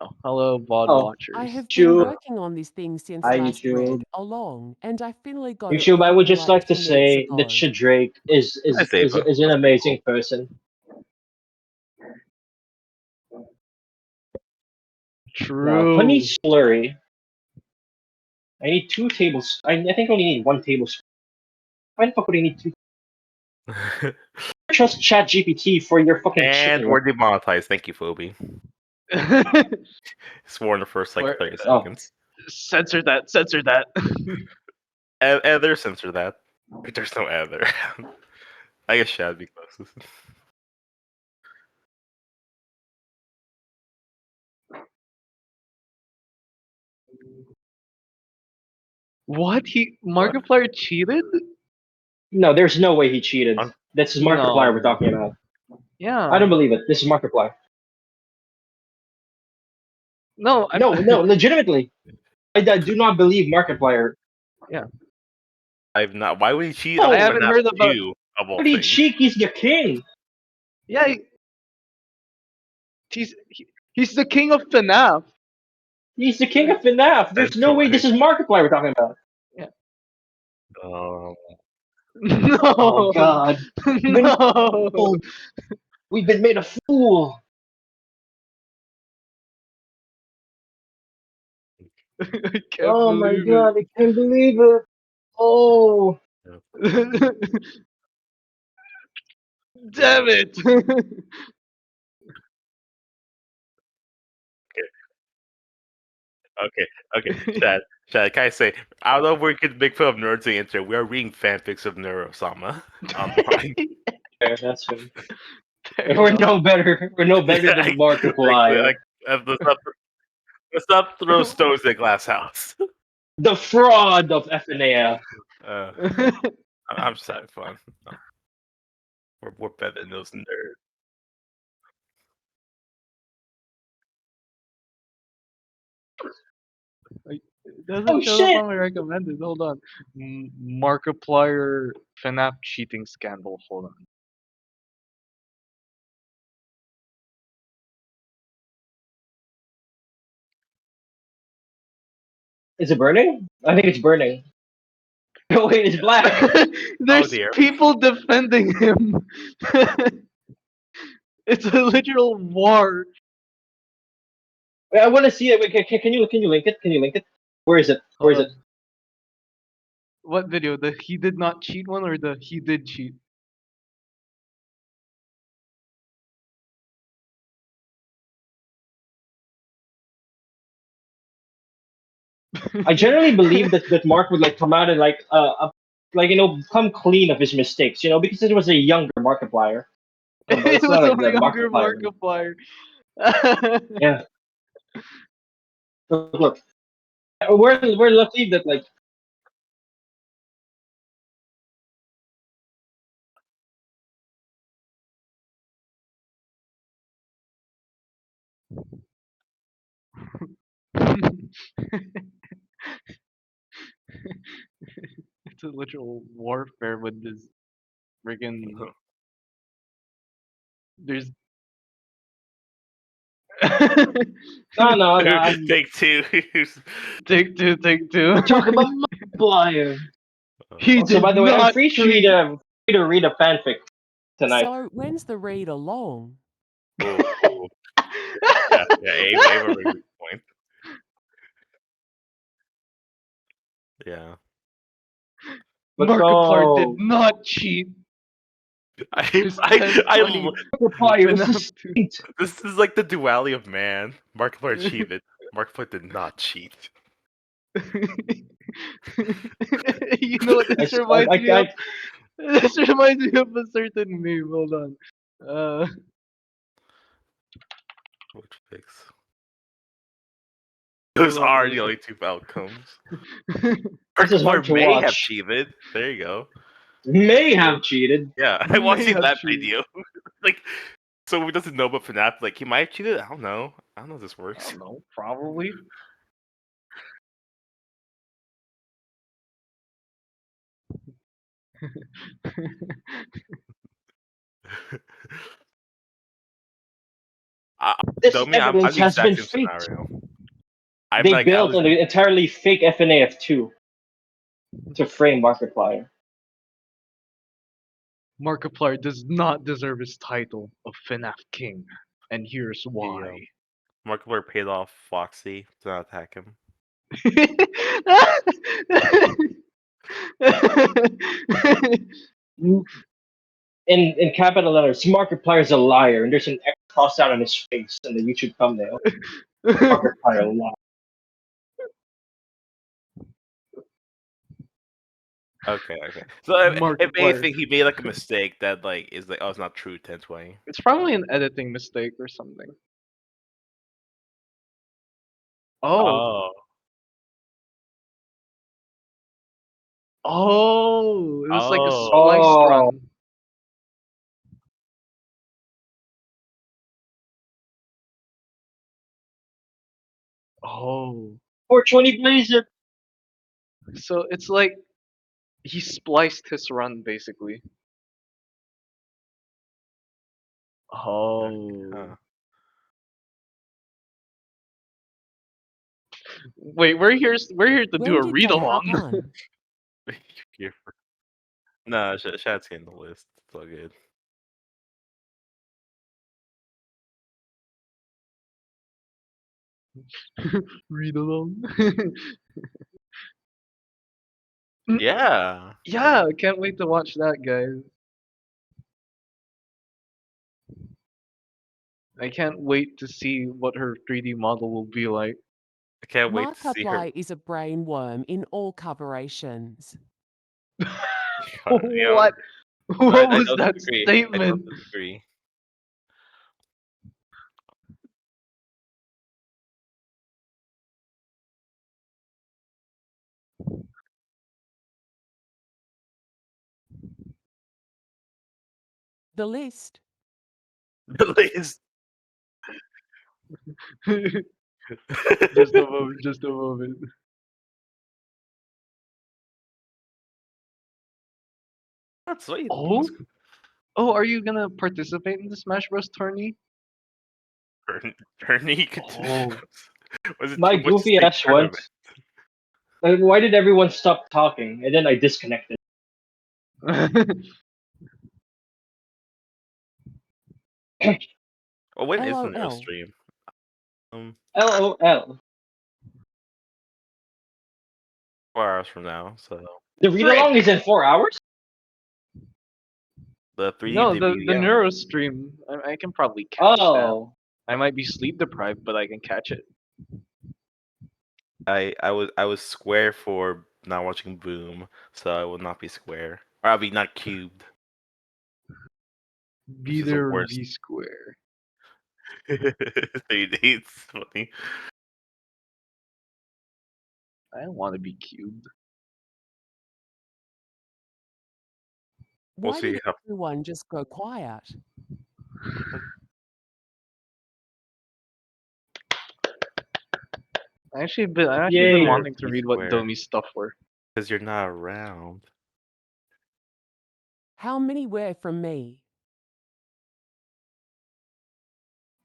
Oh, hello, VOD Oh, I watchers. have been YouTube. working on this thing since Hi, last YouTube. Readalong, and I finally got it YouTube, I would working just like like to 2 minutes say that ago. Shadrake is Hi, Safa. an amazing person. Now, True. honey slurry. I need 2 tablespoons. I think I only need 1 tablespoon. Why the fuck would I need 2? Trust ChatGPT for your fucking And chicken. we're demonetized. Thank you, Phoebe. Swore in the first like 30 Oh. seconds. Censor that. Censor that. Ether, censor that. There's no ether. I guess Shad be closest. What? Markiplier cheated? No, there's no way he cheated. This is Markiplier No. we're talking about. Yeah. I don't believe it. This is Markiplier. No. No, legitimately. I do not believe Markiplier. Yeah. I've not. Why would he cheat? Oh, on I haven't FNAF heard about- 2 of all What he things? cheek? He's the king. Yeah. He's the king of FNAF. He's the king of FNAF. There's That's no way right. this is Markiplier we're talking about. No. Oh God. No. We've been made a fool. I can't Oh my believe God, I can't believe it. Oh. it. Damn it. Okay. Chad, can I say, I don't know if we could make fun of nerds on the internet. We are reading fanfics of Neuro-sama online. Yeah, that's him. Fair We're enough. no better. We're no better than Markiplier. Let's not throw stones at glass house. The fraud of FNAF. I'm just having fun. We're better than those nerds. It doesn't show shit. up on my recommended. Hold on. Markiplier FNAF cheating scandal. Hold on. Is it burning? I think it's burning. Oh wait, it's black. There's dear. people defending him. It's a literal war. Wait, I want to see it. Wait, can you link it? Can you link it? Where is it? Where is Hold it? on. What video? The he did not cheat one or the he did cheat? I generally believe that Mark would like come out and like come clean of his mistakes, because it was a younger Markiplier. It It's was not a like the younger Markiplier. Markiplier. Yeah. Look, we're lucky that like. It's a literal warfare with this friggin' there's No. Take two. Take two. Talk about Markiplier. He Also, did by the way, I'm not free cheat. to read a fanfic tonight. So, when's the Readalong? Oh. Yeah, Ava brings a good point. Yeah. Markiplier did not cheat. Markiplier is a saint. This is like the duality of man. Markiplier cheated. Markiplier did not cheat. You know what this reminds me of? This reminds me of a certain meme. Hold on. Which fix? Those are the only two outcomes. This is hard Markiplier to may have watch. cheated. There you go. May have cheated. Yeah, I want to see May have that cheated. video. Like, so who doesn't know about FNAF? Like, he might have cheated. I don't know. I don't know if this works. I don't know. Probably. This Domi, I'm evidence the has exact been same faked. scenario. I'm They like, I built was an entirely fake FNAF2 to frame Markiplier. Markiplier does not deserve his title of FNAF King, and here's why. Markiplier paid off Foxy to not attack him. In capital letters, Markiplier's a liar, and there's an X crossed out on his face in the YouTube thumbnail. Markiplier liar. Okay. So if Markiplier. anything, he made like a mistake that like is like, oh, it's not true 1020. It's probably an editing mistake or something. Oh. Oh, it was like a spliced Oh. run. Oh. 420 Blazer. So it's like he spliced his run basically. Oh. Huh. Wait, we're here to do a When did read they hop along. on? No, Shad's getting the list. It's all good. Read along. Yeah. Yeah, I can't wait to watch that, guys. I can't wait to see what her 3D model will be like. I can't wait to see her. Markiplier is a brainworm in all coverations. You know, What? What I was don't that disagree. I statement? don't disagree. The list. The list. Just a moment, just a moment. That's sweet. Oh? Oh, are you gonna participate in the Smash Bros. Tourney? Tourney. Oh. Was it My too much goofy state ass tournament? once. Why did everyone stop talking? And then I disconnected. Oh, when is the Neuro LOL. stream? LOL. 4 hours from now. So The read-along is in 4 hours? the 3D No, debut. the Yeah. Neuro stream. I can probably catch that. Oh. I might be sleep deprived, but I can catch it. I was square for not watching Boom, so I will not be square. Or I'll be not cubed. Be is the there or worst. be square. 3 days. Funny. I don't want to be cubed. We'll Why see did how. everyone just go quiet? I've actually been Yay. wanting to Be read what square. Domi's stuff were. Because you're not around. How many were from me?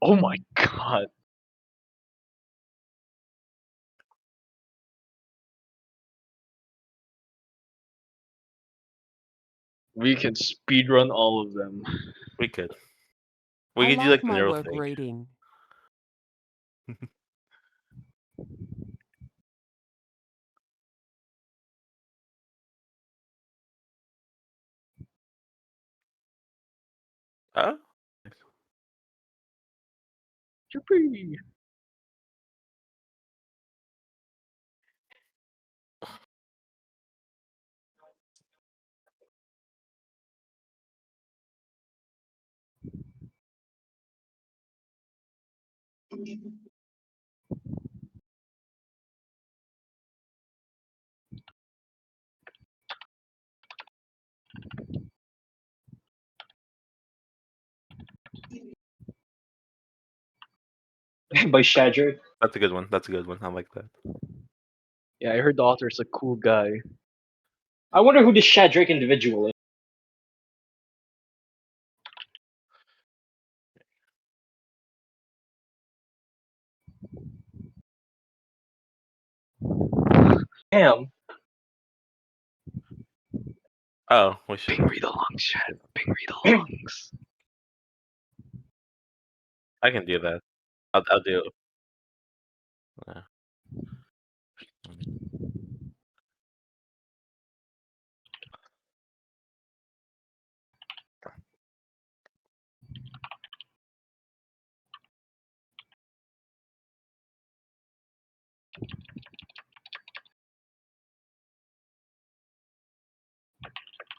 Oh my god. We can speedrun all of them. We could. We I could do love like the my Neuro work thing. reading. Oh? Yippee. By Shadrick. That's a good one. That's a good one. I like that. Yeah, I heard the author's a cool guy. I wonder who this Shadrick individual is. Damn. Oh, we should. Ping read-alongs, chat. Ping read-alongs. I can do that. I'll do it. Yeah.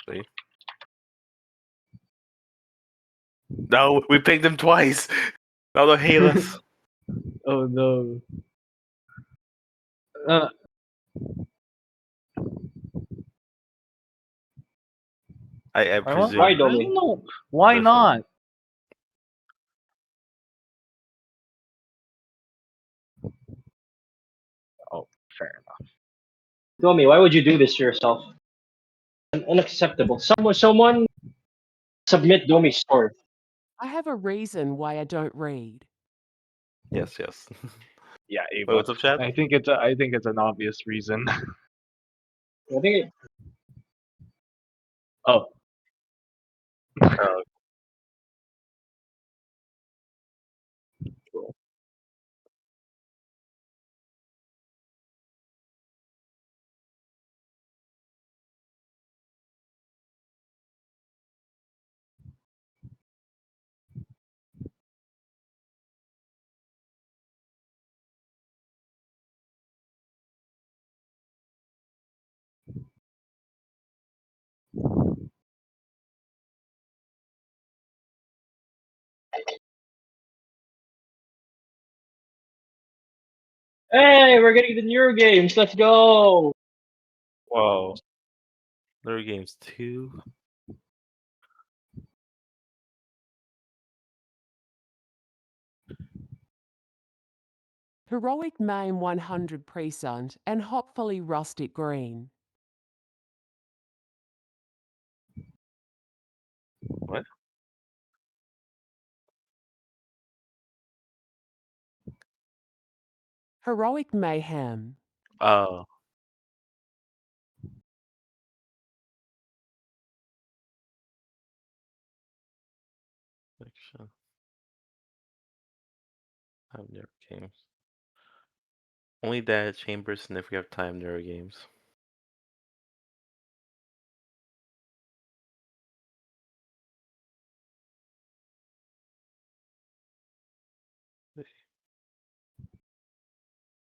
See? No, we pinged him twice. Now they'll hate us. Oh no. Uh, I I want. presume. Why, I Domi? don't know. Why There's not? Oh, fair enough. Domi, why would you do this to yourself? Unacceptable. Someone submit Domi's story. I have a reason why I don't read. Yes, yes. Yeah, Wait, Ava. what's up, chat? I think it's an obvious reason. I think Oh. Oh, cool. hey, we're getting the Neuro Games. Let's go. Whoa. Neuro Games 2. Heroic Mayhem 100 Present and hopefully Rustic Green. What? Heroic Mayhem. Oh. Section. I have Neuro Games. Only data chambers and if we have time, Neuro Games.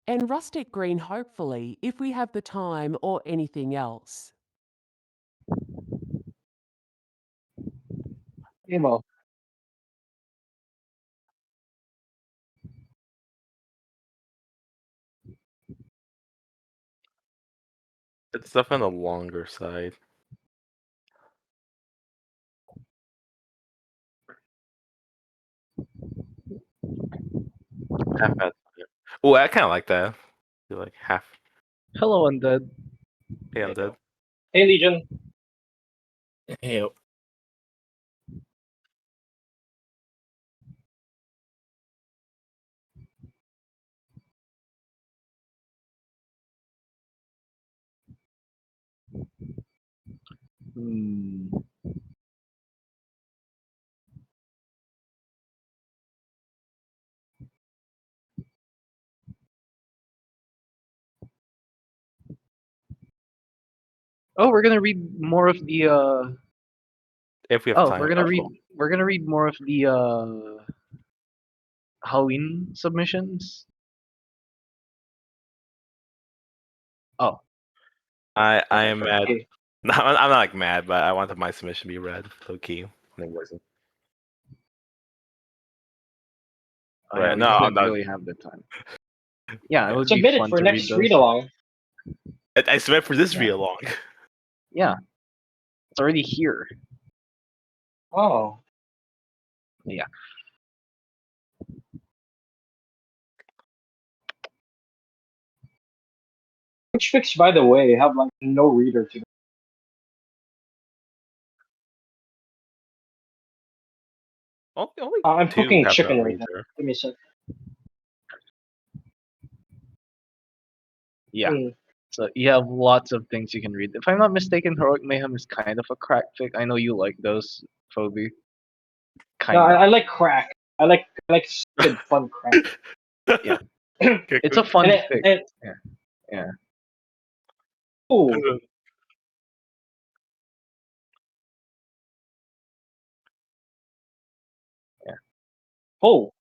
And Rustic Green hopefully if we have the time or anything else. Emo. It's definitely on the longer side. Half at. Oh, I kind of like that. Feel like half. Hello, Undead. Hey, Undead. Hey, Legion. Hey. Hmm. Oh, we're gonna read more of the. If we have Oh, time. we're gonna read. Cool. We're gonna read more of the Halloween submissions. Oh. I am mad. Okay. No, I'm not like mad, but I wanted my submission to be read. Low key. And it wasn't. Oh, yeah, Right. we No, I'm didn't not. really have the time. Yeah, it Yeah. would be Submit it fun for to read next those. read along. I submit for this Yeah. read along. Yeah, it's already here. Oh. Yeah. Which fix, by the way, have like no reader to. Only I'm two cooking have chicken no right now. reader. Give me a sec. Yeah. So you have lots of things you can read. If I'm not mistaken, Heroic Mayhem is kind of a crack fic. I know you like those, Phoebe. No, Kind of. I like crack. I like stupid fun crack. Yeah. Okay, It's a cool. fun And fic. and Yeah. oh, Yeah. oh,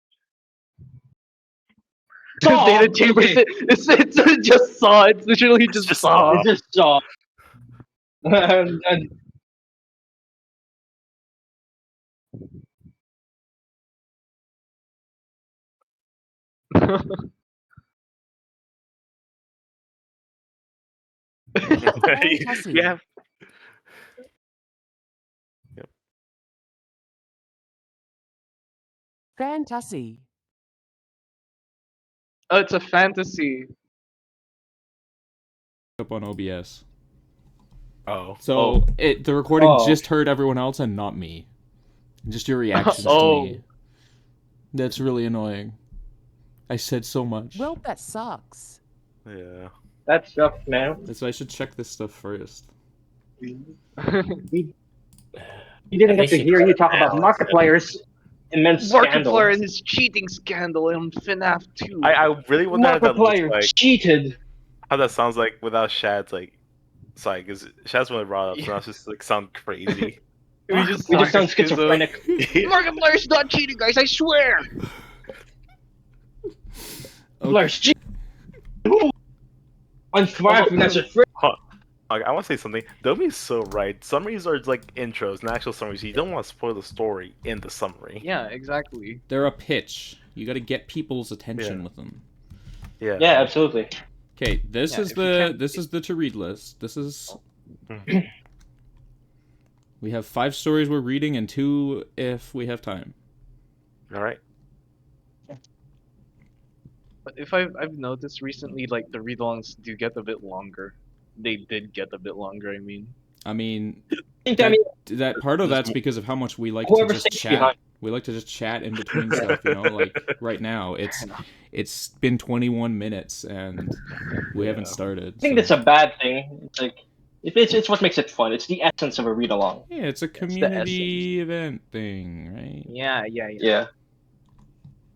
Saw. Data Chambers. Okay. It's just Saw. It's literally It's just just Saw. It's just Saw. And Fantastic. Yeah. Yep. Fantasy. Oh, it's a fantasy. Up on OBS. Oh. So the recording Oh. just heard everyone else and not me. Just your reactions Oh. to me. That's really annoying. I said so much. Well, that sucks. Yeah. that sucks, man. So I should check this stuff first. We didn't get to hear you talk about Markiplier's immense scandal. Markiplier and his cheating scandal in FNAF 2. I really wonder how that looks Markiplier like. cheated. How that sounds like without Shad's like. Sorry, because Shad's one brought up, so now it's just like sound crazy. We just sound schizophrenic. Markiplier's not cheating, guys. I swear. Markiplier's cheating. On Thrive, that's a friend. Like, I want to say something. Domi's so right. Summaries are like intros, and actual summaries. You don't want to spoil the story in the summary. Yeah, exactly. They're a pitch. You got to get people's attention Yeah. with them. Yeah. Yeah, absolutely. Okay, this Yeah, is if you the can't- this is the to read list. This is Mhm. we have 5 stories we're reading and 2 if we have time. All right. But if I've noticed recently, like the read-alongs do get a bit longer. They did get a bit longer. I mean. I mean, I that, mean, that part of Just that's mo- because of how much we like Whoever to just stays chat. behind. We like to just chat in between stuff, you know. Like right now, it's been 21 minutes and we haven't started. I think that's a bad thing. It's like it's what makes it fun. It's the essence of a read along. yeah, it's a the community event thing, right? Yeah. Yeah.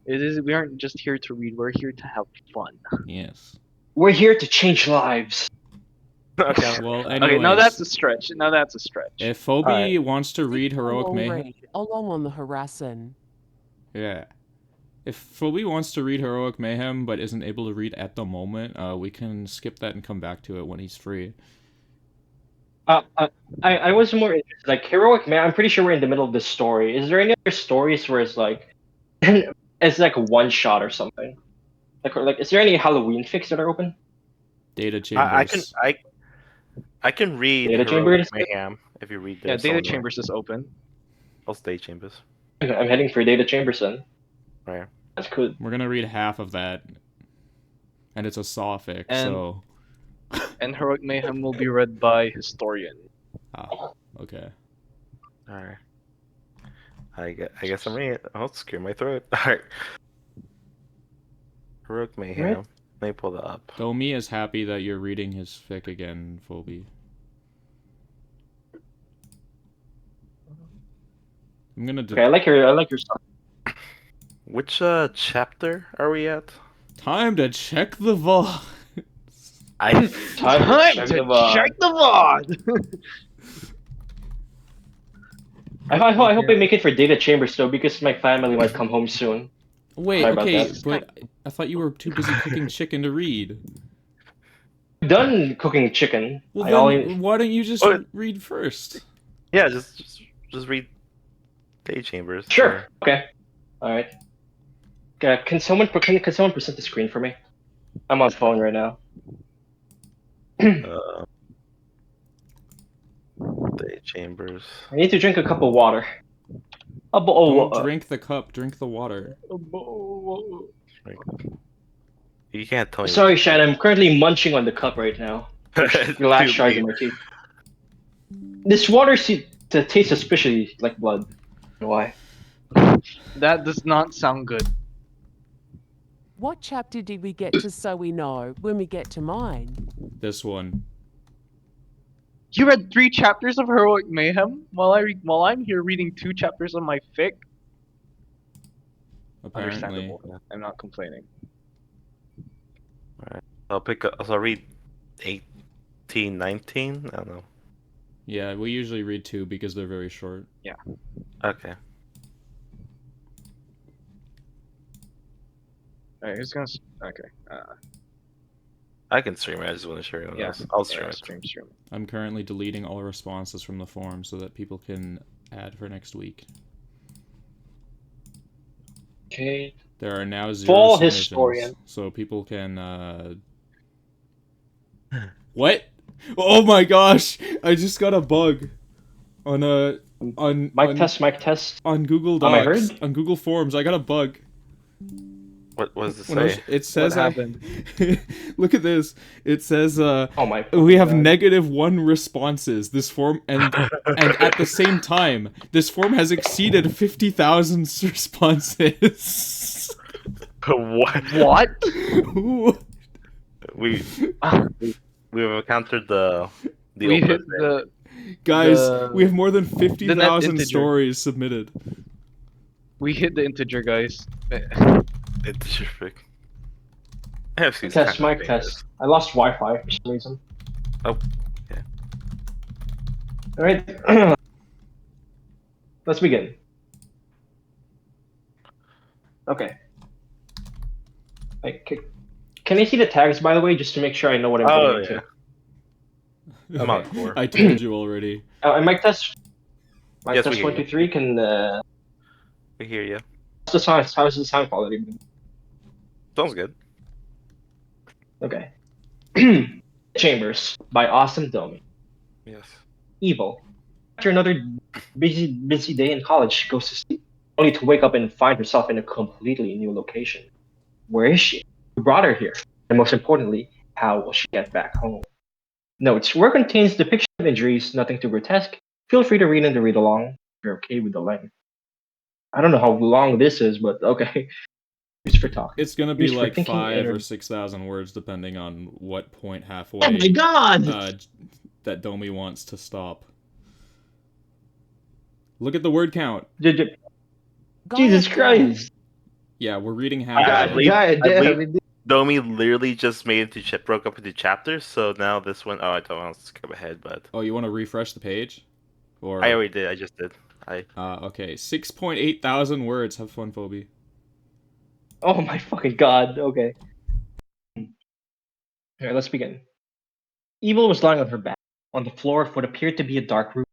It is. We aren't just here to read. We're here to have fun. Yes. We're here to change lives. Okay. Well, Okay, anyways, now that's a stretch. if Phoebe Alright. wants to read Heroic Long Mayhem, read, along on the horizon. yeah. If Phoebe wants to read Heroic Mayhem but isn't able to read at the moment, we can skip that and come back to it when he's free. I was more interested, like Heroic Man. I'm pretty sure we're in the middle of the story. Is there any other stories where it's like, it's like a one shot or something? Like, is there any Halloween fics that are open? Data Chambers. I can read Data Heroic Chambers? Mayhem if you read Yeah, this. Data Chambers is open. I'll stay Chambers. I'm heading for Data Chamberson. Right. That's good. We're gonna read half of that, and it's a Saw fic, And- so. And Heroic Mayhem will be read by Historian. Ah, okay. Alright. I guess I'm reading it. I'll screw my throat. Alright. Heroic Mayhem. Right. Let me pull that up. Domi is happy that you're reading his fic again, Phoebe. I'm gonna. Okay, I like your song. Which chapter are we at? Time to check the vault. I Time to check the VOD! I hope I make it for Data Chambers though, because my family might come home soon. Wait, Sorry about okay, that. but I thought you were too busy cooking chicken to read. I'm done cooking chicken. Well, I then only why don't you just Oh, read first? yeah, just read Day Chambers. sure. Okay. All right. Can someone present the screen for me? I'm on phone right now. Day Chambers. I need to drink a cup of water. Don't drink the cup, drink the water. You can't tell me. Sorry, Shad. I'm currently munching on the cup right now. The last Dude, shards in my teeth. This water tastes suspiciously like blood. Why? That does not sound good. What chapter did we get to so we know when we get to mine? This one. You read 3 chapters of Heroic Mayhem while I'm here reading 2 chapters of my fic. Apparently. Understandable. I'm not complaining. Alright. I'll read 18, 19? I don't know. Yeah, we usually read 2 because they're very short. Yeah. Okay. Alright, who's gonna... Okay. I can stream it. I just want to show everyone Yeah. else. I'll stream Yeah, it. stream. I'm currently deleting all responses from the forum so that people can add for next week. Okay. There are now 0 Fall submissions, historian. so people can, What? Oh my gosh! I just got a bug on Mic test. on Google Am I Docs, heard? on Google Forms. I got a bug. What does it When I say? it says What happened? Look at this. It says Oh my. we have God. -1 responses. This form and at the same time, this form has exceeded 50,000 responses. What? What? We have encountered the We hit open thing. Guys, The- we have more than net 50,000 integer. stories submitted. We hit the integer, guys. It's terrific. I have seen Test, mic test. I lost Wi-Fi for some reason. Oh, okay. All right. Let's begin. Okay. Can I see the tags, by the way, just to make sure I know what I'm Oh, going into? I'm on 4. I told you already. And mic test. Mic Yes, we test hear 1, 2, 3. Can We hear you. how's the sound? How's the sound quality? Sounds good. Okay. Chambers by Awesome Domi. Yes. Evil. After another busy day in college, she goes to sleep, only to wake up and find herself in a completely new location. Where is she? Who brought her here? And most importantly, how will she get back home? Notes. Work contains depiction of injuries, nothing too grotesque. Feel free to read in the read-along if you're okay with the length. I don't know how long this is, but okay. Here's for talk. It's gonna be Used for like thinking 5 or and- 6,000 words, depending on what point halfway Oh my god! that Domi wants to stop. Look at the word count. Jesus God Christ! Yeah, we're reading I half. believe- God I damn, believe- Domi literally just made it broke up into chapters, so now this one, I don't want to skip ahead, but Oh, you want to refresh the page? Or I already did. I just did. okay, 6.8 thousand words. Have fun, Phoebe. Oh my fucking god, okay. Alright, let's begin. Evil was lying on her back, on the floor of what appeared to be a dark room.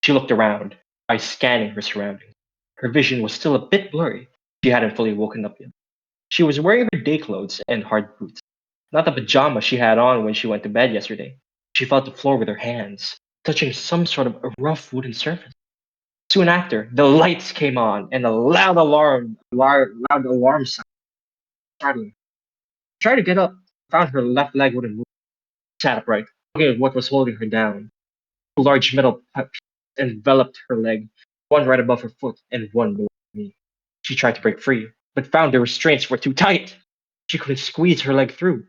She looked around, by scanning her surroundings. Her vision was still a bit blurry. She hadn't fully woken up yet. She was wearing her day clothes and hard boots, not the pajamas she had on when she went to bed yesterday. She felt the floor with her hands, touching some sort of a rough wooden surface. Soon after, the lights came on and a loud alarm sound startled her. She tried to get up, found her left leg wouldn't move. She sat upright, looking at what was holding her down. Two large metal pipes enveloped her leg, one right above her foot and one below her knee. She tried to break free, but found the restraints were too tight. She couldn't squeeze her leg through.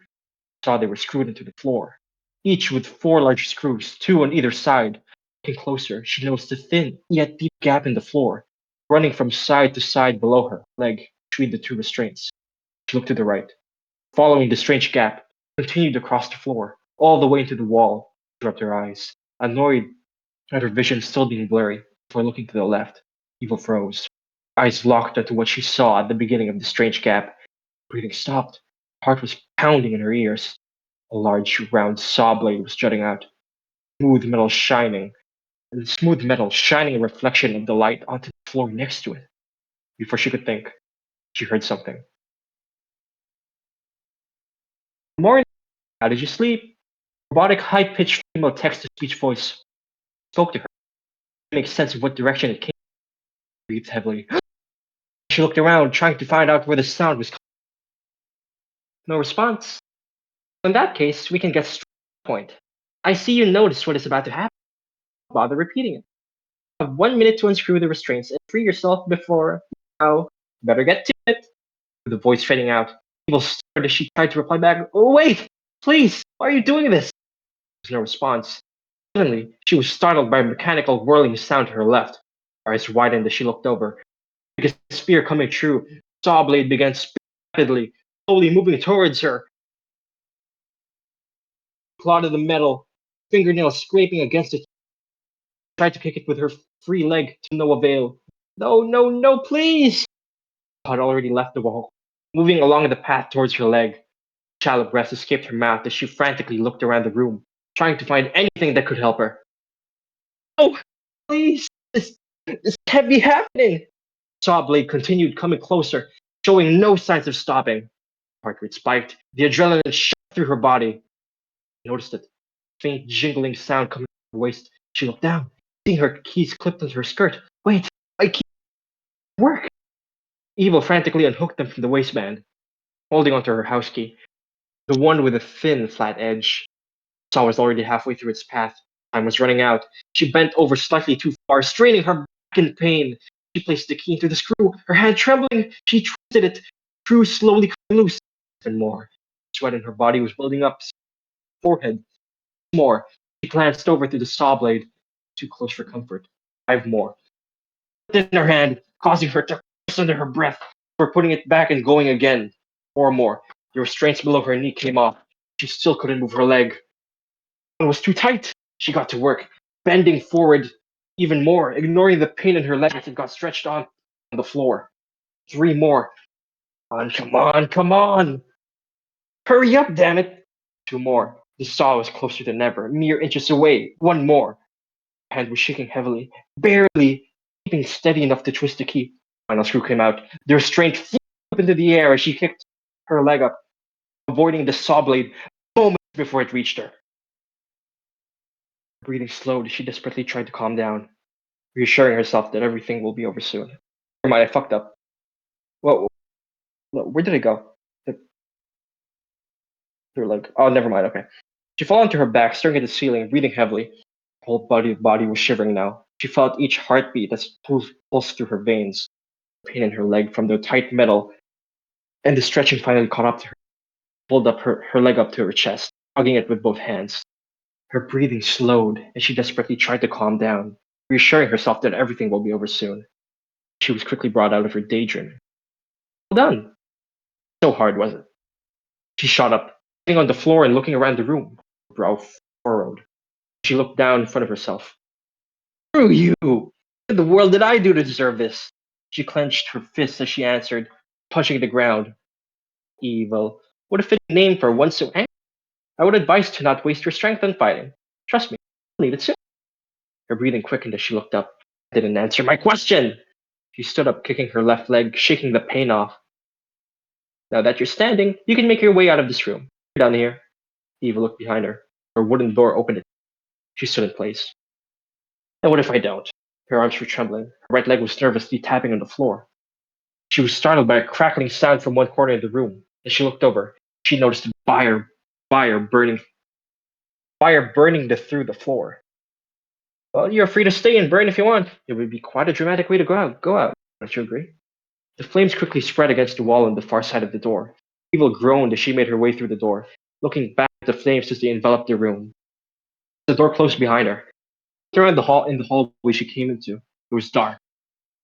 Saw they were screwed into the floor, each with 4 large screws, 2 on either side. Looking closer, she noticed a thin yet deep gap in the floor, running from side to side below her leg between the 2 restraints. She looked to the right. Following the strange gap, continued across the floor, all the way into the wall. She rubbed her eyes, annoyed at her vision still being blurry. Before looking to the left, Evil froze. Eyes locked onto what she saw at the beginning of the strange gap. Breathing stopped. Her heart was pounding in her ears. A large, round saw blade was jutting out. Smooth metal shining a reflection of the light onto the floor next to it. Before she could think, she heard something. Morning. How did you sleep? Robotic, high-pitched female text-to-speech voice spoke to her. She make sense of what direction it came. Breathed heavily. She looked around, trying to find out where the sound was coming. No response. In that case, we can get straight to the point. I see you noticed what is about to happen. Don't bother repeating it. You have 1 minute to unscrew the restraints and free yourself before. Now, better get to it. With the voice fading out, Evil stared as she tried to reply back. Oh wait, please, why are you doing this? no response. Suddenly, she was startled by a mechanical whirling sound to her left. Her eyes widened as she looked over. Like a spear coming true, saw blade began spinning rapidly, slowly moving towards her. Clawed at the metal, fingernails scraping against it. Tried to kick it with her free leg to no avail. No, no, no, please! Had already left the wall, moving along the path towards her leg. Shallow breaths escaped her mouth as she frantically looked around the room, trying to find anything that could help her. Oh, please! This can't be happening! Saw blade continued coming closer, showing no signs of stopping. Heart rate spiked, the adrenaline shot through her body. She noticed a faint jingling sound coming from her waist. She looked down, seeing her keys clipped onto her skirt. Wait, my keys work! Evil frantically unhooked them from the waistband, holding onto her house key, the one with a thin, flat edge. Saw was already halfway through its path. Time was running out. She bent over slightly too far, straining her back in pain. She placed the key into the screw, her hand trembling. She twisted it, screw slowly coming loose. Even more. Sweat in her body was building up. Forehead. More. She glanced over to the saw blade. Too close for comfort. 5 more. In her hand, causing her to curse under her breath for putting it back and going again. 4 more. The restraints below her knee came off. She still couldn't move her leg. It was too tight. She got to work, bending forward even more, ignoring the pain in her leg as it got stretched on the floor. 3 more. Come on, come on! Hurry up, damn it! 2 more. The saw was closer than ever, mere inches away. 1 more. Her hand was shaking heavily, barely keeping steady enough to twist the key. Final screw came out. The restraint flew up into the air as she kicked her leg up, avoiding the saw blade moments before it reached her. Breathing slowed, she desperately tried to calm down, reassuring herself that everything will be over soon. Never mind, I fucked up. Where did it go? Her leg. Oh, never mind. Okay. She fell onto her back, staring at the ceiling, breathing heavily. Her whole body was shivering now. She felt each heartbeat as pulsed through her veins. Pain in her leg from the tight metal, and the stretching finally caught up to her. Pulled up her leg up to her chest, hugging it with both hands. Her breathing slowed, and she desperately tried to calm down, reassuring herself that everything will be over soon. She was quickly brought out of her daydream. Well done. So hard, was it? She shot up, sitting on the floor and looking around the room, her brow furrowed. She looked down in front of herself. Screw you! What in the world did I do to deserve this? She clenched her fists as she answered, punching the ground. Evil. What a fitting name for one so angry. I would advise to not waste your strength on fighting. Trust me, I'll need it soon. Her breathing quickened as she looked up. Didn't answer my question! She stood up, kicking her left leg, shaking the pain off. Now that you're standing, you can make your way out of this room. Down here. Eva looked behind her. Her wooden door opened. She stood in place. And what if I don't? Her arms were trembling. Her right leg was nervously tapping on the floor. She was startled by a crackling sound from one corner of the room. As she looked over, she noticed a fire burning through the floor. Well, you're free to stay and burn if you want. It would be quite a dramatic way to go out. Don't you agree? The flames quickly spread against the wall on the far side of the door. Evil groaned as she made her way through the door, looking back at the flames as they enveloped the room. The door closed behind her. Around in the hallway she came into, it was dark.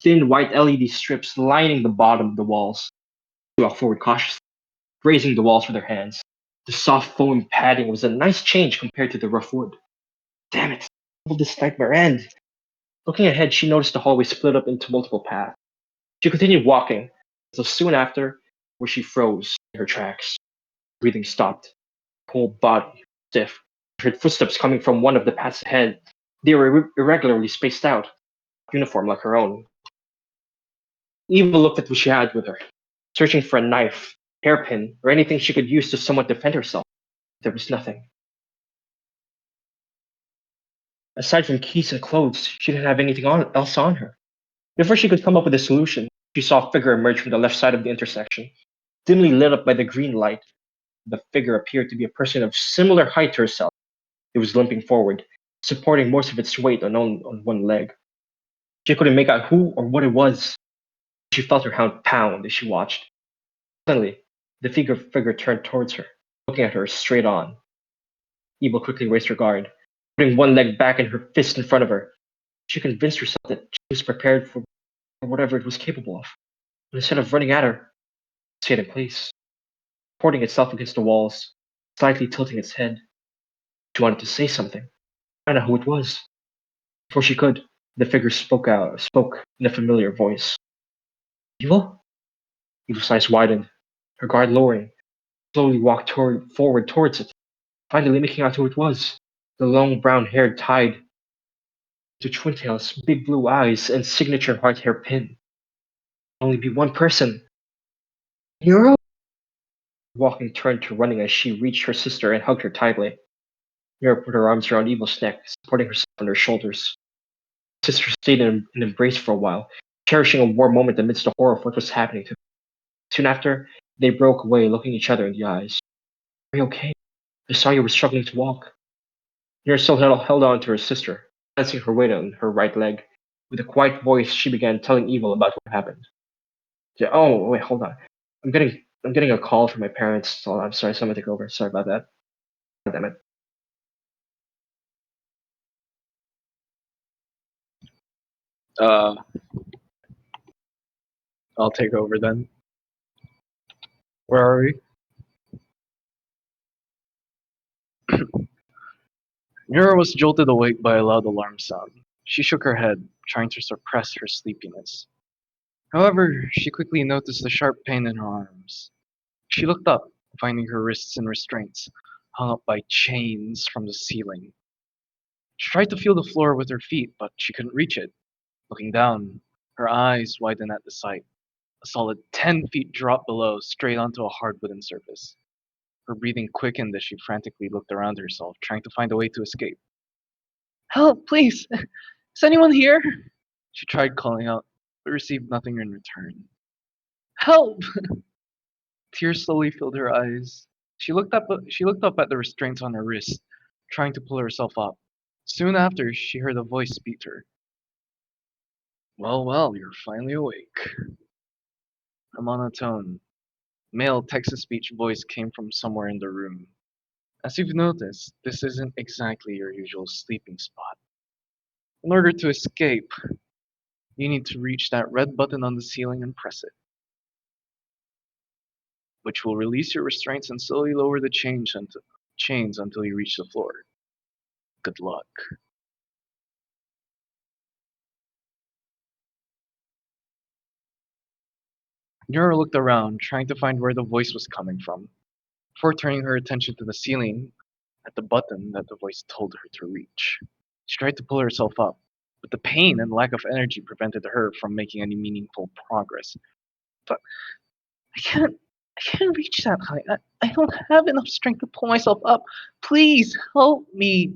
Thin white LED strips lining the bottom of the walls. She walked forward cautiously, grazing the walls with her hands. The soft foam padding was a nice change compared to the rough wood. Damn it! Will this nightmare end? Looking ahead, she noticed the hallway split up into multiple paths. She continued walking, until soon after, where she froze in her tracks. Breathing stopped. Her whole body stiff. She heard footsteps coming from one of the paths ahead. They were irregularly spaced out, uniform like her own. Eva looked at what she had with her, searching for a knife, hairpin, or anything she could use to somewhat defend herself. There was nothing. Aside from keys and clothes, she didn't have anything else on her. Before she could come up with a solution, she saw a figure emerge from the left side of the intersection, dimly lit up by the green light. The figure appeared to be a person of similar height to herself. It was limping forward, supporting most of its weight on one leg. She couldn't make out who or what it was. She felt her heart pound as she watched. Suddenly, the figure turned towards her, looking at her straight on. Evil quickly raised her guard, putting one leg back and her fist in front of her. She convinced herself that she was prepared for whatever it was capable of. But instead of running at her, it stayed in place, supporting itself against the walls, slightly tilting its head. She wanted to say something. I know who it was. Before she could, the figure spoke in a familiar voice. Evil? Evil's eyes widened, her guard lowering, slowly walked forward towards it, finally making out who it was. The long brown hair tied to Twin Tail's big blue eyes and signature heart hair pin. Only be one person. Neuro? Walking turned to running as she reached her sister and hugged her tightly. Neuro put her arms around Evil's neck, supporting herself on her shoulders. Sister stayed in an embrace for a while, cherishing a warm moment amidst the horror of what was happening to them. Soon after, they broke away, looking each other in the eyes. Are you okay? I saw you were struggling to walk. Nira still held on to her sister, balancing her weight on her right leg. With a quiet voice, she began telling Evil about what happened. Yeah, oh, wait, hold on. I'm getting a call from my parents. So I'm sorry, someone take over. Sorry about that. God damn it. I'll take over then. Where are we? Nura was jolted awake by a loud alarm sound. She shook her head, trying to suppress her sleepiness. However, she quickly noticed a sharp pain in her arms. She looked up, finding her wrists in restraints, hung up by chains from the ceiling. She tried to feel the floor with her feet, but she couldn't reach it. Looking down, her eyes widened at the sight. A solid 10 feet drop below, straight onto a hard wooden surface. Her breathing quickened as she frantically looked around herself, trying to find a way to escape. Help, please! Is anyone here? She tried calling out, but received nothing in return. Help! Tears slowly filled her eyes. She looked up at the restraints on her wrist, trying to pull herself up. Soon after, she heard a voice speak to her. Well, well, you're finally awake. A monotone, male text-to-speech voice came from somewhere in the room. As you've noticed, this isn't exactly your usual sleeping spot. In order to escape, you need to reach that red button on the ceiling and press it, which will release your restraints and slowly lower the chains until you reach the floor. Good luck. Nura looked around, trying to find where the voice was coming from, before turning her attention to the ceiling at the button that the voice told her to reach. She tried to pull herself up, but the pain and lack of energy prevented her from making any meaningful progress. But I can't reach that high. I don't have enough strength to pull myself up. Please help me.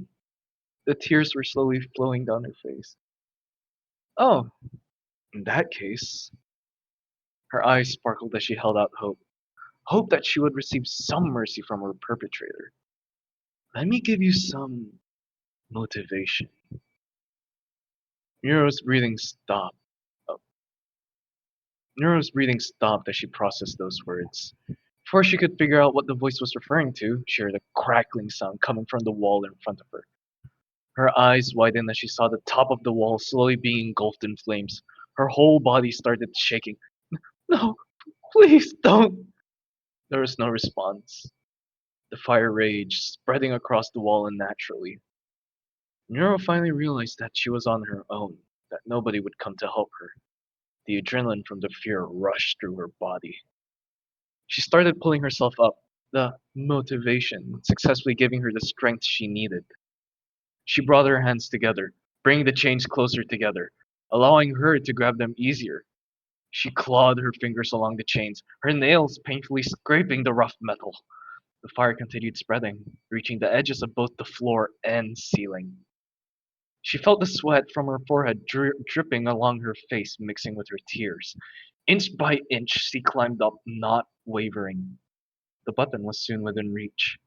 The tears were slowly flowing down her face. Oh, in that case, her eyes sparkled as she held out hope. Hope that she would receive some mercy from her perpetrator. Let me give you some motivation. Nero's breathing stopped. Oh. Nero's breathing stopped as she processed those words. Before she could figure out what the voice was referring to, she heard a crackling sound coming from the wall in front of her. Her eyes widened as she saw the top of the wall slowly being engulfed in flames. Her whole body started shaking. No, please don't. There was no response. The fire raged, spreading across the wall unnaturally. Nero finally realized that she was on her own, that nobody would come to help her. The adrenaline from the fear rushed through her body. She started pulling herself up, the motivation successfully giving her the strength she needed. She brought her hands together, bringing the chains closer together, allowing her to grab them easier. She clawed her fingers along the chains, her nails painfully scraping the rough metal. The fire continued spreading, reaching the edges of both the floor and ceiling. She felt the sweat from her forehead dripping along her face, mixing with her tears. Inch by inch, she climbed up, not wavering. The button was soon within reach.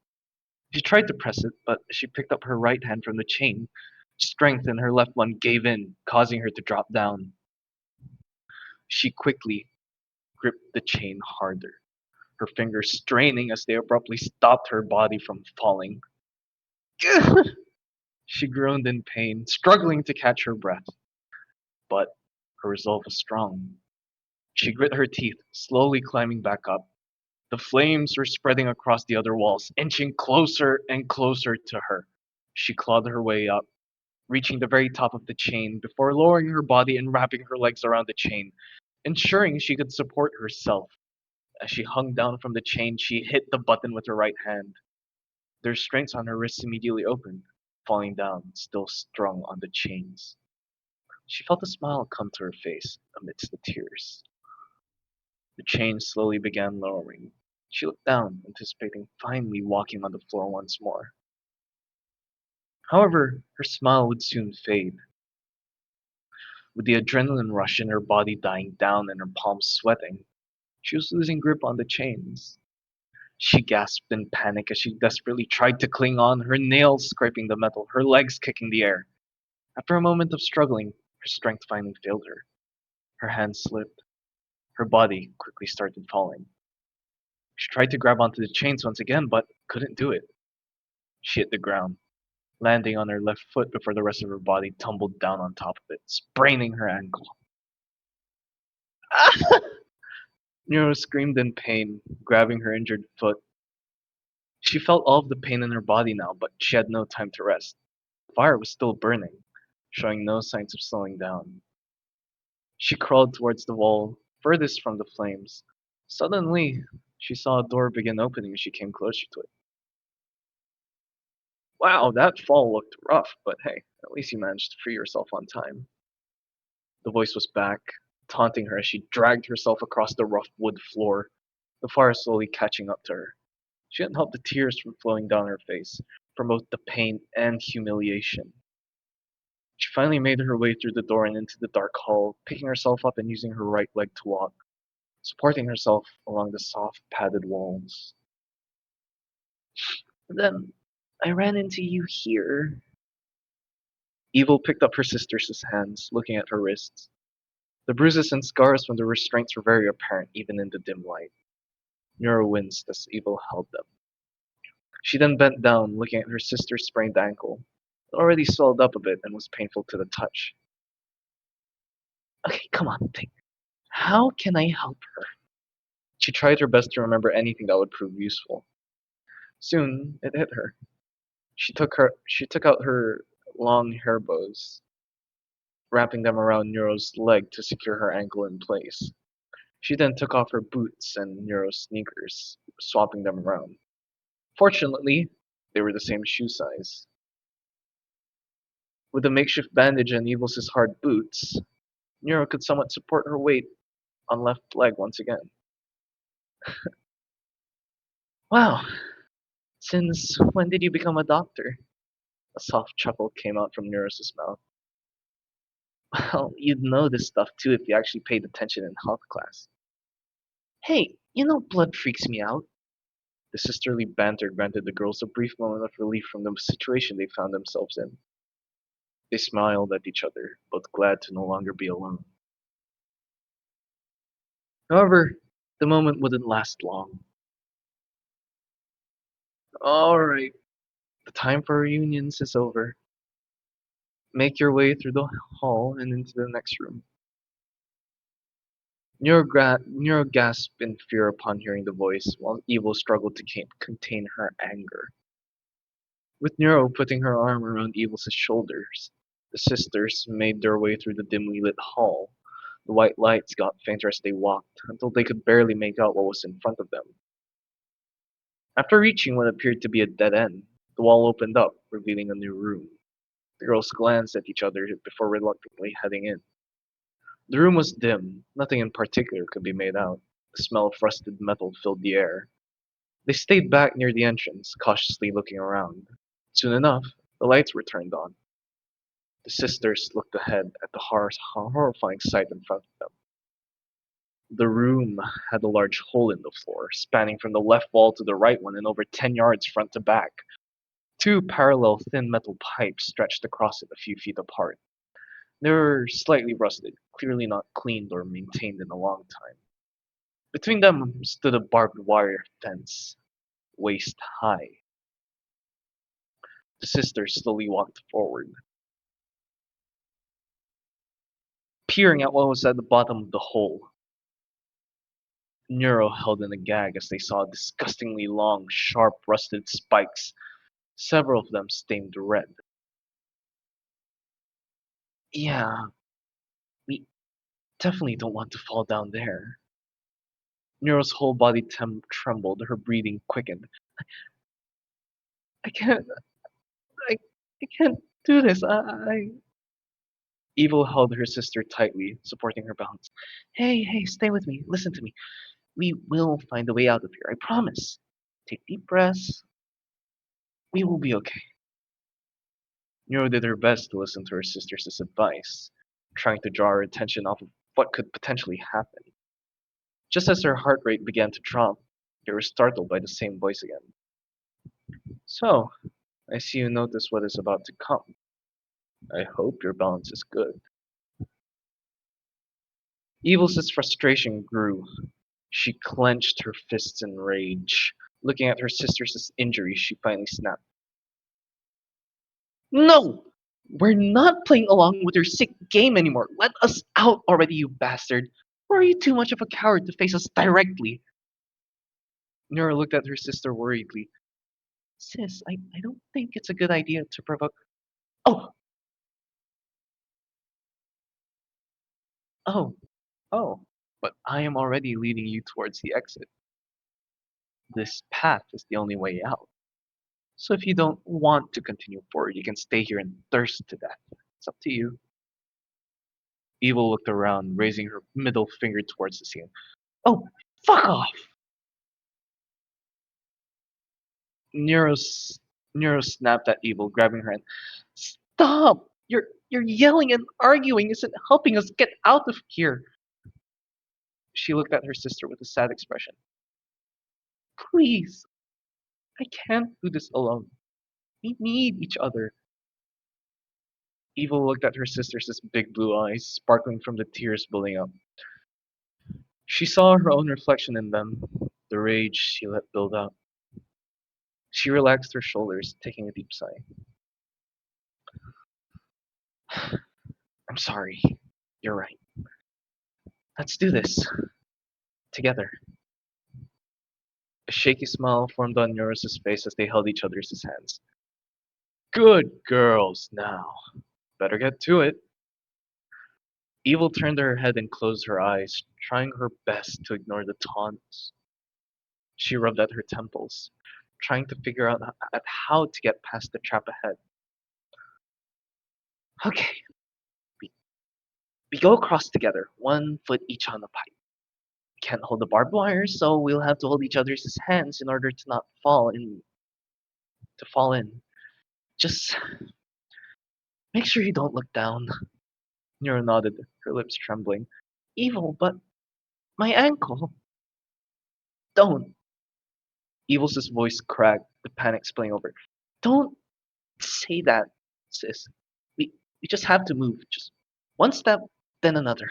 She tried to press it, but she picked up her right hand from the chain. Strength in her left one gave in, causing her to drop down. She quickly gripped the chain harder, her fingers straining as they abruptly stopped her body from falling. She groaned in pain, struggling to catch her breath. But her resolve was strong. She grit her teeth, slowly climbing back up. The flames were spreading across the other walls, inching closer and closer to her. She clawed her way up, reaching the very top of the chain before lowering her body and wrapping her legs around the chain, ensuring she could support herself. As she hung down from the chain, she hit the button with her right hand. The restraints on her wrists immediately opened, falling down, still strung on the chains. She felt a smile come to her face amidst the tears. The chain slowly began lowering. She looked down, anticipating finally walking on the floor once more. However, her smile would soon fade. With the adrenaline rush in her body dying down and her palms sweating, she was losing grip on the chains. She gasped in panic as she desperately tried to cling on, her nails scraping the metal, her legs kicking the air. After a moment of struggling, her strength finally failed her. Her hands slipped. Her body quickly started falling. She tried to grab onto the chains once again, but couldn't do it. She hit the ground, landing on her left foot before the rest of her body tumbled down on top of it, spraining her ankle. Nero screamed in pain, grabbing her injured foot. She felt all of the pain in her body now, but she had no time to rest. The fire was still burning, showing no signs of slowing down. She crawled towards the wall, furthest from the flames. Suddenly, she saw a door begin opening as she came closer to it. Wow, that fall looked rough, but hey, at least you managed to free yourself on time. The voice was back, taunting her as she dragged herself across the rough wood floor, the fire slowly catching up to her. She couldn't help the tears from flowing down her face, from both the pain and humiliation. She finally made her way through the door and into the dark hall, picking herself up and using her right leg to walk, supporting herself along the soft padded walls. Then I ran into you here. Evil picked up her sister's hands, looking at her wrists. The bruises and scars from the restraints were very apparent even in the dim light. Neuro winced as Evil held them. She then bent down, looking at her sister's sprained ankle. It already swelled up a bit and was painful to the touch. Okay, come on, think. How can I help her? She tried her best to remember anything that would prove useful. Soon it hit her. She took out her long hair bows, wrapping them around Neuro's leg to secure her ankle in place. She then took off her boots and Neuro's sneakers, swapping them around. Fortunately, they were the same shoe size. With a makeshift bandage and Evil's hard boots, Neuro could somewhat support her weight on left leg once again. Wow, since when did you become a doctor? A soft chuckle came out from Neuro's mouth. Well, you'd know this stuff too if you actually paid attention in health class. Hey, you know blood freaks me out. The sisterly banter granted the girls a brief moment of relief from the situation they found themselves in. They smiled at each other, both glad to no longer be alone. However, the moment wouldn't last long. Alright, the time for reunions is over. Make your way through the hall and into the next room. Nero gasped in fear upon hearing the voice, while Evil struggled to contain her anger. With Nero putting her arm around Evil's shoulders, the sisters made their way through the dimly lit hall. The white lights got fainter as they walked, until they could barely make out what was in front of them. After reaching what appeared to be a dead end, the wall opened up, revealing a new room. The girls glanced at each other before reluctantly heading in. The room was dim, nothing in particular could be made out. The smell of rusted metal filled the air. They stayed back near the entrance, cautiously looking around. Soon enough, the lights were turned on. The sisters looked ahead at the horrifying sight in front of them. The room had a large hole in the floor, spanning from the left wall to the right one and over 10 yards front to back. Two parallel thin metal pipes stretched across it a few feet apart. They were slightly rusted, clearly not cleaned or maintained in a long time. Between them stood a barbed wire fence, waist high. The sister slowly walked forward, peering at what was at the bottom of the hole. Neuro held in a gag as they saw disgustingly long, sharp, rusted spikes, several of them stained red. Yeah, we definitely don't want to fall down there. Neuro's whole body trembled, her breathing quickened. I can't, I, I can't do this. Evil held her sister tightly, supporting her balance. Hey, stay with me. Listen to me. We will find a way out of here, I promise. Take deep breaths. We will be okay. Nero did her best to listen to her sister's advice, trying to draw her attention off of what could potentially happen. Just as her heart rate began to drop, they were startled by the same voice again. So, I see you notice what is about to come. I hope your balance is good. Evil's frustration grew. She clenched her fists in rage. Looking at her sister's injury, she finally snapped. No! We're not playing along with your sick game anymore. Let us out already, you bastard. Or are you too much of a coward to face us directly? Nora looked at her sister worriedly. Sis, I don't think it's a good idea to provoke. Oh! Oh! Oh! But I am already leading you towards the exit. This path is the only way out. So if you don't want to continue forward, you can stay here and thirst to death. It's up to you. Evil looked around, raising her middle finger towards the ceiling. Oh, fuck off! Nero, Nero snapped at Evil, grabbing her hand. Stop! You're yelling and arguing isn't helping us get out of here. She looked at her sister with a sad expression. Please, I can't do this alone. We need each other. Evil looked at her sister's big blue eyes, sparkling from the tears building up. She saw her own reflection in them, the rage she let build up. She relaxed her shoulders, taking a deep sigh. I'm sorry. You're right. Let's do this. Together. A shaky smile formed on Neuro's face as they held each other's hands. Good girls, now. Better get to it. Evil turned her head and closed her eyes, trying her best to ignore the taunts. She rubbed at her temples, trying to figure out at how to get past the trap ahead. Okay, we, we go across together, one foot each on the pipe. We can't hold the barbed wire, so we'll have to hold each other's hands in order to not fall in. To fall in. Just make sure you don't look down. Nero nodded, her lips trembling. Evil, but my ankle. Don't. Evil's voice cracked, the panic spilling over. Don't say that, sis. We just have to move. Just one step, then another.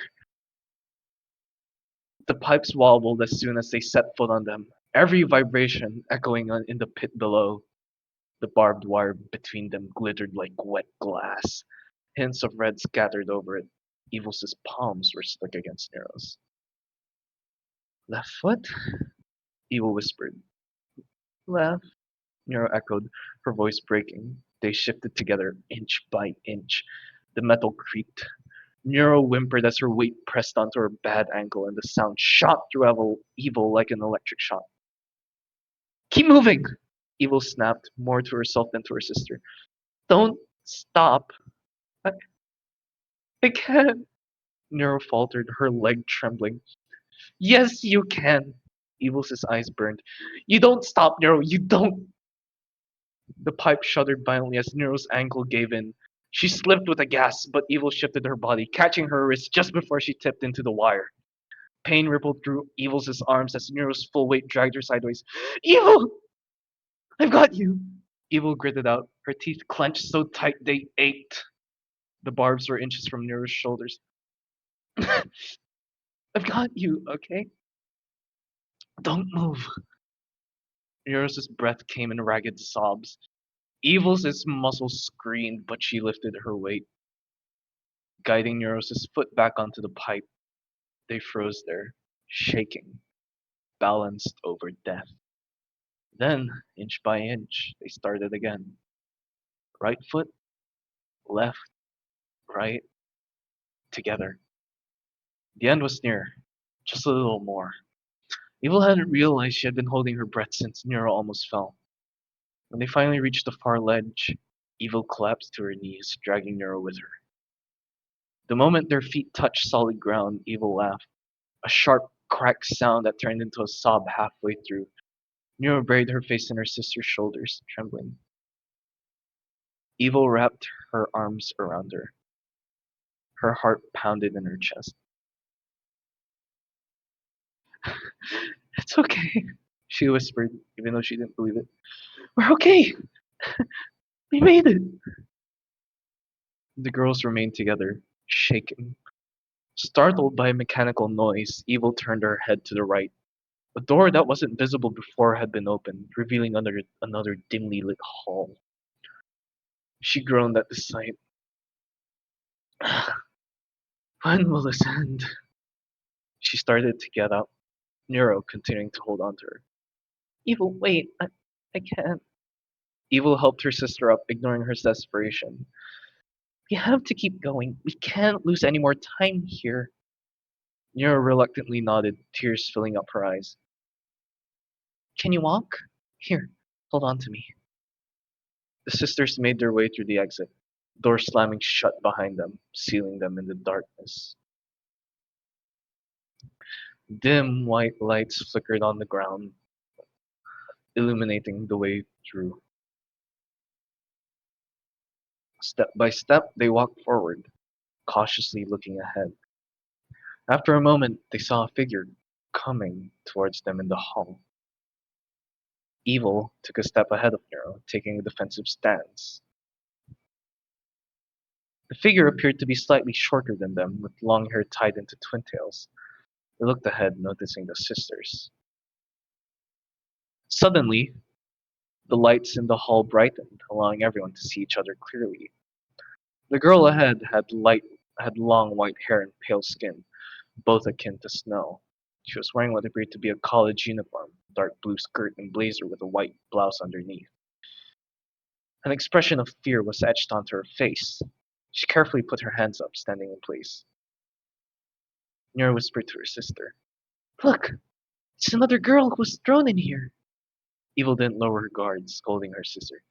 The pipes wobbled as soon as they set foot on them, every vibration echoing in the pit below. The barbed wire between them glittered like wet glass. Hints of red scattered over it. Evil's palms were stuck against Nero's. Left foot? Evil whispered. Left? Nero echoed, her voice breaking. They shifted together, inch by inch. The metal creaked. Nero whimpered as her weight pressed onto her bad ankle, and the sound shot through Evil like an electric shock. Keep moving! Evil snapped, more to herself than to her sister. Don't stop. I, I can't. Nero faltered, her leg trembling. Yes, you can. Evil's eyes burned. You don't stop, Nero. You don't. The pipe shuddered violently as Nero's ankle gave in. She slipped with a gasp, but Evil shifted her body, catching her wrist just before she tipped into the wire. Pain rippled through Evil's arms as Nero's full weight dragged her sideways. Evil! I've got you! Evil gritted out, her teeth clenched so tight they ached. The barbs were inches from Nero's shoulders. I've got you, okay? Don't move. Nero's breath came in ragged sobs. Evil's muscles screamed, but she lifted her weight, guiding Neuros' foot back onto the pipe. They froze there, shaking, balanced over death. Then, inch by inch, they started again. Right foot, left, right, together. The end was near, just a little more. Evil hadn't realized she had been holding her breath since Nero almost fell. When they finally reached the far ledge, Evil collapsed to her knees, dragging Nero with her. The moment their feet touched solid ground, Evil laughed. A sharp, cracked sound that turned into a sob halfway through. Nero buried her face in her sister's shoulders, trembling. Evil wrapped her arms around her. Her heart pounded in her chest. It's okay, she whispered, even though she didn't believe it. We're okay! We made it! The girls remained together, shaking. Startled by a mechanical noise, Evil turned her head to the right. A door that wasn't visible before had been opened, revealing another dimly lit hall. She groaned at the sight. When will this end? She started to get up, Nero continuing to hold on to her. Evil, wait, I can't. Evil helped her sister up, ignoring her desperation. We have to keep going. We can't lose any more time here. Nero reluctantly nodded, tears filling up her eyes. Can you walk? Here, hold on to me. The sisters made their way through the exit, door slamming shut behind them, sealing them in the darkness. Dim white lights flickered on the ground, illuminating the way through. Step by step, they walked forward, cautiously looking ahead. After a moment, they saw a figure coming towards them in the hall. Evil took a step ahead of Nero, taking a defensive stance. The figure appeared to be slightly shorter than them, with long hair tied into twin tails. They looked ahead, noticing the sisters. Suddenly, the lights in the hall brightened, allowing everyone to see each other clearly. The girl ahead had long white hair and pale skin, both akin to snow. She was wearing what appeared to be a college uniform, dark blue skirt and blazer with a white blouse underneath. An expression of fear was etched onto her face. She carefully put her hands up, standing in place. Nero whispered to her sister, Look! It's another girl who was thrown in here! Evil didn't lower her guard, scolding her sister.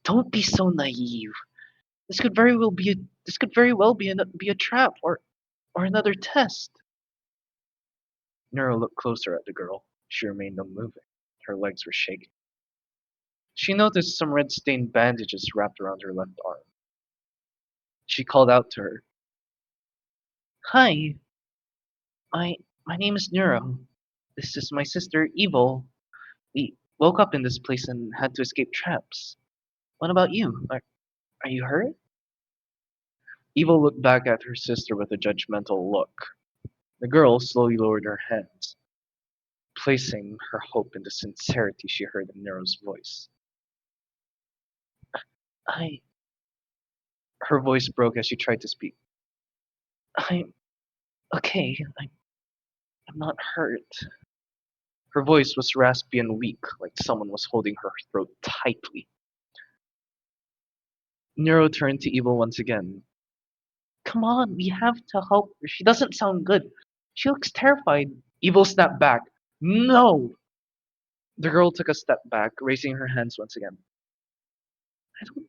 Don't be so naive. This could very well be a trap or another test. Nero looked closer at the girl. She remained unmoving. Her legs were shaking. She noticed some red-stained bandages wrapped around her left arm. She called out to her. Hi, my name is Neuro. This is my sister, Evil. We woke up in this place and had to escape traps. What about you? Are you hurt? Evil looked back at her sister with a judgmental look. The girl slowly lowered her hands, placing her hope in the sincerity she heard in Nero's voice. I. Her voice broke as she tried to speak. I'm okay. I'm not hurt. Her voice was raspy and weak, like someone was holding her throat tightly. Nero turned to Evil once again. Come on, we have to help her. She doesn't sound good. She looks terrified. Evil snapped back. No! The girl took a step back, raising her hands once again. I don't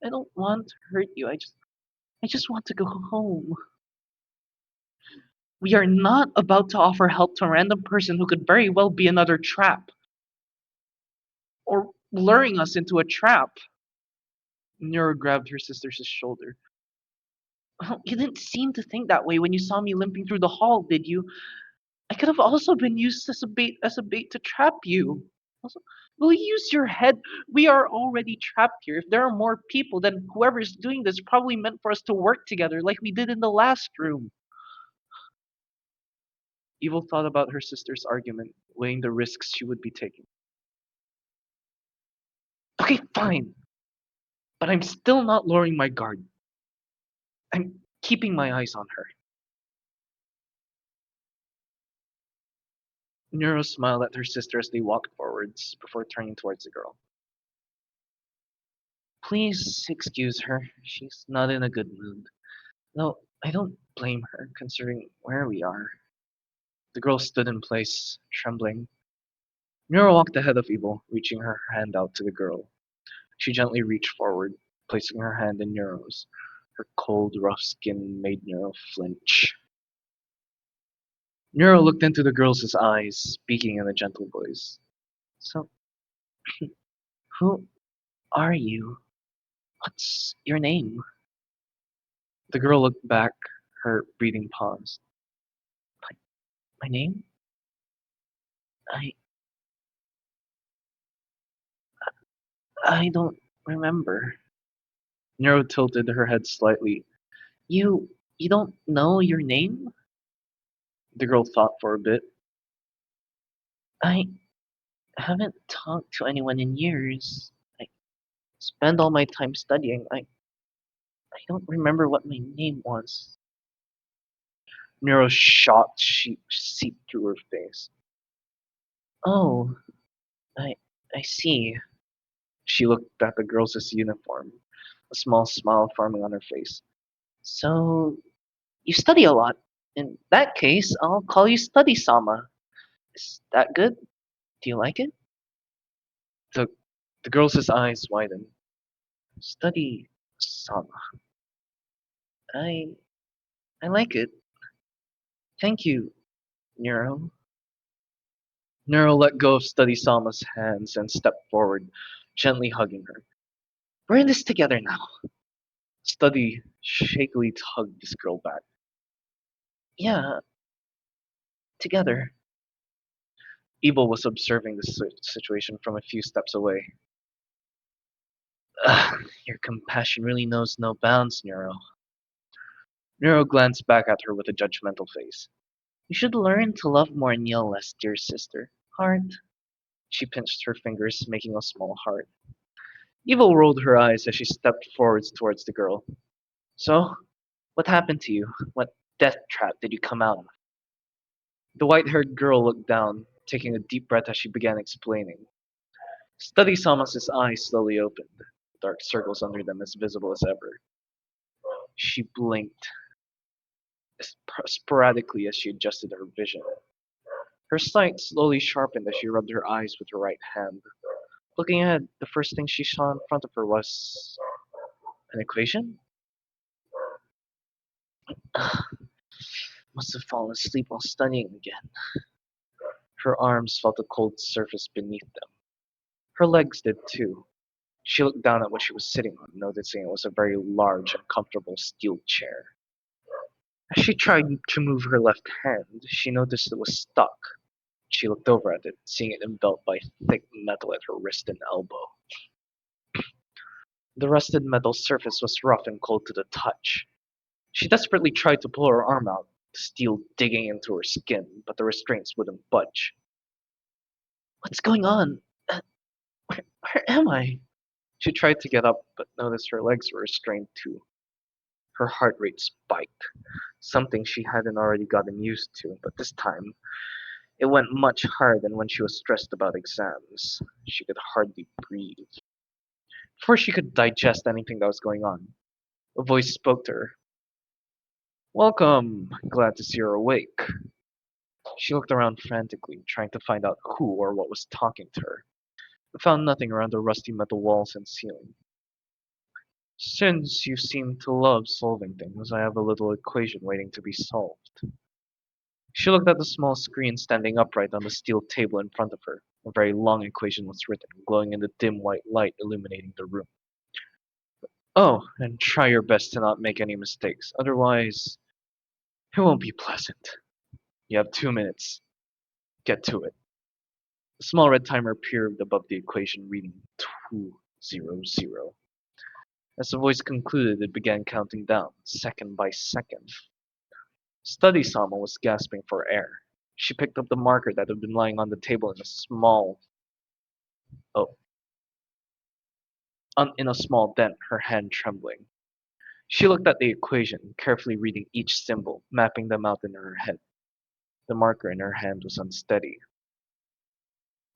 I don't want to hurt you. I just want to go home. We are not about to offer help to a random person who could very well be another trap. Or luring us into a trap. Nero grabbed her sister's shoulder. Oh, you didn't seem to think that way when you saw me limping through the hall, did you? I could have also been used as a bait to trap you. Also, will you use your head? We are already trapped here. If there are more people, then whoever's doing this probably meant for us to work together like we did in the last room. Evil thought about her sister's argument, weighing the risks she would be taking. Okay, fine. But I'm still not lowering my guard. I'm keeping my eyes on her. Neuro smiled at her sister as they walked forwards before turning towards the girl. Please excuse her. She's not in a good mood. No, I don't blame her, considering where we are. The girl stood in place, trembling. Neuro walked ahead of Evil, reaching her hand out to the girl. She gently reached forward, placing her hand in Neuro's. Her cold, rough skin made Neuro flinch. Neuro looked into the girl's eyes, speaking in a gentle voice. So, who are you? What's your name? The girl looked back, her breathing paused. My name? I I don't remember. Nero tilted her head slightly. You don't know your name? The girl thought for a bit. I haven't talked to anyone in years. I spend all my time studying. I don't remember what my name was. Nero's shocked sheep seeped through her face. Oh, I I see. She looked at the girl's uniform, a small smile forming on her face. So you study a lot. In that case, I'll call you Study-sama. Is that good? Do you like it? The the girl's eyes widened. Study-sama. I I like it. Thank you, Nero. Nero let go of Study-sama's hands and stepped forward, gently hugging her. We're in this together now. Study shakily tugged this girl back. Yeah, together. Evil was observing the situation from a few steps away. Ugh, your compassion really knows no bounds, Nero. Nero glanced back at her with a judgmental face. You should learn to love more and yell less, dear sister. Heart. She pinched her fingers, making a small heart. Evil rolled her eyes as she stepped forwards towards the girl. So, what happened to you? What death trap did you come out of? The white-haired girl looked down, taking a deep breath as she began explaining. Study Samus's eyes slowly opened, dark circles under them as visible as ever. She blinked sporadically as she adjusted her vision. Her sight slowly sharpened as she rubbed her eyes with her right hand. Looking ahead, the first thing she saw in front of her was an equation? Must have fallen asleep while studying again. Her arms felt the cold surface beneath them. Her legs did too. She looked down at what she was sitting on, noticing it was a very large and comfortable steel chair. As she tried to move her left hand, she noticed it was stuck. She looked over at it, seeing it enveloped by thick metal at her wrist and elbow. The rusted metal surface was rough and cold to the touch. She desperately tried to pull her arm out, the steel digging into her skin, but the restraints wouldn't budge. What's going on? Where am I? She tried to get up, but noticed her legs were restrained too. Her heart rate spiked, something she hadn't already gotten used to, but this time it went much higher than when she was stressed about exams. She could hardly breathe. Before she could digest anything that was going on, a voice spoke to her. Welcome, glad to see you're awake. She looked around frantically, trying to find out who or what was talking to her, but found nothing around the rusty metal walls and ceiling. Since you seem to love solving things, I have a little equation waiting to be solved. She looked at the small screen standing upright on the steel table in front of her. A very long equation was written, glowing in the dim white light illuminating the room. Oh, and try your best to not make any mistakes, otherwise it won't be pleasant. You have 2 minutes. Get to it. A small red timer appeared above the equation reading 200. As the voice concluded, it began counting down, second by second. Study Sama was gasping for air. She picked up the marker that had been lying on the table in a small... Oh. in a small dent, her hand trembling. She looked at the equation, carefully reading each symbol, mapping them out in her head. The marker in her hand was unsteady.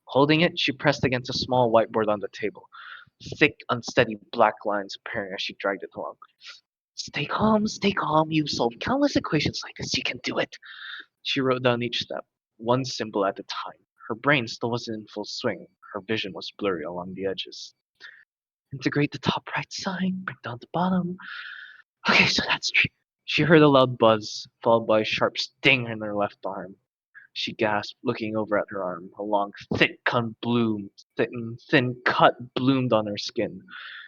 Holding it, she pressed against a small whiteboard on the table, thick, unsteady black lines appearing as she dragged it along. Stay calm, you solve countless equations like this, you can do it. She wrote down each step, one symbol at a time. Her brain still wasn't in full swing. Her vision was blurry along the edges. Integrate the top right side, bring down the bottom. Okay, so that's three. She heard a loud buzz, followed by a sharp sting in her left arm. She gasped, looking over at her arm. A long, thin cut bloomed on her skin,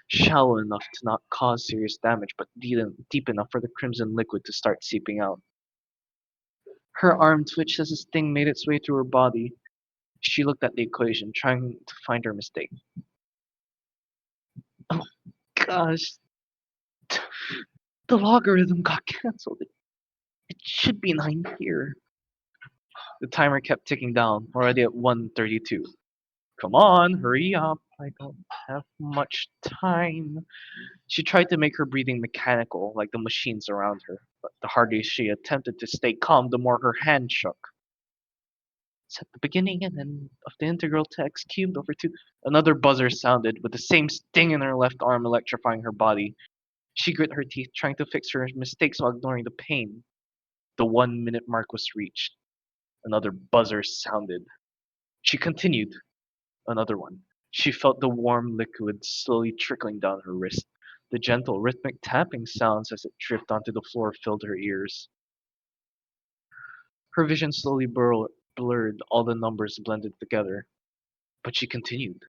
shallow enough to not cause serious damage, but deep enough for the crimson liquid to start seeping out. Her arm twitched as the sting made its way through her body. She looked at the equation, trying to find her mistake. Oh gosh, the logarithm got cancelled. It should be 9 here. The timer kept ticking down, already at 1:32. Come on, hurry up. I don't have much time. She tried to make her breathing mechanical, like the machines around her, but the harder she attempted to stay calm, the more her hand shook. It's at the beginning and then of the integral to x cubed over 2. Another buzzer sounded, with the same sting in her left arm electrifying her body. She grit her teeth, trying to fix her mistakes while ignoring the pain. The 1 minute mark was reached. Another buzzer sounded. She continued. Another one. She felt the warm liquid slowly trickling down her wrist. The gentle, rhythmic tapping sounds as it dripped onto the floor filled her ears. Her vision slowly blurred, all the numbers blended together. But she continued.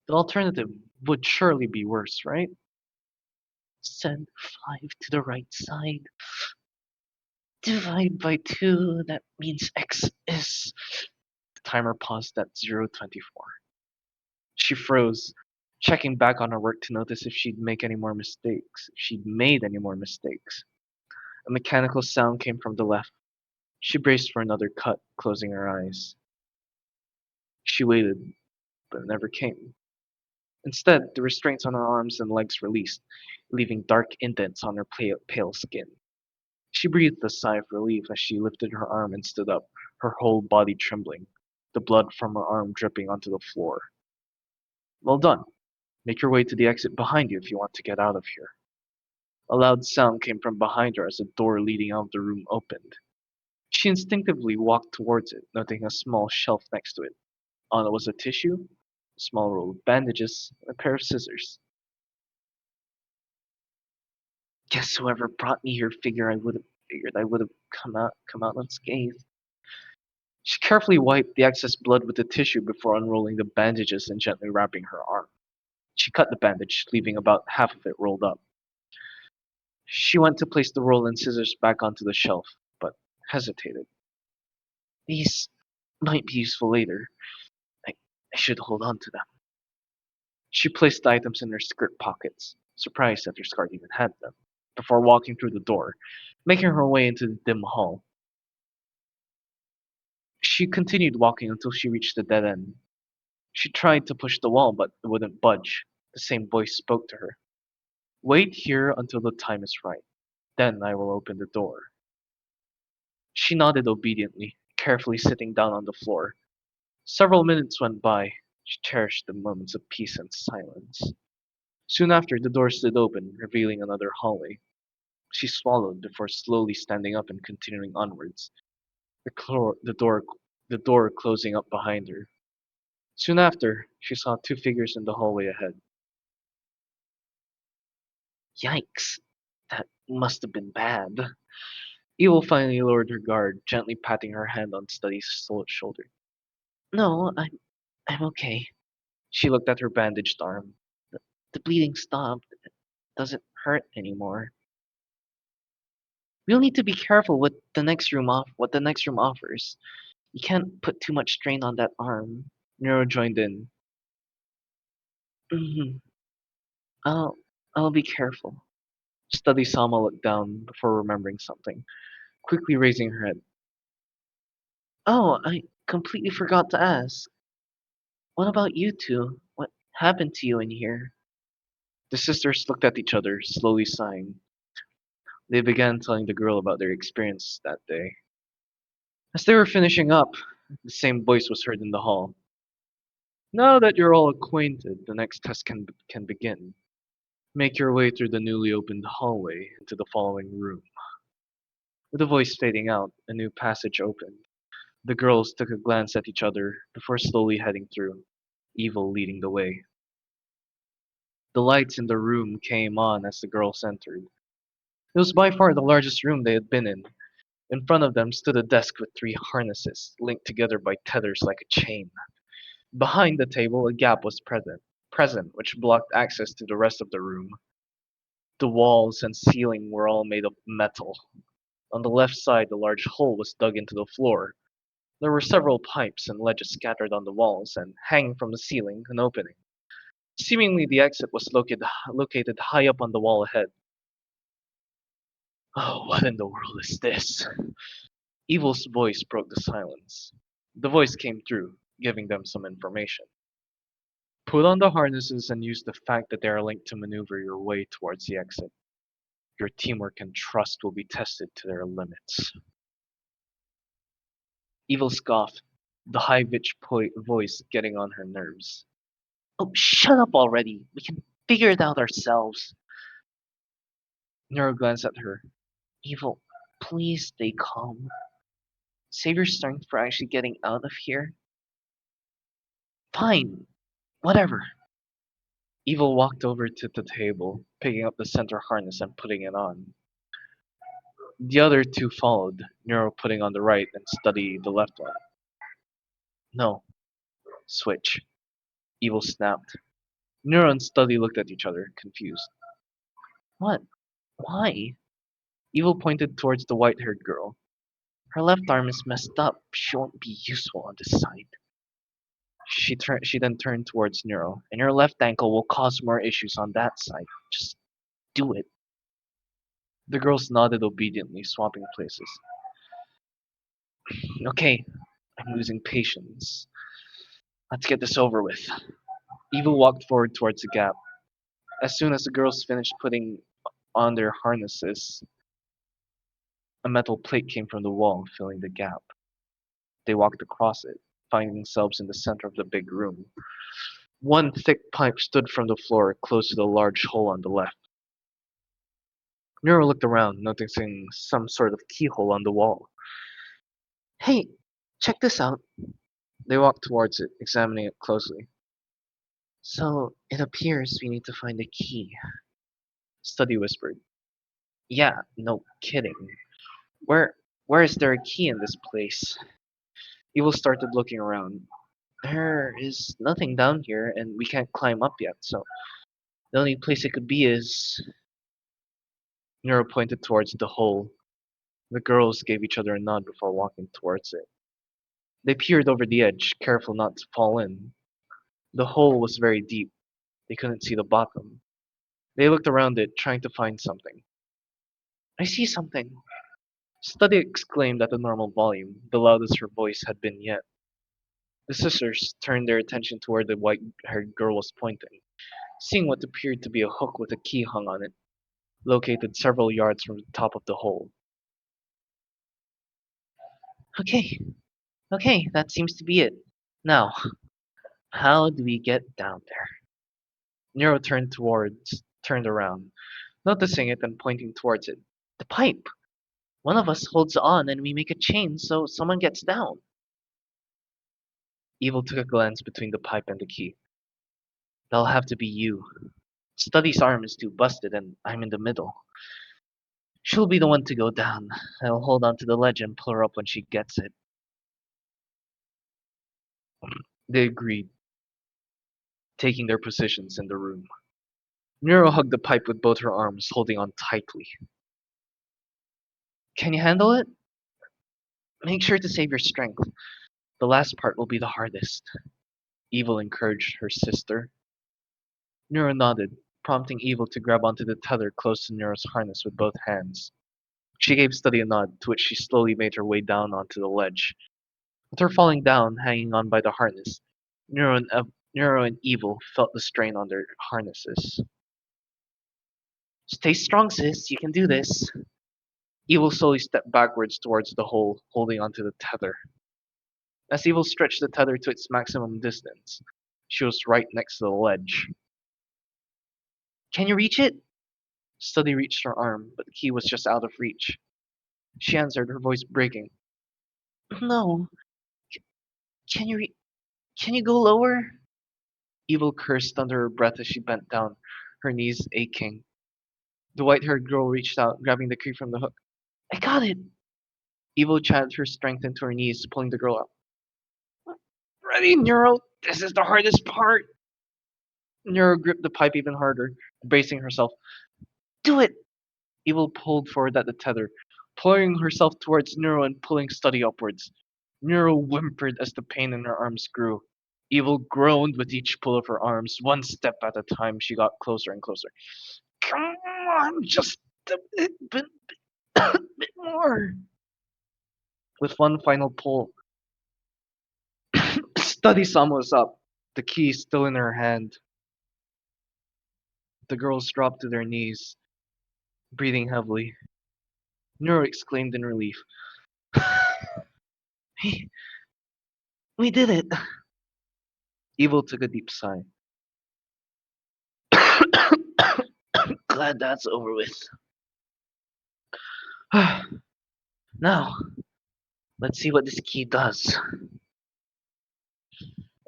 The alternative would surely be worse, right? Send 5 to the right side. Divide by 2, that means x is... The timer paused at 0:24. She froze, checking back on her work to notice if she'd make any more mistakes. If she'd made any more mistakes. A mechanical sound came from the left. She braced for another cut, closing her eyes. She waited, but it never came. Instead, the restraints on her arms and legs released, leaving dark indents on her pale skin. She breathed a sigh of relief as she lifted her arm and stood up, her whole body trembling, the blood from her arm dripping onto the floor. Well done. Make your way to the exit behind you if you want to get out of here. A loud sound came from behind her as the door leading out of the room opened. She instinctively walked towards it, noting a small shelf next to it. On it was a tissue, a small roll of bandages, and a pair of scissors. Guess whoever brought me here figured I would have come out unscathed. She carefully wiped the excess blood with the tissue before unrolling the bandages and gently wrapping her arm. She cut the bandage, leaving about half of it rolled up. She went to place the roll and scissors back onto the shelf, but hesitated. These might be useful later. I should hold on to them. She placed the items in her skirt pockets, surprised that her skirt even had them, before walking through the door, making her way into the dim hall. She continued walking until she reached the dead end. She tried to push the wall, but it wouldn't budge. The same voice spoke to her. Wait here until the time is right. Then I will open the door. She nodded obediently, carefully sitting down on the floor. Several minutes went by. She cherished the moments of peace and silence. Soon after, the door slid open, revealing another hallway. She swallowed before slowly standing up and continuing onwards, the door closing up behind her. Soon after, she saw 2 figures in the hallway ahead. Yikes, that must have been bad. Evil finally lowered her guard, gently patting her hand on Study's shoulder. No, I'm okay. She looked at her bandaged arm. The bleeding stopped. It doesn't hurt anymore. We'll need to be careful what the next room offers. You can't put too much strain on that arm. Neuro joined in. Mm-hmm. I'll be careful. Study Sama looked down before remembering something, quickly raising her head. Oh, I completely forgot to ask. What about you two? What happened to you in here? The sisters looked at each other, slowly sighing. They began telling the girl about their experiences that day. As they were finishing up, the same voice was heard in the hall. Now that you're all acquainted, the next test can begin. Make your way through the newly opened hallway into the following room. With the voice fading out, a new passage opened. The girls took a glance at each other before slowly heading through, Evil leading the way. The lights in the room came on as the girls entered. It was by far the largest room they had been in. In front of them stood a desk with three harnesses, linked together by tethers like a chain. Behind the table, a gap was present, which blocked access to the rest of the room. The walls and ceiling were all made of metal. On the left side, a large hole was dug into the floor. There were several pipes and ledges scattered on the walls, and hanging from the ceiling, an opening. Seemingly, the exit was located high up on the wall ahead. Oh, what in the world is this? Evil's voice broke the silence. The voice came through, giving them some information. Put on the harnesses and use the fact that they are linked to maneuver your way towards the exit. Your teamwork and trust will be tested to their limits. Evil scoffed, the high-pitched voice getting on her nerves. Oh, shut up already. We can figure it out ourselves. Neuro glanced at her. Evil, please stay calm. Save your strength for actually getting out of here. Fine, whatever. Evil walked over to the table, picking up the center harness and putting it on. The other two followed, Neuro putting on the right and Study the left one. No. Switch. Evil snapped. Neuro and Study looked at each other, confused. What? Why? Evil pointed towards the white-haired girl. Her left arm is messed up. She won't be useful on this side. She then turned towards Neuro, and your left ankle will cause more issues on that side. Just do it. The girls nodded obediently, swapping places. Okay, I'm losing patience. Let's get this over with. Evil walked forward towards the gap. As soon as the girls finished putting on their harnesses, a metal plate came from the wall, filling the gap. They walked across it, finding themselves in the center of the big room. One thick pipe stood from the floor, close to the large hole on the left. Neuro looked around, noticing some sort of keyhole on the wall. Hey, check this out. They walked towards it, examining it closely. So, it appears we need to find a key. Study whispered. Yeah, no kidding. Where where is there a key in this place? Evil started looking around. There is nothing down here, and we can't climb up yet, so the only place it could be is... Neuro pointed towards the hole. The girls gave each other a nod before walking towards it. They peered over the edge, careful not to fall in. The hole was very deep. They couldn't see the bottom. They looked around it, trying to find something. I see something. Study exclaimed at a normal volume, the loudest her voice had been yet. The sisters turned their attention to where the white-haired girl was pointing, seeing what appeared to be a hook with a key hung on it, located several yards from the top of the hole. Okay, okay, that seems to be it. Now, how do we get down there? Nero turned around, noticing it and pointing towards it. The pipe! One of us holds on and we make a chain so someone gets down. Evil took a glance between the pipe and the key. That'll have to be you. Study's arm is too busted and I'm in the middle. She'll be the one to go down. I'll hold on to the ledge and pull her up when she gets it. They agreed, taking their positions in the room. Nero hugged the pipe with both her arms, holding on tightly. Can you handle it? Make sure to save your strength. The last part will be the hardest. Evil encouraged her sister. Nero nodded, prompting Evil to grab onto the tether close to Nero's harness with both hands. She gave Study a nod, to which she slowly made her way down onto the ledge. With her falling down, hanging on by the harness, Nero and Evil felt the strain on their harnesses. Stay strong, sis. You can do this. Evil slowly stepped backwards towards the hole, holding onto the tether. As Evil stretched the tether to its maximum distance, she was right next to the ledge. Can you reach it? Study reached her arm, but the key was just out of reach. She answered, her voice breaking. No. Can you can you go lower? Evil cursed under her breath as she bent down, her knees aching. The white-haired girl reached out, grabbing the key from the hook. I got it! Evil channeled her strength into her knees, pulling the girl up. Ready, Neuro! This is the hardest part! Neuro gripped the pipe even harder, bracing herself. Do it! Evil pulled forward at the tether, pulling herself towards Neuro and pulling Study upwards. Neuro whimpered as the pain in her arms grew. Evil groaned with each pull of her arms. One step at a time, she got closer and closer. Come on, just a bit more. With one final pull, Study-sama was up, the key still in her hand. The girls dropped to their knees, breathing heavily. Neuro exclaimed in relief. we, we did it. Evil took a deep sigh. Glad that's over with. Now, let's see what this key does.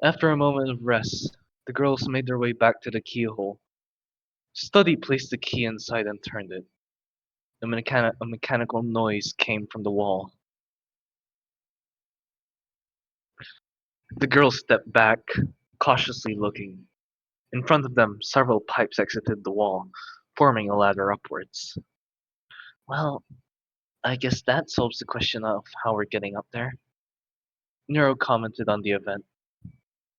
After a moment of rest, the girls made their way back to the keyhole. Study placed the key inside and turned it. A mechanical noise came from the wall. The girls stepped back, cautiously looking. In front of them, several pipes exited the wall, forming a ladder upwards. Well, I guess that solves the question of how we're getting up there. Neuro commented on the event.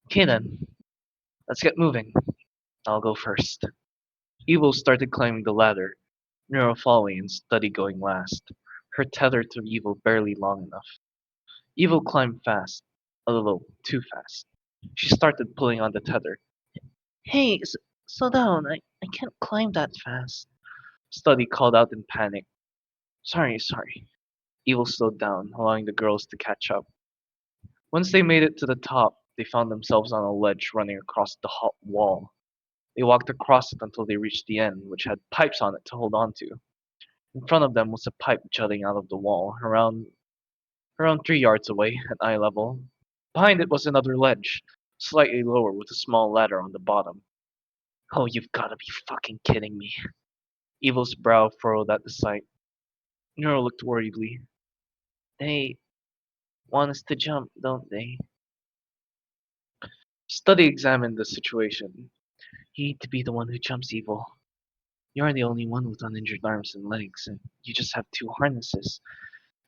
Okay then, let's get moving. I'll go first. Evil started climbing the ladder, Neuro following and Study going last. Her tether to Evil barely long enough. Evil climbed fast, a little too fast. She started pulling on the tether. Hey, slow down, I can't climb that fast. Study called out in panic. Sorry. Evil slowed down, allowing the girls to catch up. Once they made it to the top, they found themselves on a ledge running across the hot wall. They walked across it until they reached the end, which had pipes on it to hold on to. In front of them was a pipe jutting out of the wall, around 3 yards away, at eye level. Behind it was another ledge, slightly lower with a small ladder on the bottom. Oh, you've gotta be fucking kidding me. Evil's brow furrowed at the sight. Neuro looked worriedly. They want us to jump, don't they? Study examined the situation. You need to be the one who jumps, Evil. You're the only one with uninjured arms and legs, and you just have 2 harnesses.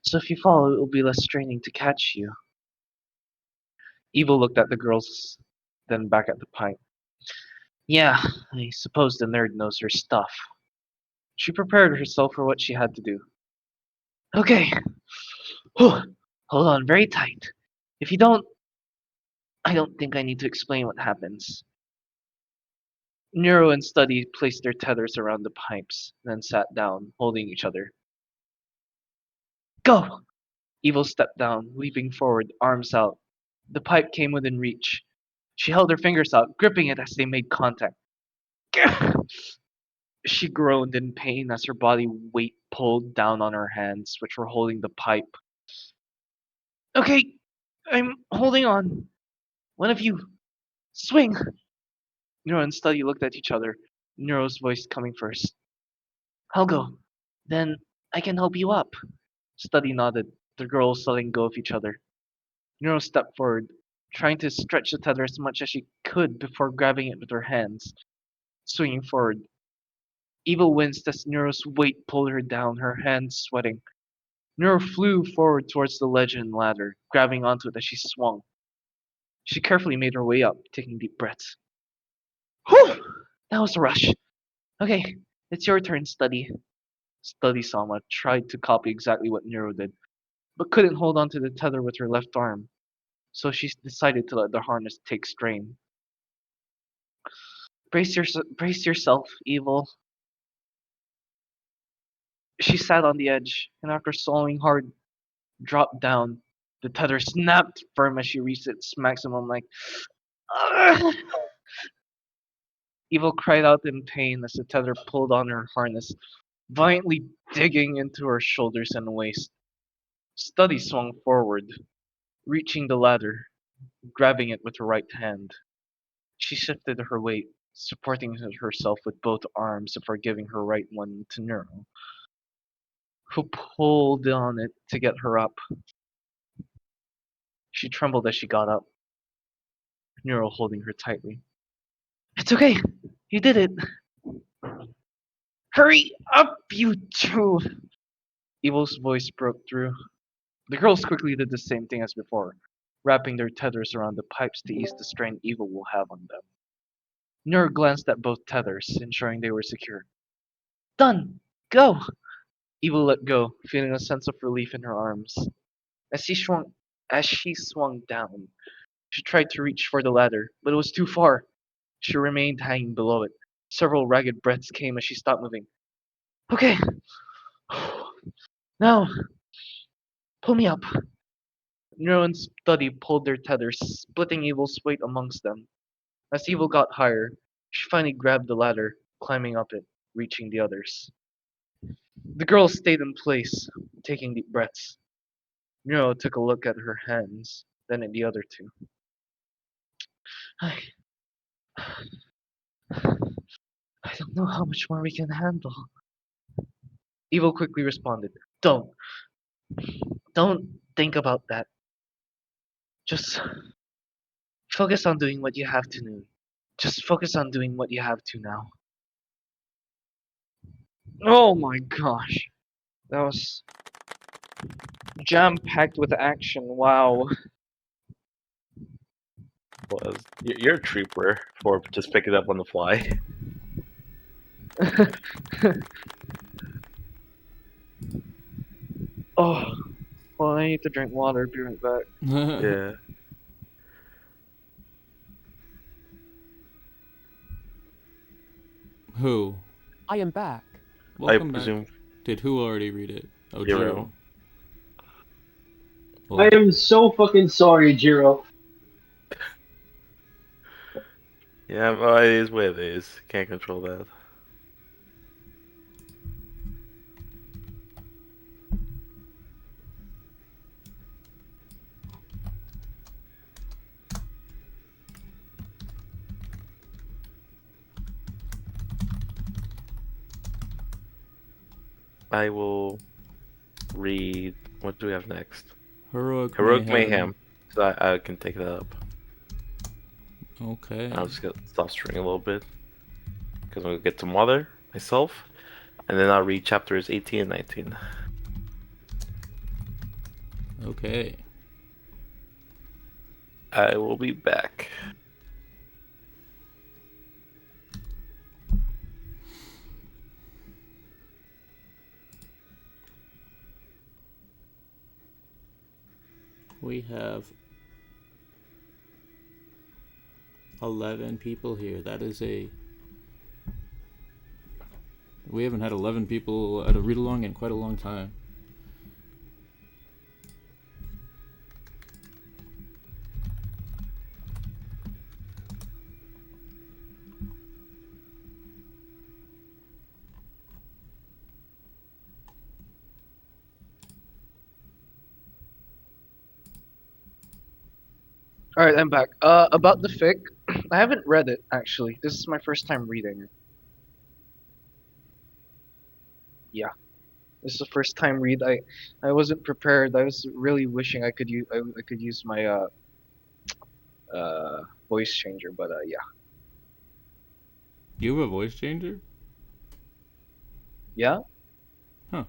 So if you fall, it will be less straining to catch you. Evil looked at the girls, then back at the pipe. Yeah, I suppose the nerd knows her stuff. She prepared herself for what she had to do. Okay. Hold on very tight. If you don't, I don't think I need to explain what happens. Neuro and Study placed their tethers around the pipes, then sat down, holding each other. Go! Evil stepped down, leaping forward, arms out. The pipe came within reach. She held her fingers out, gripping it as they made contact. She groaned in pain as her body weight pulled down on her hands, which were holding the pipe. Okay, I'm holding on. One of you, swing! Neuro and Study looked at each other, Neuro's voice coming first. I'll go. Then I can help you up. Study nodded, the girls letting go of each other. Neuro stepped forward, trying to stretch the tether as much as she could before grabbing it with her hands, swinging forward. Evil winced as Neuro's weight pulled her down, her hands sweating. Neuro flew forward towards the ledge and ladder, grabbing onto it as she swung. She carefully made her way up, taking deep breaths. Whew! That was a rush. Okay, it's your turn, Study. Study-sama tried to copy exactly what Neuro did, but couldn't hold onto the tether with her left arm, so she decided to let the harness take strain. Brace yourself, Evil. She sat on the edge, and after swallowing hard, dropped down. The tether snapped firm as she reached its maximum like "Ugh." Evil cried out in pain as the tether pulled on her harness, violently digging into her shoulders and waist. Study swung forward, reaching the ladder, grabbing it with her right hand. She shifted her weight, supporting herself with both arms before giving her right one to Neuro, who pulled on it to get her up. She trembled as she got up, Neuro holding her tightly. It's okay. You did it. Hurry up, you two! Evil's voice broke through. The girls quickly did the same thing as before, wrapping their tethers around the pipes to ease the strain Evil will have on them. Nur glanced at both tethers, ensuring they were secure. Done! Go! Evil let go, feeling a sense of relief in her arms. As she swung down, she tried to reach for the ladder, but it was too far. She remained hanging below it. Several ragged breaths came as she stopped moving. Okay. Now, pull me up. Nero and Study pulled their tethers, splitting Evil's weight amongst them. As Evil got higher, she finally grabbed the ladder, climbing up it, reaching the others. The girls stayed in place, taking deep breaths. Nero took a look at her hands, then at the other two. I, I don't know how much more we can handle. Evil quickly responded, Don't think about that. Just focus on doing what you have to do. Just focus on doing what you have to now. Oh my gosh. That was jam-packed with action. Wow. Was you're a trooper for just picking it up on the fly. Oh, well, I need to drink water. Be right back. Yeah. Who? I am back. Welcome I back. presume Did who already read it? Oh, Jiro. Jiro. I Well, am so fucking sorry, Jiro. Yeah, well, it is what it is. Can't control that. I will read. What do we have next? Heroic Heroic Mayhem. Mayhem. So I can take that up. Okay. I'll just stop streaming a little bit. Because I'm going to get to Mother, myself. And then I'll read chapters 18 and 19. Okay. I will be back. We have 11 people here. That is a... We haven't had 11 people at a read-along in quite a long time. Alright, I'm back. About the fic, I haven't read it, actually. This is my first time reading it. Yeah. This is the first time read. I wasn't prepared. I was really wishing I could use my voice changer, but yeah. You have a voice changer? Yeah? Huh.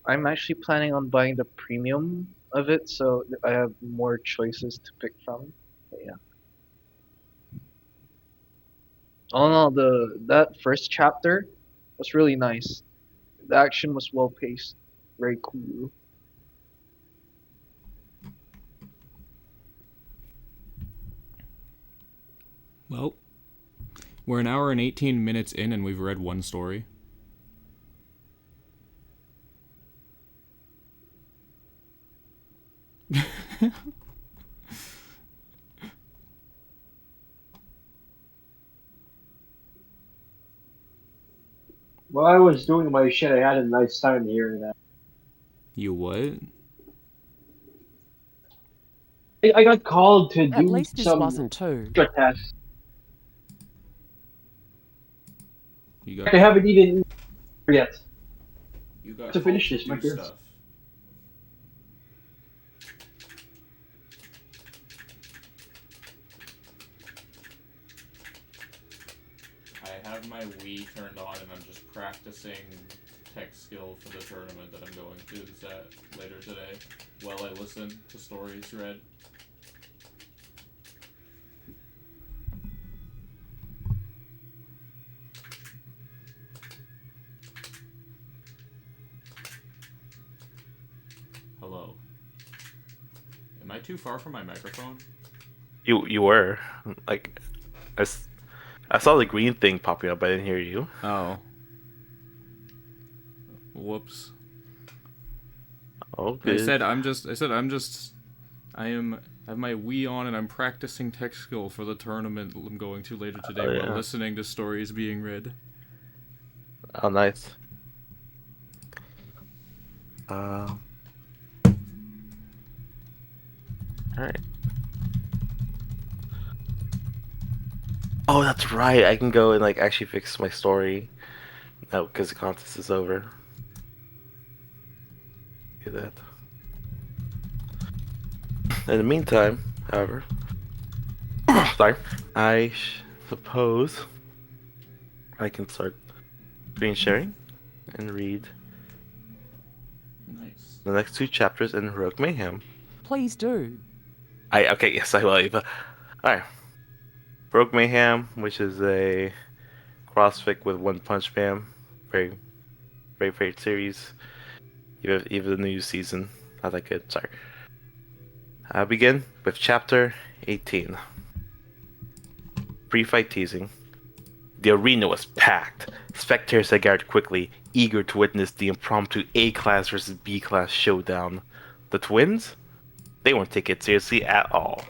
I'm actually planning on buying the premium of it, so I have more choices to pick from. But yeah. All in all, that first chapter was really nice. The action was well paced, very cool. Well, We're an hour and 18 minutes in and we've read one story. While I was doing my shit, I had a nice time hearing that. You what? I got called to At do least this some wasn't two. extra tests. You got I haven't even yet. you got to finish called this, to my do dear. stuff. I have my Wii turned on and I'm just practicing tech skill for the tournament that I'm going to set later today while I listen to stories read. Hello. Am I too far from my microphone? You were like, I saw the green thing popping up. I didn't hear you. Oh. Whoops. Oh, good. I have my Wii on and I'm practicing tech skill for the tournament I'm going to later today Oh, while yeah. listening to stories being read. Oh, nice. All right. Oh, that's right. I can go and like actually fix my story now because the contest is over. Do that. In the meantime, however, sorry, I suppose I can start screen sharing and read Nice. the next two chapters in Heroic Mayhem. Please do. Okay, yes, I will. Eva. All right, Heroic Mayhem, which is a CrossFit with One Punch Man, very, very favorite series. Even the new season, not that good. Sorry. I begin with chapter 18. Pre-fight teasing. The arena was packed. Spectators had gathered quickly, eager to witness the impromptu A-class versus B-class showdown. The twins? They weren't taking it seriously at all.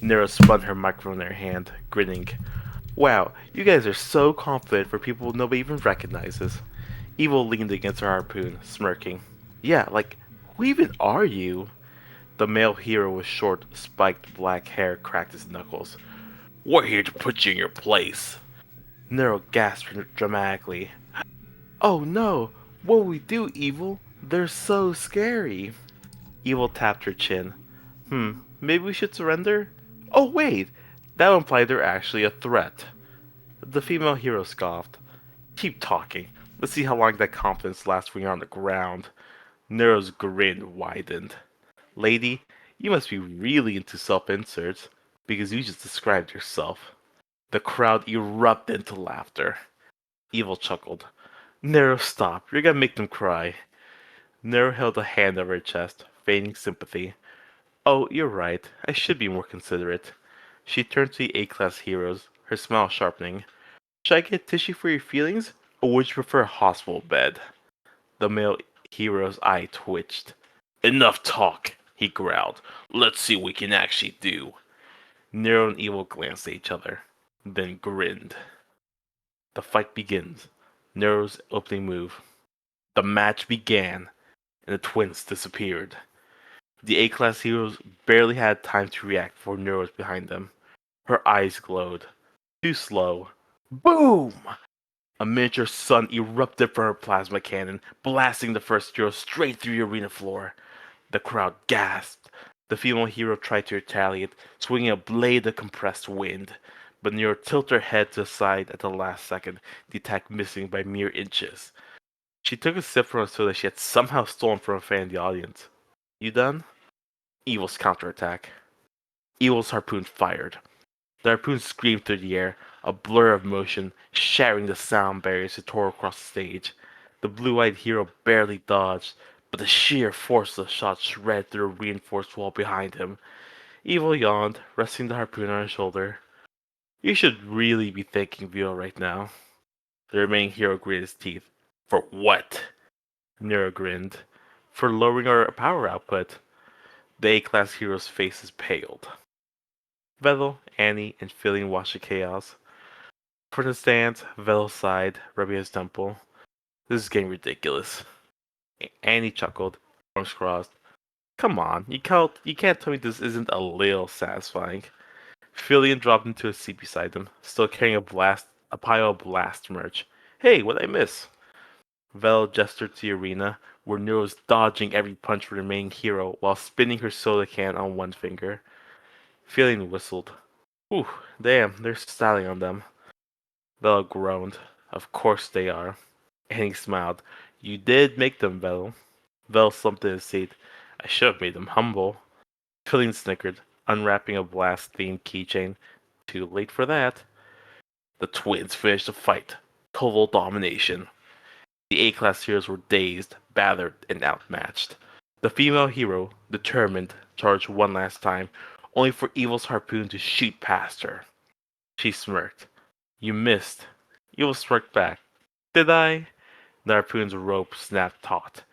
Neuro spun her microphone in her hand, grinning. Wow, you guys are so confident for people nobody even recognizes. Evil leaned against her harpoon, smirking. Yeah, like, who even are you? The male hero with short, spiked black hair cracked his knuckles. We're here to put you in your place. Nero gasped dramatically. Oh no! What will we do, Evil? They're so scary. Evil tapped her chin. Maybe we should surrender? Oh wait! That would imply they're actually a threat. The female hero scoffed. Keep talking. Let's see how long that confidence lasts when you're on the ground. Nero's grin widened. Lady, you must be really into self-inserts, because you just described yourself. The crowd erupted into laughter. Evil chuckled. Nero, stop. You're gonna make them cry. Nero held a hand over her chest, feigning sympathy. Oh, you're right. I should be more considerate. She turned to the A-class heroes, her smile sharpening. Should I get tissue for your feelings, or would you prefer a hospital bed? The male hero's eye twitched. Enough talk, he growled. Let's see what we can actually do. Nero and Evil glanced at each other, then grinned. The fight begins. Nero's opening move. The match began, and the twins disappeared. The A-class heroes barely had time to react before Nero was behind them. Her eyes glowed. Too slow. Boom! A miniature sun erupted from her plasma cannon, blasting the first hero straight through the arena floor. The crowd gasped. The female hero tried to retaliate, swinging a blade of compressed wind, but Nero tilted her head to the side at the last second, the attack missing by mere inches. She took a sip from a soda she had somehow stolen from a fan in the audience. You done? Evil's counterattack. Evil's harpoon fired. The harpoon screamed through the air, a blur of motion, shattering the sound barriers that tore across the stage. The blue-eyed hero barely dodged, but the sheer force of the shot shredded through a reinforced wall behind him. Evil yawned, resting the harpoon on his shoulder. You should really be thanking Vedal right now. The remaining hero gritted his teeth. For what? Neuro grinned. For lowering our power output. The A-class hero's faces paled. Vedal, Annie, and Fillion watched the chaos. For the stands, Vedal sighed, rubbing his temple. This is getting ridiculous. Annie chuckled, arms crossed. Come on, you can't tell me this isn't a little satisfying. Fillion dropped into a seat beside him, still carrying a pile of blast merch. Hey, what'd I miss? Vel gestured to the arena, where Nero was dodging every punch for the remaining hero while spinning her soda can on one finger. Fillion whistled. Whew, damn, they're styling on them. Vel groaned. Of course they are. And he smiled. You did make them, Vel. Vel slumped in his seat. I should have made them humble. Fillion snickered, unwrapping a blast-themed keychain. Too late for that. The twins finished the fight. Total domination. The A-class heroes were dazed, battered, and outmatched. The female hero, determined, charged one last time, only for Evil's harpoon to shoot past her. She smirked. You missed. Evil smirked back. Did I? The harpoon's rope snapped taut.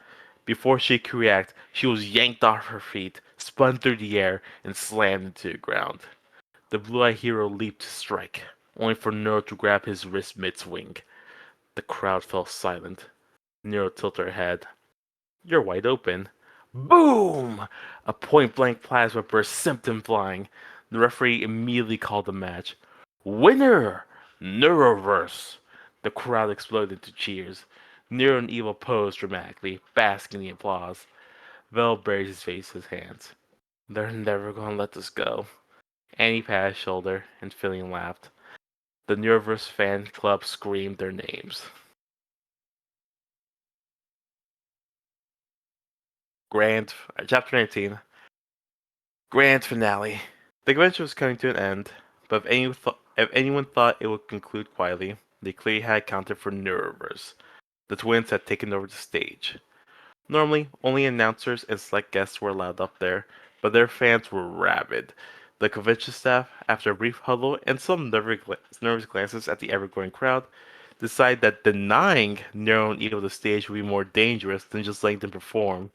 Before she could react, she was yanked off her feet, spun through the air, and slammed into the ground. The blue-eyed hero leaped to strike, only for Nero to grab his wrist mid-swing. The crowd fell silent. Nero tilted her head. You're wide open. Boom! A point-blank plasma burst sent him flying. The referee immediately called the match. Winner! Neuroverse! The crowd exploded into cheers. Nero and Evil posed dramatically, basking in the applause. Vel buried his face in his hands. They're never gonna let us go. Annie patted his shoulder, and Fillion laughed. The Neuroverse fan club screamed their names. Chapter 19. Grand finale. The convention was coming to an end, but if anyone thought it would conclude quietly, they clearly had accounted for Neuroverse. The twins had taken over the stage. Normally, only announcers and select guests were allowed up there, but their fans were rabid. The convention staff, after a brief huddle and some nervous glances at the ever-growing crowd, decided that denying Nero and Evil the stage would be more dangerous than just letting them perform.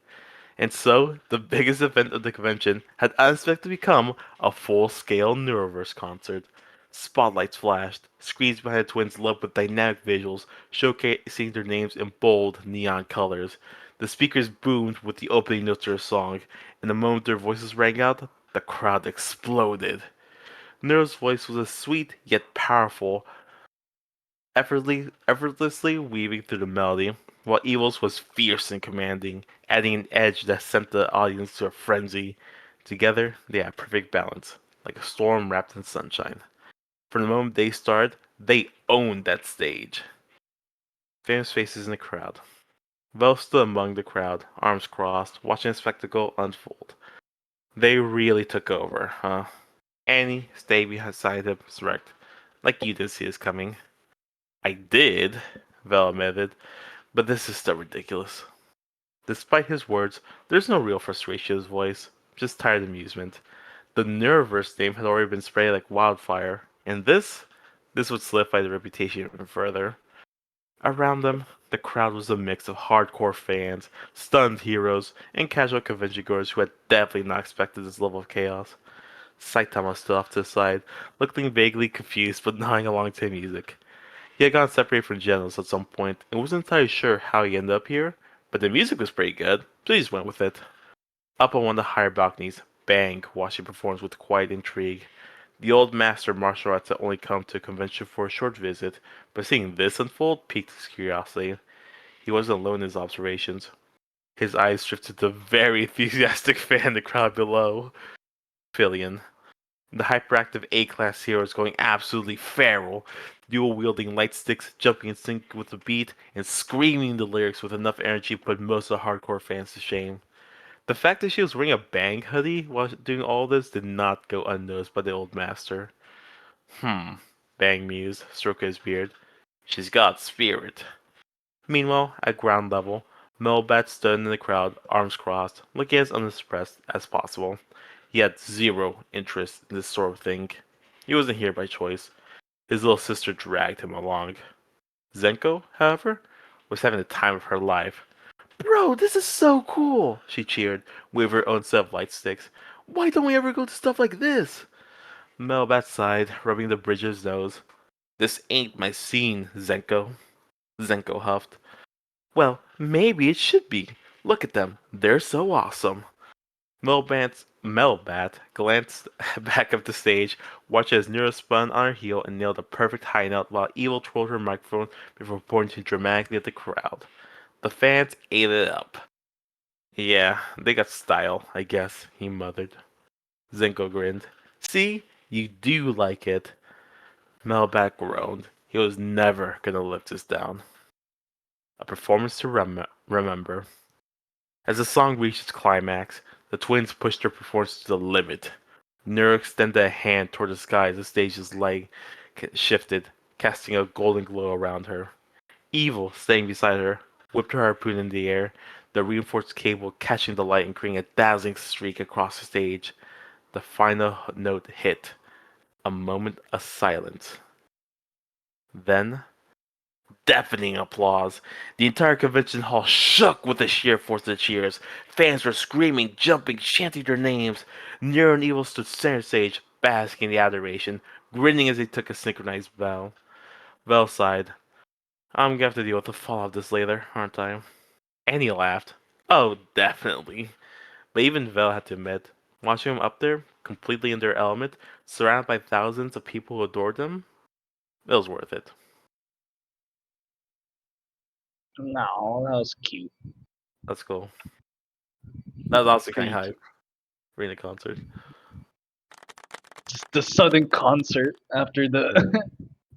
And so, the biggest event of the convention had unexpectedly become a full-scale Neuroverse concert. Spotlights flashed, screens behind the twins lit up with dynamic visuals, showcasing their names in bold neon colors. The speakers boomed with the opening notes of their song, and the moment their voices rang out, the crowd exploded. Nero's voice was a sweet yet powerful, effortlessly weaving through the melody, while Evil's was fierce and commanding, adding an edge that sent the audience to a frenzy. Together, they had perfect balance, like a storm wrapped in sunshine. From the moment they started, they owned that stage. Famous faces in the crowd. Vel stood among the crowd, arms crossed, watching the spectacle unfold. They really took over, huh? Annie stayed beside him, smirked. Like you didn't see this coming. I did, Vel admitted, but this is still ridiculous. Despite his words, there's no real frustration in his voice, just tired amusement. The Neuroverse name had already been spread like wildfire, and this would solidify the reputation even further. Around them, the crowd was a mix of hardcore fans, stunned heroes, and casual convention goers who had definitely not expected this level of chaos. Saitama stood off to the side, looking vaguely confused but nodding along to the music. He had gotten separated from Genos at some point and wasn't entirely sure how he ended up here, but the music was pretty good, so he just went with it. Up on one of the higher balconies, Bang watched the performance with quiet intrigue. The old master of martial arts had only come to a convention for a short visit, but seeing this unfold piqued his curiosity. He wasn't alone in his observations. His eyes drifted to the very enthusiastic fan in the crowd below, Fillion. The hyperactive A-class hero is going absolutely feral, dual-wielding light sticks, jumping in sync with the beat, and screaming the lyrics with enough energy to put most of the hardcore fans to shame. The fact that she was wearing a Bang hoodie while doing all this did not go unnoticed by the old master. Bang mused, stroking his beard. She's got spirit. Meanwhile, at ground level, Melbat stood in the crowd, arms crossed, looking as unimpressed as possible. He had zero interest in this sort of thing. He wasn't here by choice. His little sister dragged him along. Zenko, however, was having the time of her life. Bro, this is so cool! She cheered, with her own set of light sticks. Why don't we ever go to stuff like this? Melbat sighed, rubbing the bridge of his nose. This ain't my scene, Zenko. Zenko huffed. Well, maybe it should be. Look at them. They're so awesome. Melbat glanced back up the stage, watched as Neuro spun on her heel and nailed a perfect high note while Evil twirled her microphone before pointing dramatically at the crowd. The fans ate it up. Yeah, they got style, I guess, he muttered. Zenko grinned. See? You do like it. Melbat groaned. He was never gonna live this down. A performance to remember. As the song reached its climax, the twins pushed their performance to the limit. Neuro extended a hand toward the sky as the stage's light shifted, casting a golden glow around her. Evil, staying beside her, whipped her harpoon in the air, the reinforced cable catching the light and creating a dazzling streak across the stage. The final note hit. A moment of silence. Then, deafening applause. The entire convention hall shook with the sheer force of the cheers. Fans were screaming, jumping, chanting their names. Nero and Evil stood center stage, basking in the adoration, grinning as they took a synchronized bow. Vel sighed. I'm gonna have to deal with the fallout of this later, aren't I? Annie laughed. Oh, definitely. But even Vel had to admit, watching them up there, completely in their element, surrounded by thousands of people who adored them, it was worth it. No, that was cute. That's cool. That was also kind Pretty of cute. hype. Arena concert. Just the sudden concert after the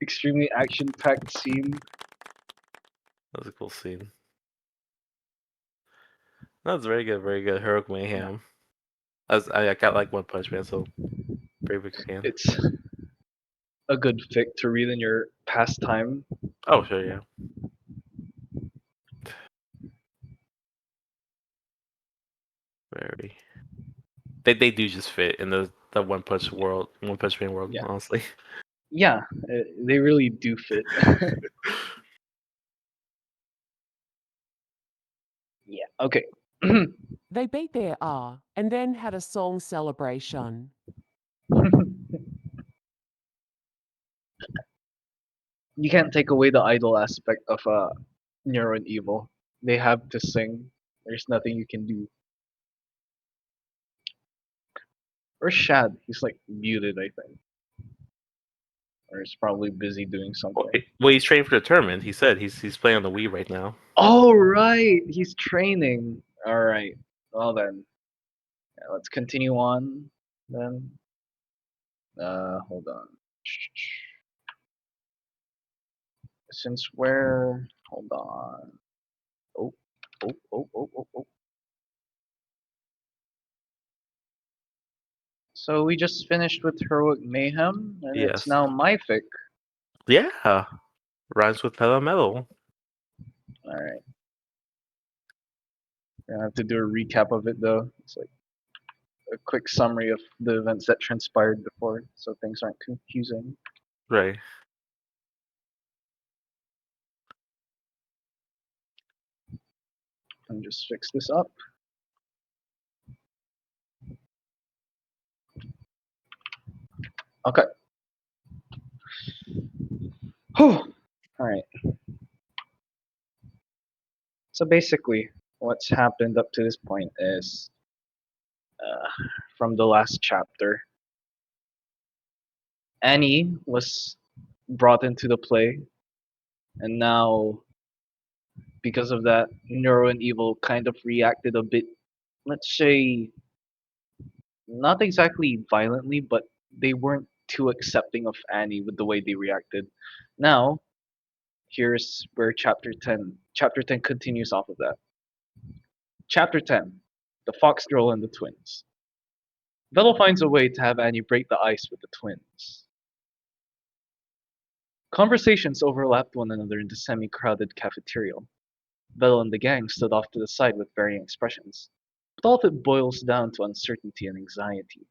extremely action-packed scene. That was a cool scene. That was very good, very good. Heroic Mayhem. I got like One Punch Man, so very big fan. It's a good fic to read in your pastime. Oh, sure, yeah. Very. They do just fit in the One Punch Man world, Yeah. honestly. Yeah, they really do fit. Yeah, okay. They beat their R and then had a song celebration. You can't take away the idol aspect of Neuro and Evil. They have to sing. There's nothing you can do. Or Shad, he's like muted, I think. Or he's probably busy doing something. Well, he's training for the tournament. He said he's playing on the Wii right now. Oh right, he's training. All right. Well then, yeah, let's continue on. Then, hold on. Since where? Hold on. Oh, oh. So we just finished with Heroic Mayhem, and it's Yes. now my fic. Yeah. Rhymes with pedal metal. All right. I have to do a recap of it though. It's like a quick summary of the events that transpired before, so things aren't confusing. Right. Let me just fix this up. Okay. All right. So basically, what's happened up to this point is from the last chapter, Annie was brought into the play, and now because of that, Neuro and Evil kind of reacted a bit, let's say, not exactly violently, but they weren't too accepting of Annie with the way they reacted. Now, here's where chapter 10 continues off of that. Chapter 10, The Fox Girl and the Twins. Vedal finds a way to have Annie break the ice with the twins. Conversations overlapped one another in the semi-crowded cafeteria. Vedal and the gang stood off to the side with varying expressions, but all of it boils down to uncertainty and anxiety.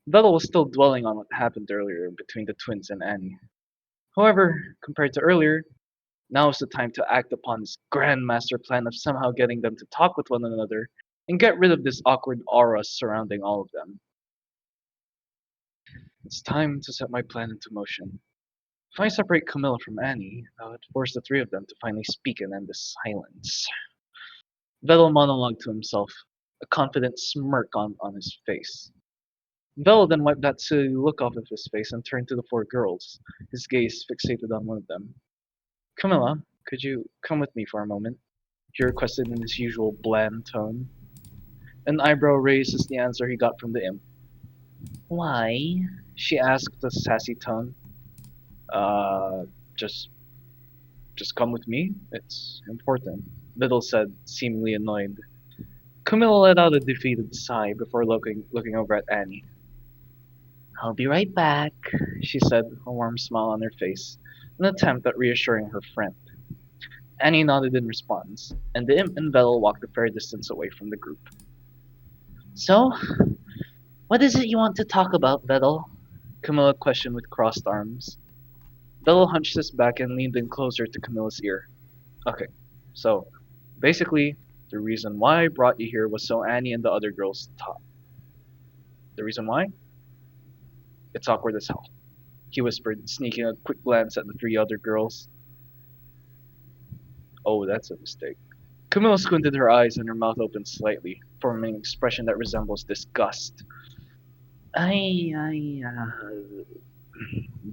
Vedal was still dwelling on what happened earlier between the twins and Annie. However, compared to earlier, now is the time to act upon this grand master plan of somehow getting them to talk with one another and get rid of this awkward aura surrounding all of them. It's time to set my plan into motion. If I separate Camilla from Annie, that would force the three of them to finally speak and end this silence. Vedal monologued to himself, a confident smirk on his face. Vedal then wiped that silly look off of his face and turned to the four girls, his gaze fixated on one of them. Camilla, could you come with me for a moment? He requested in his usual bland tone. An eyebrow raised is the answer he got from the imp. Why? She asked with a sassy tone. Uh, just, just come with me. It's important. Vedal said, seemingly annoyed. Camilla let out a defeated sigh before looking over at Annie. I'll be right back, she said, a warm smile on her face, an attempt at reassuring her friend. Annie nodded in response, and the imp and Vedal walked a fair distance away from the group. So, what is it you want to talk about, Vedal? Camilla questioned with crossed arms. Vedal hunched his back and leaned in closer to Camilla's ear. Okay, so, basically, the reason why I brought you here was so Annie and the other girls talk. The reason why? It's awkward as hell, he whispered, sneaking a quick glance at the three other girls. Oh, that's a mistake. Camilla squinted her eyes and her mouth opened slightly, forming an expression that resembles disgust.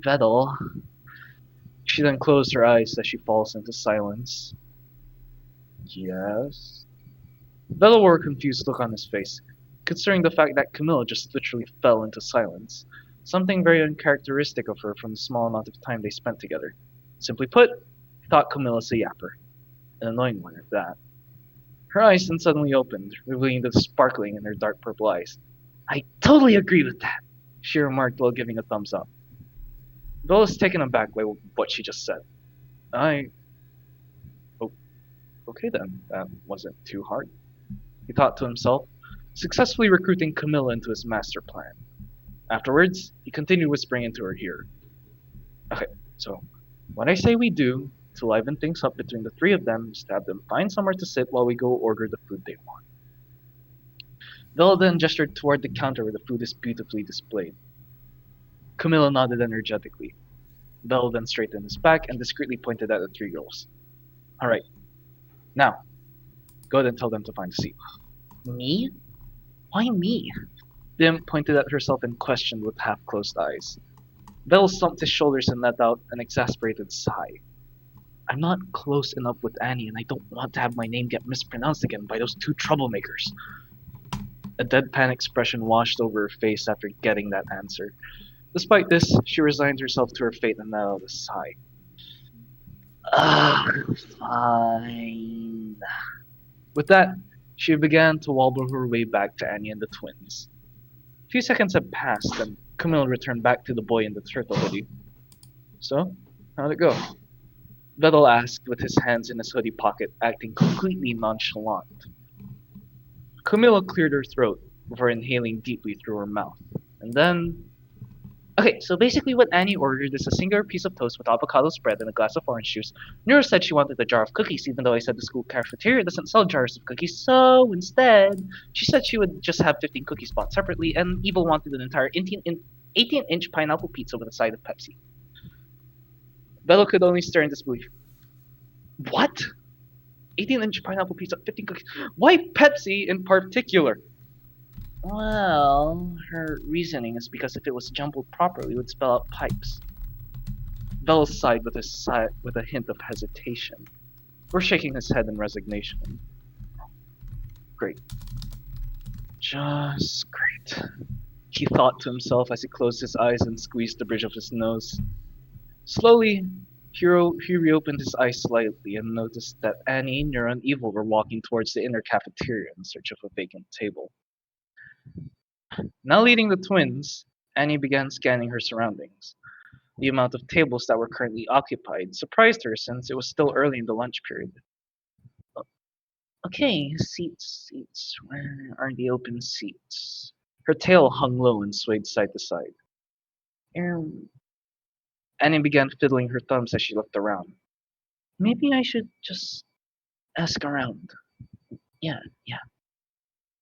Vedal. She then closed her eyes as she falls into silence. Yes? Vedal wore a confused look on his face, considering the fact that Camilla just literally fell into silence, something very uncharacteristic of her from the small amount of time they spent together. Simply put, he thought Camilla's a yapper. An annoying one at that. Her eyes then suddenly opened, revealing the sparkling in her dark purple eyes. I totally agree with that, she remarked while giving a thumbs up. Vedal was taken aback by what she just said. I... Oh, okay then, that wasn't too hard, he thought to himself, successfully recruiting Camilla into his master plan. Afterwards, he continued whispering into her ear. Okay, so what I say we do to liven things up between the three of them is to have them find somewhere to sit while we go order the food they want. Vedal then gestured toward the counter where the food is beautifully displayed. Camilla nodded energetically. Vedal then straightened his back and discreetly pointed at the three girls. Alright, now, go ahead and tell them to find a seat. Me? Why me? Dim pointed at herself and questioned with half-closed eyes. Vedal slumped his shoulders and let out an exasperated sigh. I'm not close enough with Annie and I don't want to have my name get mispronounced again by those two troublemakers. A deadpan expression washed over her face after getting that answer. Despite this, she resigned herself to her fate and let out a sigh. Fine. With that, she began to wobble her way back to Annie and the twins. A few seconds had passed, and Camille returned back to the boy in the turtle hoodie. So, how'd it go? Vedal asked with his hands in his hoodie pocket, acting completely nonchalant. Camilla cleared her throat before inhaling deeply through her mouth, and then... Okay, so basically what Annie ordered is a singular piece of toast with avocado spread and a glass of orange juice. Neuro said she wanted a jar of cookies, even though I said the school cafeteria doesn't sell jars of cookies, so instead, she said she would just have 15 cookies bought separately, and Evil wanted an entire 18-inch pineapple pizza with a side of Pepsi. Bello could only stare in disbelief. What? 18-inch pineapple pizza, 15 cookies? Why Pepsi in particular? Well, her reasoning is because if it was jumbled properly, it would spell out pipes. Bell sighed with a hint of hesitation, or shaking his head in resignation. Great. Just great. He thought to himself as he closed his eyes and squeezed the bridge of his nose. Slowly, he reopened his eyes slightly and noticed that Annie, Neuro, and Evil were walking towards the inner cafeteria in search of a vacant table. Now leading the twins, Annie began scanning her surroundings. The amount of tables that were currently occupied surprised her since it was still early in the lunch period. Okay, seats. Where are the open seats? Her tail hung low and swayed side to side. Annie began fiddling her thumbs as she looked around. Maybe I should just ask around. Yeah, yeah.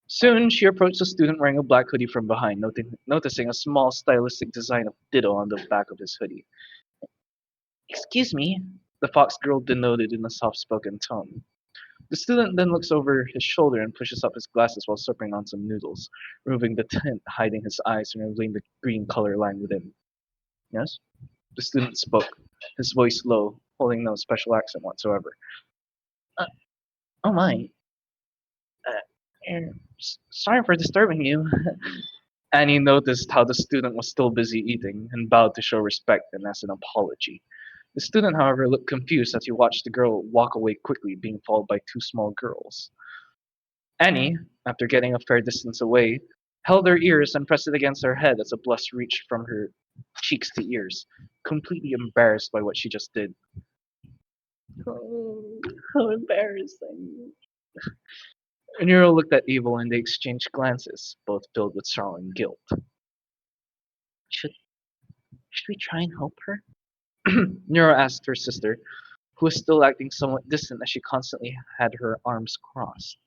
Soon, she approached a student wearing a black hoodie from behind, noticing a small stylistic design of Ditto on the back of his hoodie. Excuse me, the fox girl denoted in a soft-spoken tone. The student then looks over his shoulder and pushes up his glasses while sipping on some noodles, removing the tint hiding his eyes and revealing the green color line within. Yes? The student spoke, his voice low, holding no special accent whatsoever. Uh, oh my. Sorry for disturbing you. Annie noticed how the student was still busy eating and bowed to show respect and as an apology. The student, however, looked confused as he watched the girl walk away quickly, being followed by two small girls. Annie, after getting a fair distance away, held her ears and pressed it against her head as a blush reached from her cheeks to ears, completely embarrassed by what she just did. Oh, how embarrassing. Nero looked at Evil and they exchanged glances, both filled with sorrow and guilt. Should we try and help her? Nero asked her sister, who was still acting somewhat distant as she constantly had her arms crossed.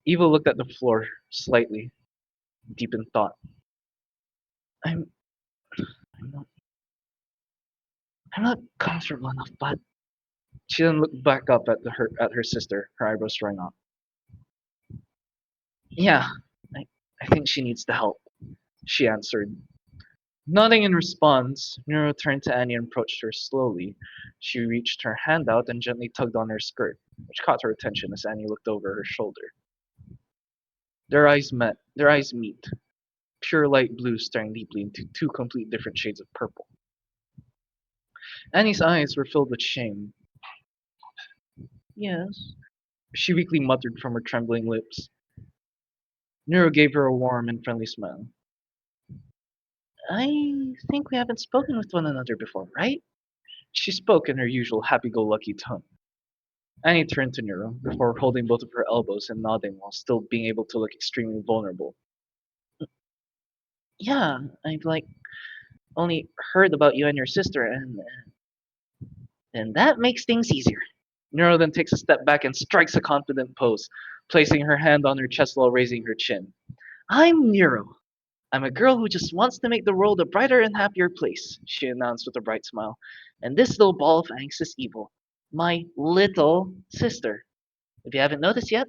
Evil looked at the floor slightly, deep in thought. I'm not I'm not comfortable enough, but she then looked back up at her sister, her eyebrows throwing up. Yeah, I think she needs the help, she answered. Nodding in response, Nero turned to Annie and approached her slowly. She reached her hand out and gently tugged on her skirt, which caught her attention as Annie looked over her shoulder. Their eyes meet, pure light blue staring deeply into two complete different shades of purple. Annie's eyes were filled with shame. Yes, she weakly muttered from her trembling lips. Nero gave her a warm and friendly smile. I think we haven't spoken with one another before, right? She spoke in her usual happy-go-lucky tone. Annie turned to Nero before holding both of her elbows and nodding while still being able to look extremely vulnerable. Yeah, I've only heard about you and your sister, and that makes things easier. Nero then takes a step back and strikes a confident pose, placing her hand on her chest while raising her chin. I'm Nero. I'm a girl who just wants to make the world a brighter and happier place, she announced with a bright smile. And this little ball of angst is Evil, my little sister. If you haven't noticed yet,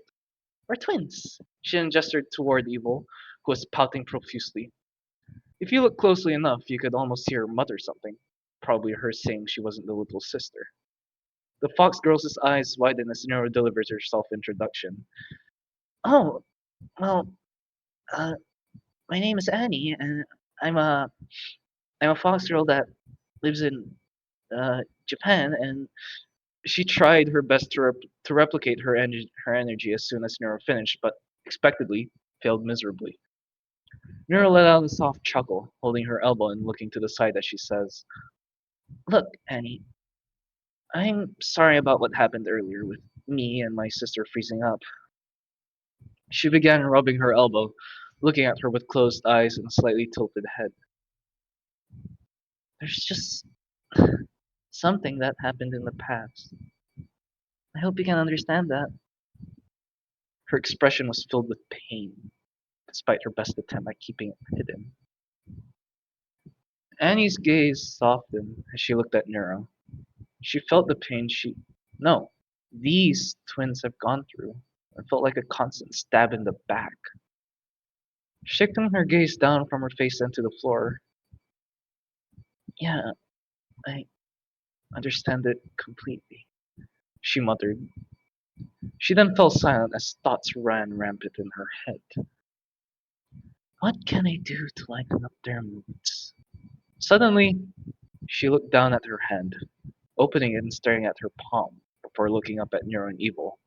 we're twins. She then gestured toward Evil, who was pouting profusely. If you look closely enough, you could almost hear her mutter something, probably her saying she wasn't the little sister. The fox girl's eyes widen as Nero delivers her self-introduction. Oh, well, uh, my name is Annie, and I'm a I'm a fox girl that lives in Japan, and she tried her best to replicate her energy as soon as Nero finished, but expectedly failed miserably. Nero let out a soft chuckle, holding her elbow and looking to the side as she says, "Look, Annie, I'm sorry about what happened earlier with me and my sister freezing up." She began rubbing her elbow, looking at her with closed eyes and slightly tilted head. There's just something that happened in the past. I hope you can understand that. Her expression was filled with pain, despite her best attempt at keeping it hidden. Annie's gaze softened as she looked at Nero. She felt the pain no, these twins have gone through, and felt like a constant stab in the back. Shifting her gaze down from her face into the floor, yeah, I understand it completely, she muttered. She then fell silent as thoughts ran rampant in her head. What can I do to lighten up their moods? Suddenly, she looked down at her hand, opening it and staring at her palm before looking up at Nero and Evil.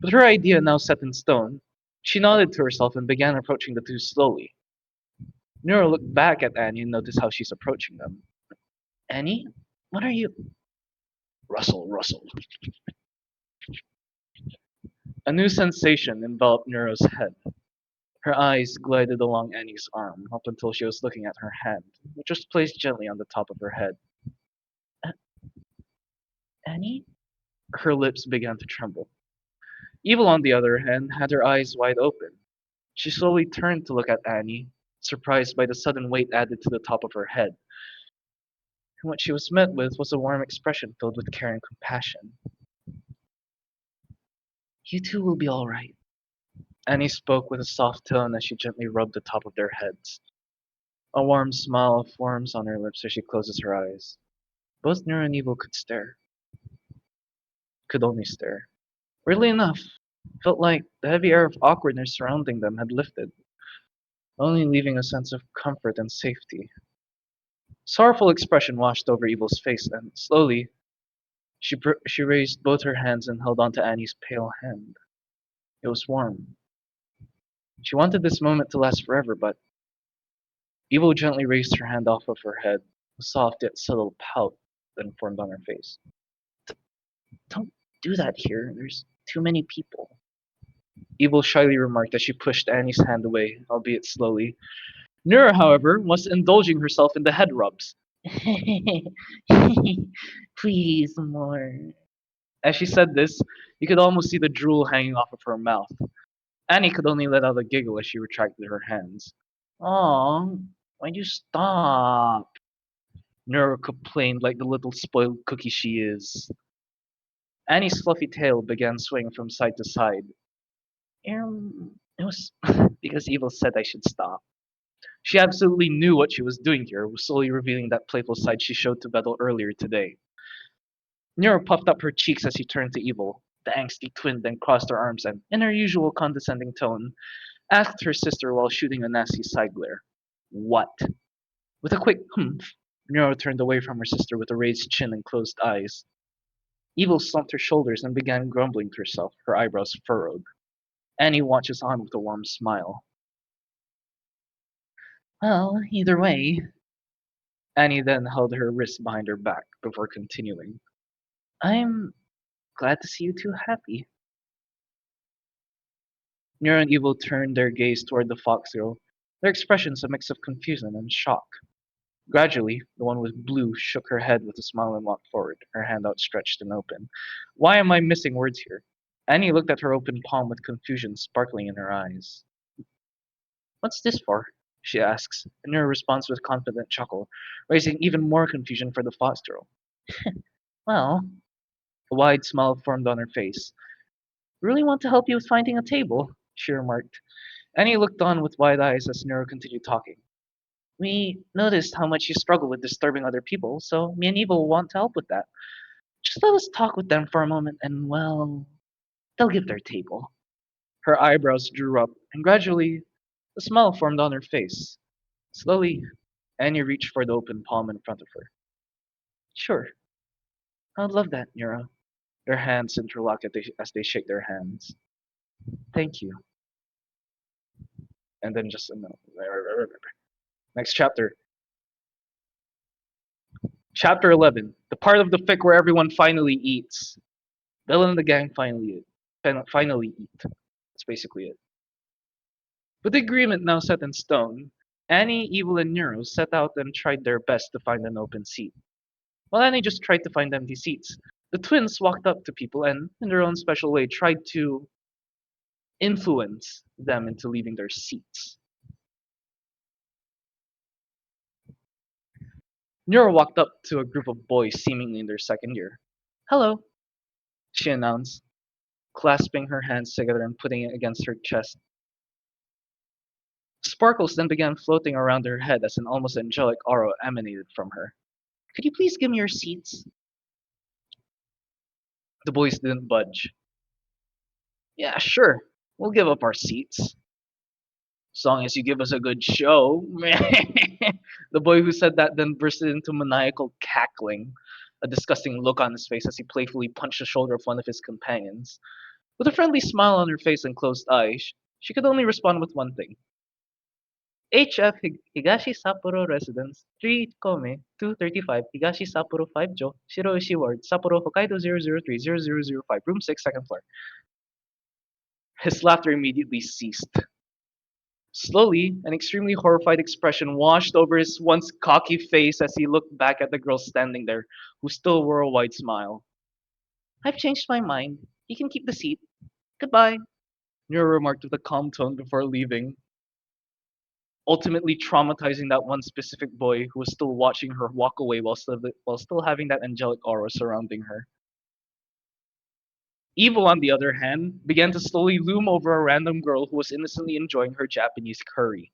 With her idea now set in stone, she nodded to herself and began approaching the two slowly. Nero looked back at Annie and noticed how she's approaching them. Annie, what are you? Rustle, rustle. A new sensation enveloped Nero's head. Her eyes glided along Annie's arm up until she was looking at her hand, which was placed gently on the top of her head. "A- Annie?" Her lips began to tremble. Evil, on the other hand, had her eyes wide open. She slowly turned to look at Annie, surprised by the sudden weight added to the top of her head. And what she was met with was a warm expression filled with care and compassion. "You two will be all right." Annie spoke with a soft tone as she gently rubbed the top of their heads. A warm smile forms on her lips as she closes her eyes. Both Neuro and Evil could only stare. Weirdly enough, it felt like the heavy air of awkwardness surrounding them had lifted, only leaving a sense of comfort and safety. Sorrowful expression washed over Evil's face, and slowly she raised both her hands and held onto Annie's pale hand. It was warm. She wanted this moment to last forever, but Evil gently raised her hand off of her head. A soft yet subtle pout then formed on her face. "Don't do that here. There's too many people." Evil shyly remarked as she pushed Annie's hand away, albeit slowly. Nura, however, was indulging herself in the head rubs. "Please, more." As she said this, you could almost see the drool hanging off of her mouth. Annie could only let out a giggle as she retracted her hands. "Aw, why'd you stop?" Nura complained like the little spoiled cookie she is. Annie's fluffy tail began swaying from side to side. It was because Evil said I should stop." She absolutely knew what she was doing here, slowly revealing that playful side she showed to Vedal earlier today. Nero puffed up her cheeks as she turned to Evil. The angsty twin then crossed her arms and, in her usual condescending tone, asked her sister while shooting a nasty side glare. "What?" With a quick humph, Nero turned away from her sister with a raised chin and closed eyes. Evil slumped her shoulders and began grumbling to herself, her eyebrows furrowed. Annie watches on with a warm smile. "Well, either way." Annie then held her wrist behind her back before continuing. "I'm glad to see you two happy." Nero and Evil turned their gaze toward the fox girl, their expressions a mix of confusion and shock. Gradually, the one with blue shook her head with a smile and walked forward, her hand outstretched and open. Why am I missing words here? Annie looked at her open palm with confusion sparkling in her eyes. "What's this for?" she asks, and Nero responds with a confident chuckle, raising even more confusion for the fox girl. "Well," a wide smile formed on her face. "Really want to help you with finding a table," she remarked. Annie looked on with wide eyes as Nero continued talking. "We noticed how much you struggle with disturbing other people, so me and Evil want to help with that. Just let us talk with them for a moment and, well, they'll give their table." Her eyebrows drew up, and gradually a smile formed on her face. Slowly, Annie reached for the open palm in front of her. "Sure, I'd love that, Nero." Their hands interlock as they shake their hands. "Thank you." And then just next chapter. Chapter 11. The part of the fic where everyone finally eats. Bill and the gang finally eat. That's basically it. With the agreement now set in stone, Annie, Evil, and Nero set out and tried their best to find an open seat. While Annie just tried to find empty seats, the twins walked up to people and, in their own special way, tried to influence them into leaving their seats. Nero walked up to a group of boys seemingly in their second year. "Hello," she announced, clasping her hands together and putting it against her chest. Sparkles then began floating around her head as an almost angelic aura emanated from her. "Could you please give me your seats?" The boys didn't budge. "Yeah, sure. We'll give up our seats. As long as you give us a good show." The boy who said that then bursted into maniacal cackling, a disgusting look on his face as he playfully punched the shoulder of one of his companions. With a friendly smile on her face and closed eyes, she could only respond with one thing. "HF Higashi Sapporo Residence, 3 Kome, 235 Higashi Sapporo 5 Jo, Shiroishi Ward, Sapporo, Hokkaido 0030005, room 6, second floor." His laughter immediately ceased. Slowly, an extremely horrified expression washed over his once cocky face as he looked back at the girl standing there, who still wore a wide smile. I've changed my mind. You can keep the seat. Goodbye, Nero remarked with a calm tone before leaving, ultimately traumatizing that one specific boy who was still watching her walk away while still having that angelic aura surrounding her. Evil, on the other hand, began to slowly loom over a random girl who was innocently enjoying her Japanese curry.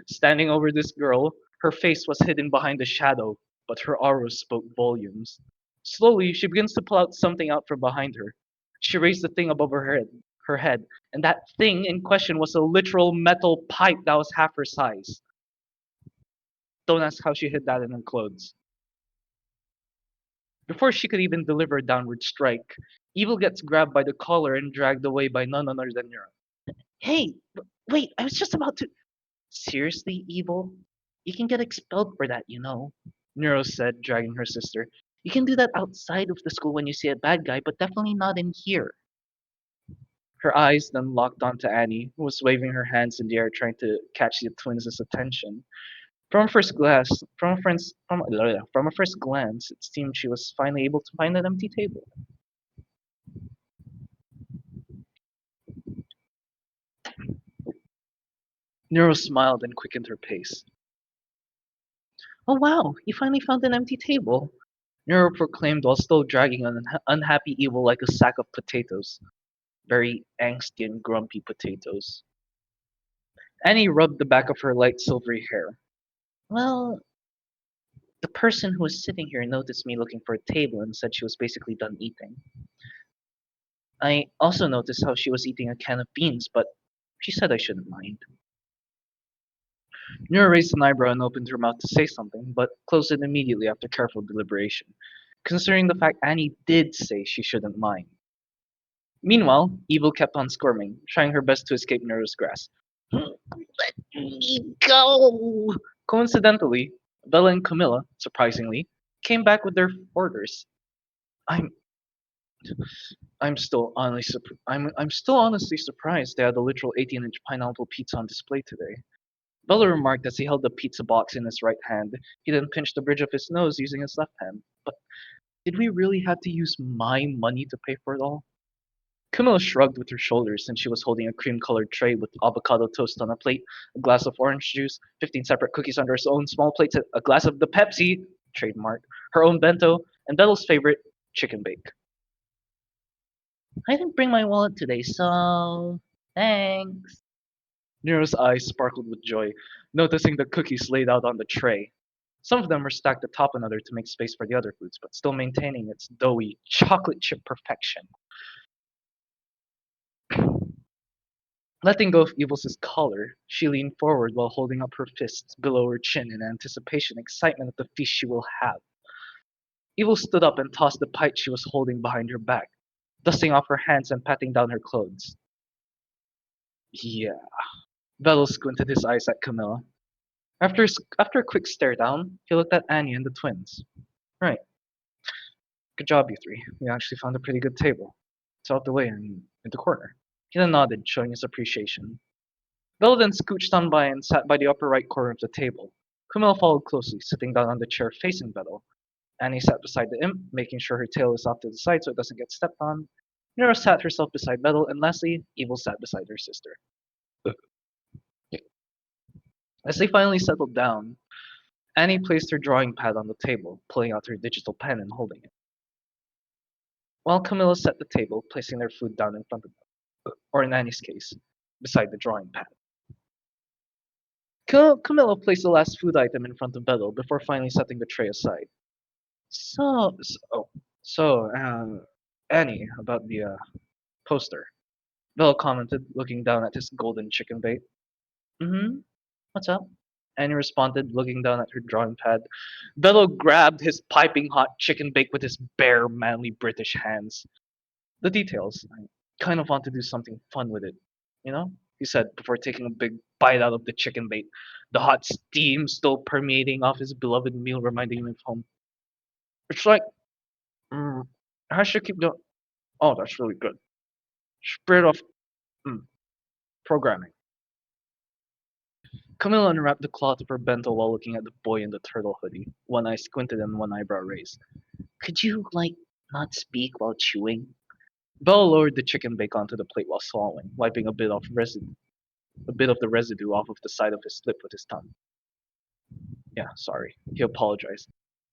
Standing over this girl, her face was hidden behind a shadow, but her aura spoke volumes. Slowly, she begins to pull out something out from behind her. She raised the thing above her head, and that thing in question was a literal metal pipe that was half her size. Don't ask how she hid that in her clothes. Before she could even deliver a downward strike, Evil gets grabbed by the collar and dragged away by none other than Nero. Hey, wait, I was just about to. Seriously, Evil? You can get expelled for that, you know, Nero said, dragging her sister. You can do that outside of the school when you see a bad guy, but definitely not in here. Her eyes then locked onto Annie, who was waving her hands in the air trying to catch the twins' attention. From a first glance, it seemed she was finally able to find an empty table. Nero smiled and quickened her pace. Oh wow, you finally found an empty table, Nero proclaimed while still dragging an unhappy Evil like a sack of potatoes. Very angsty and grumpy potatoes. Annie rubbed the back of her light silvery hair. Well, the person who was sitting here noticed me looking for a table and said she was basically done eating. I also noticed how she was eating a can of beans, but she said I shouldn't mind. Nura raised an eyebrow and opened her mouth to say something, but closed it immediately after careful deliberation, considering the fact Annie did say she shouldn't mind. Meanwhile, Evil kept on squirming, trying her best to escape Nero's grasp. Let me go! Coincidentally, Bella and Camilla, surprisingly, came back with their orders. I'm I'm still honestly surprised they had a literal 18-inch pineapple pizza on display today. Bella remarked as he held the pizza box in his right hand. He then pinched the bridge of his nose using his left hand. But did we really have to use my money to pay for it all? Camilla shrugged with her shoulders since she was holding a cream-colored tray with avocado toast on a plate, a glass of orange juice, 15 separate cookies under her own small plates, a glass of the Pepsi, trademark, her own bento, and Bella's favorite, chicken bake. I didn't bring my wallet today, so thanks. Nero's eyes sparkled with joy, noticing the cookies laid out on the tray. Some of them were stacked atop another to make space for the other foods, but still maintaining its doughy, chocolate chip perfection. Letting go of Evil's collar, she leaned forward while holding up her fists below her chin in anticipation and excitement of the feast she will have. Evil stood up and tossed the pipe she was holding behind her back, dusting off her hands and patting down her clothes. Yeah. Vedal squinted his eyes at Camilla. After a quick stare down, he looked at Annie and the twins. Right. Good job, you three. We actually found a pretty good table. It's out the way and in the corner. He then nodded, showing his appreciation. Bella then scooched on by and sat by the upper right corner of the table. Camilla followed closely, sitting down on the chair facing Vedal. Annie sat beside the imp, making sure her tail is off to the side so it doesn't get stepped on. Nero sat herself beside Vedal, and lastly, Evil sat beside her sister. As they finally settled down, Annie placed her drawing pad on the table, pulling out her digital pen and holding it, while Camilla set the table, placing their food down in front of them, or in Annie's case, beside the drawing pad. Camilla placed the last food item in front of Vedal before finally setting the tray aside. So, so, so, Annie, about the poster. Vedal commented, looking down at his golden chicken bait. Mm-hmm. What's up? Annie responded, looking down at her drawing pad. Bello grabbed his piping hot chicken bake with his bare, manly British hands. The details. I kind of want to do something fun with it, you know? He said before taking a big bite out of the chicken bake, the hot steam still permeating off his beloved meal, reminding him of home. It's like, I should keep going. Oh, that's really good. Spirit of programming. Camilla unwrapped the cloth of her bento while looking at the boy in the turtle hoodie, one eye squinted and one eyebrow raised. Could you, not speak while chewing? Bella lowered the chicken bake onto the plate while swallowing, wiping a bit of the residue off of the side of his lip with his tongue. Yeah, sorry. He apologized.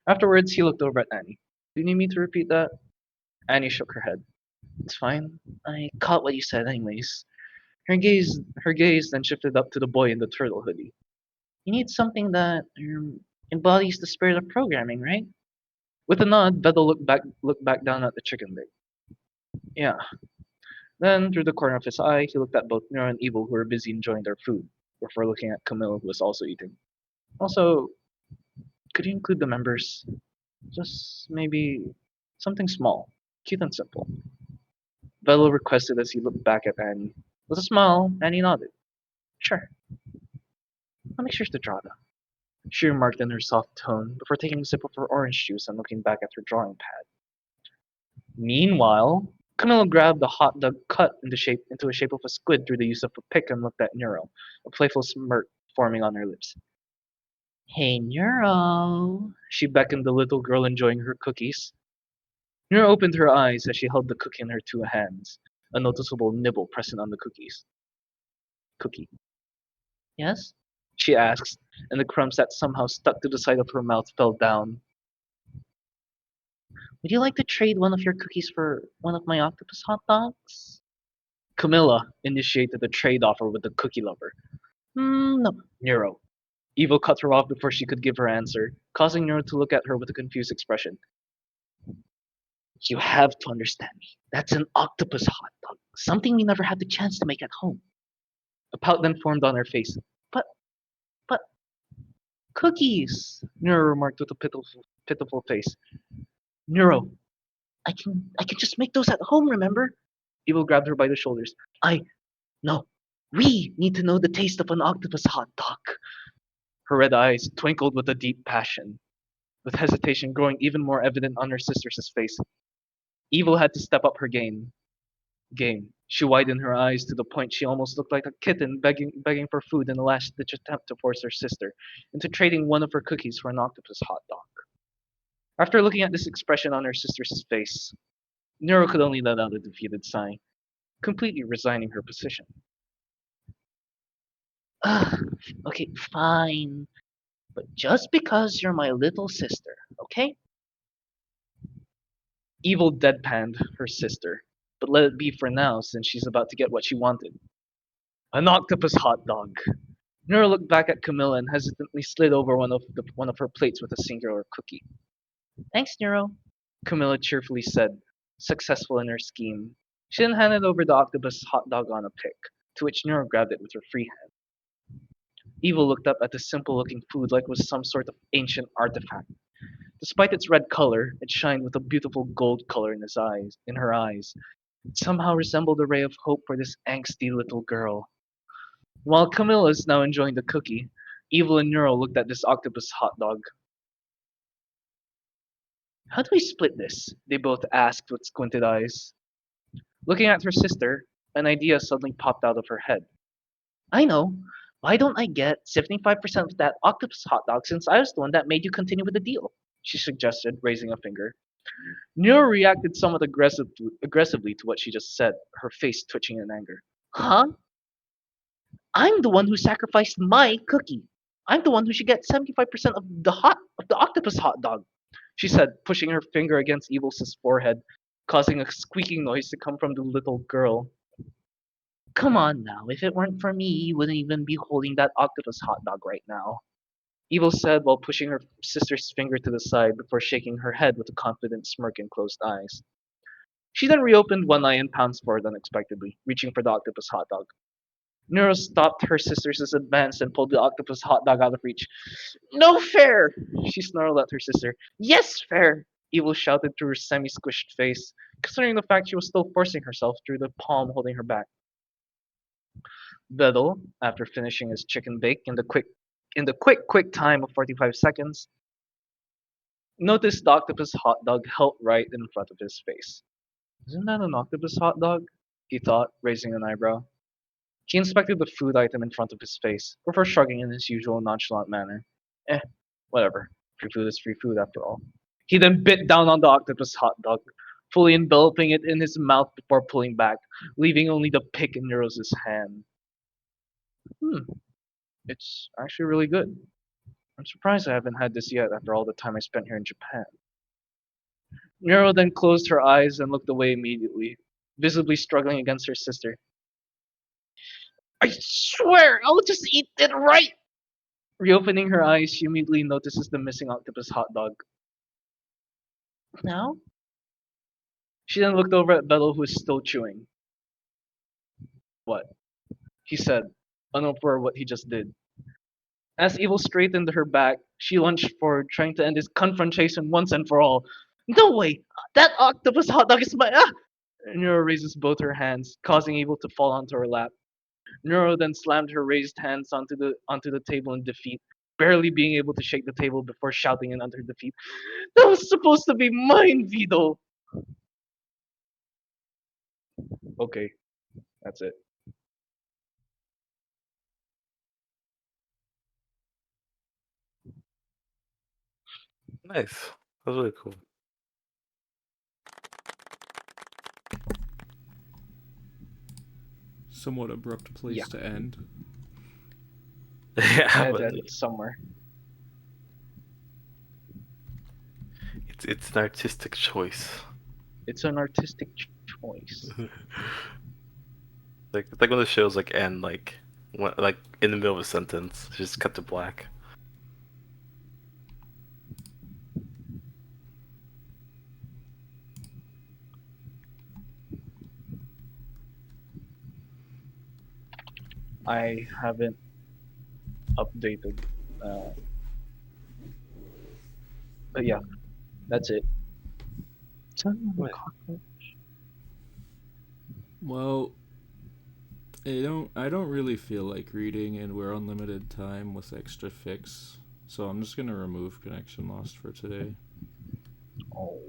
Afterwards, he looked over at Annie. Do you need me to repeat that? Annie shook her head. It's fine. I caught what you said anyways. Her gaze then shifted up to the boy in the turtle hoodie. You need something that embodies the spirit of programming, right? With a nod, Vedal looked back down at the chicken bake. Yeah. Then, through the corner of his eye, he looked at both Nero and Evil, who were busy enjoying their food, before looking at Camille, who was also eating. Also, could you include the members? Just maybe something small, cute and simple. Vedal requested as he looked back at Annie. With a smile, Annie nodded. Sure. Let me search the drawer. She remarked in her soft tone, before taking a sip of her orange juice and looking back at her drawing pad. Meanwhile, Camilla grabbed the hot dog cut into a shape of a squid through the use of a pick and looked at Nero, a playful smirk forming on her lips. Hey, Nero! She beckoned the little girl enjoying her cookies. Nero opened her eyes as she held the cookie in her two hands, a noticeable nibble present on the cookie. Yes? She asked, and the crumbs that somehow stuck to the side of her mouth fell down. Would you like to trade one of your cookies for one of my octopus hot dogs? Camilla initiated the trade offer with the cookie lover. No, Nero. Evil cut her off before she could give her answer, causing Nero to look at her with a confused expression. You have to understand me. That's an octopus hot dog, something we never had the chance to make at home. A pout then formed on her face. But, cookies, Nero remarked with a pitiful face. Nero, I can just make those at home, remember? Evil grabbed her by the shoulders. No. We need to know the taste of an octopus hot dog. Her red eyes twinkled with a deep passion, with hesitation growing even more evident on her sister's face. Evil had to step up her game. She widened her eyes to the point she almost looked like a kitten begging for food in a last-ditch attempt to force her sister into trading one of her cookies for an octopus hot dog. After looking at this expression on her sister's face, Nero could only let out a defeated sigh, completely resigning her position. Ugh, okay, fine. But just because you're my little sister, okay? Evil deadpanned her sister, but let it be for now since she's about to get what she wanted. An octopus hot dog. Nero looked back at Camilla and hesitantly slid over one of her plates with a singular cookie. Thanks, Nero, Camilla cheerfully said, successful in her scheme. She then handed over the octopus hot dog on a pick, to which Nero grabbed it with her free hand. Evil looked up at the simple-looking food like it was some sort of ancient artifact. Despite its red color, it shined with a beautiful gold color in her eyes. It somehow resembled a ray of hope for this angsty little girl. While Camilla is now enjoying the cookie, Evil and Nero looked at this octopus hot dog. How do we split this? They both asked with squinted eyes. Looking at her sister, an idea suddenly popped out of her head. I know. Why don't I get 75% of that octopus hot dog since I was the one that made you continue with the deal? She suggested, raising a finger. Nero reacted somewhat aggressively to what she just said, her face twitching in anger. Huh? I'm the one who sacrificed my cookie. I'm the one who should get 75% of the octopus hot dog, she said, pushing her finger against Evil's forehead, causing a squeaking noise to come from the little girl. Come on now, if it weren't for me, you wouldn't even be holding that octopus hot dog right now, Evil said while pushing her sister's finger to the side before shaking her head with a confident smirk and closed eyes. She then reopened one eye and pounced forward unexpectedly, reaching for the octopus hot dog. Nero stopped her sister's advance and pulled the octopus hot dog out of reach. No fair! She snarled at her sister. Yes, fair! Evil shouted through her semi-squished face, considering the fact she was still forcing herself through the palm holding her back. Vedal, after finishing his chicken bake in the quick time of 45 seconds, noticed the octopus hot dog held right in front of his face. Isn't that an octopus hot dog? He thought, raising an eyebrow. He inspected the food item in front of his face, before shrugging in his usual nonchalant manner. Whatever. Free food is free food after all. He then bit down on the octopus hot dog, fully enveloping it in his mouth before pulling back, leaving only the pick in Neuro's hand. It's actually really good. I'm surprised I haven't had this yet after all the time I spent here in Japan. Neuro then closed her eyes and looked away immediately, visibly struggling against her sister. I swear, I'll just eat it right! Reopening her eyes, she immediately notices the missing octopus hot dog. Now? She then looked over at Vedal, who is still chewing. What? He said, unaware of what he just did. As Evil straightened her back, she lunged forward, trying to end this confrontation once and for all. No way! That octopus hot dog is my. Ah! Neuro raises both her hands, causing Evil to fall onto her lap. Neuro then slammed her raised hands onto the table in defeat, barely being able to shake the table before shouting in utter defeat. That was supposed to be mine, Vedal! Okay, that's it. Nice. That was really cool. Somewhat abrupt place Yeah. to end. I Yeah, had but to edit somewhere. it's an artistic choice. It's an artistic choice. Like it's like when the shows like end like in the middle of a sentence, just cut to black. I haven't updated. But yeah, that's it. Wait. Well, I don't really feel like reading, and we're on limited time with extra fix, so I'm just gonna remove connection lost for today. Oh.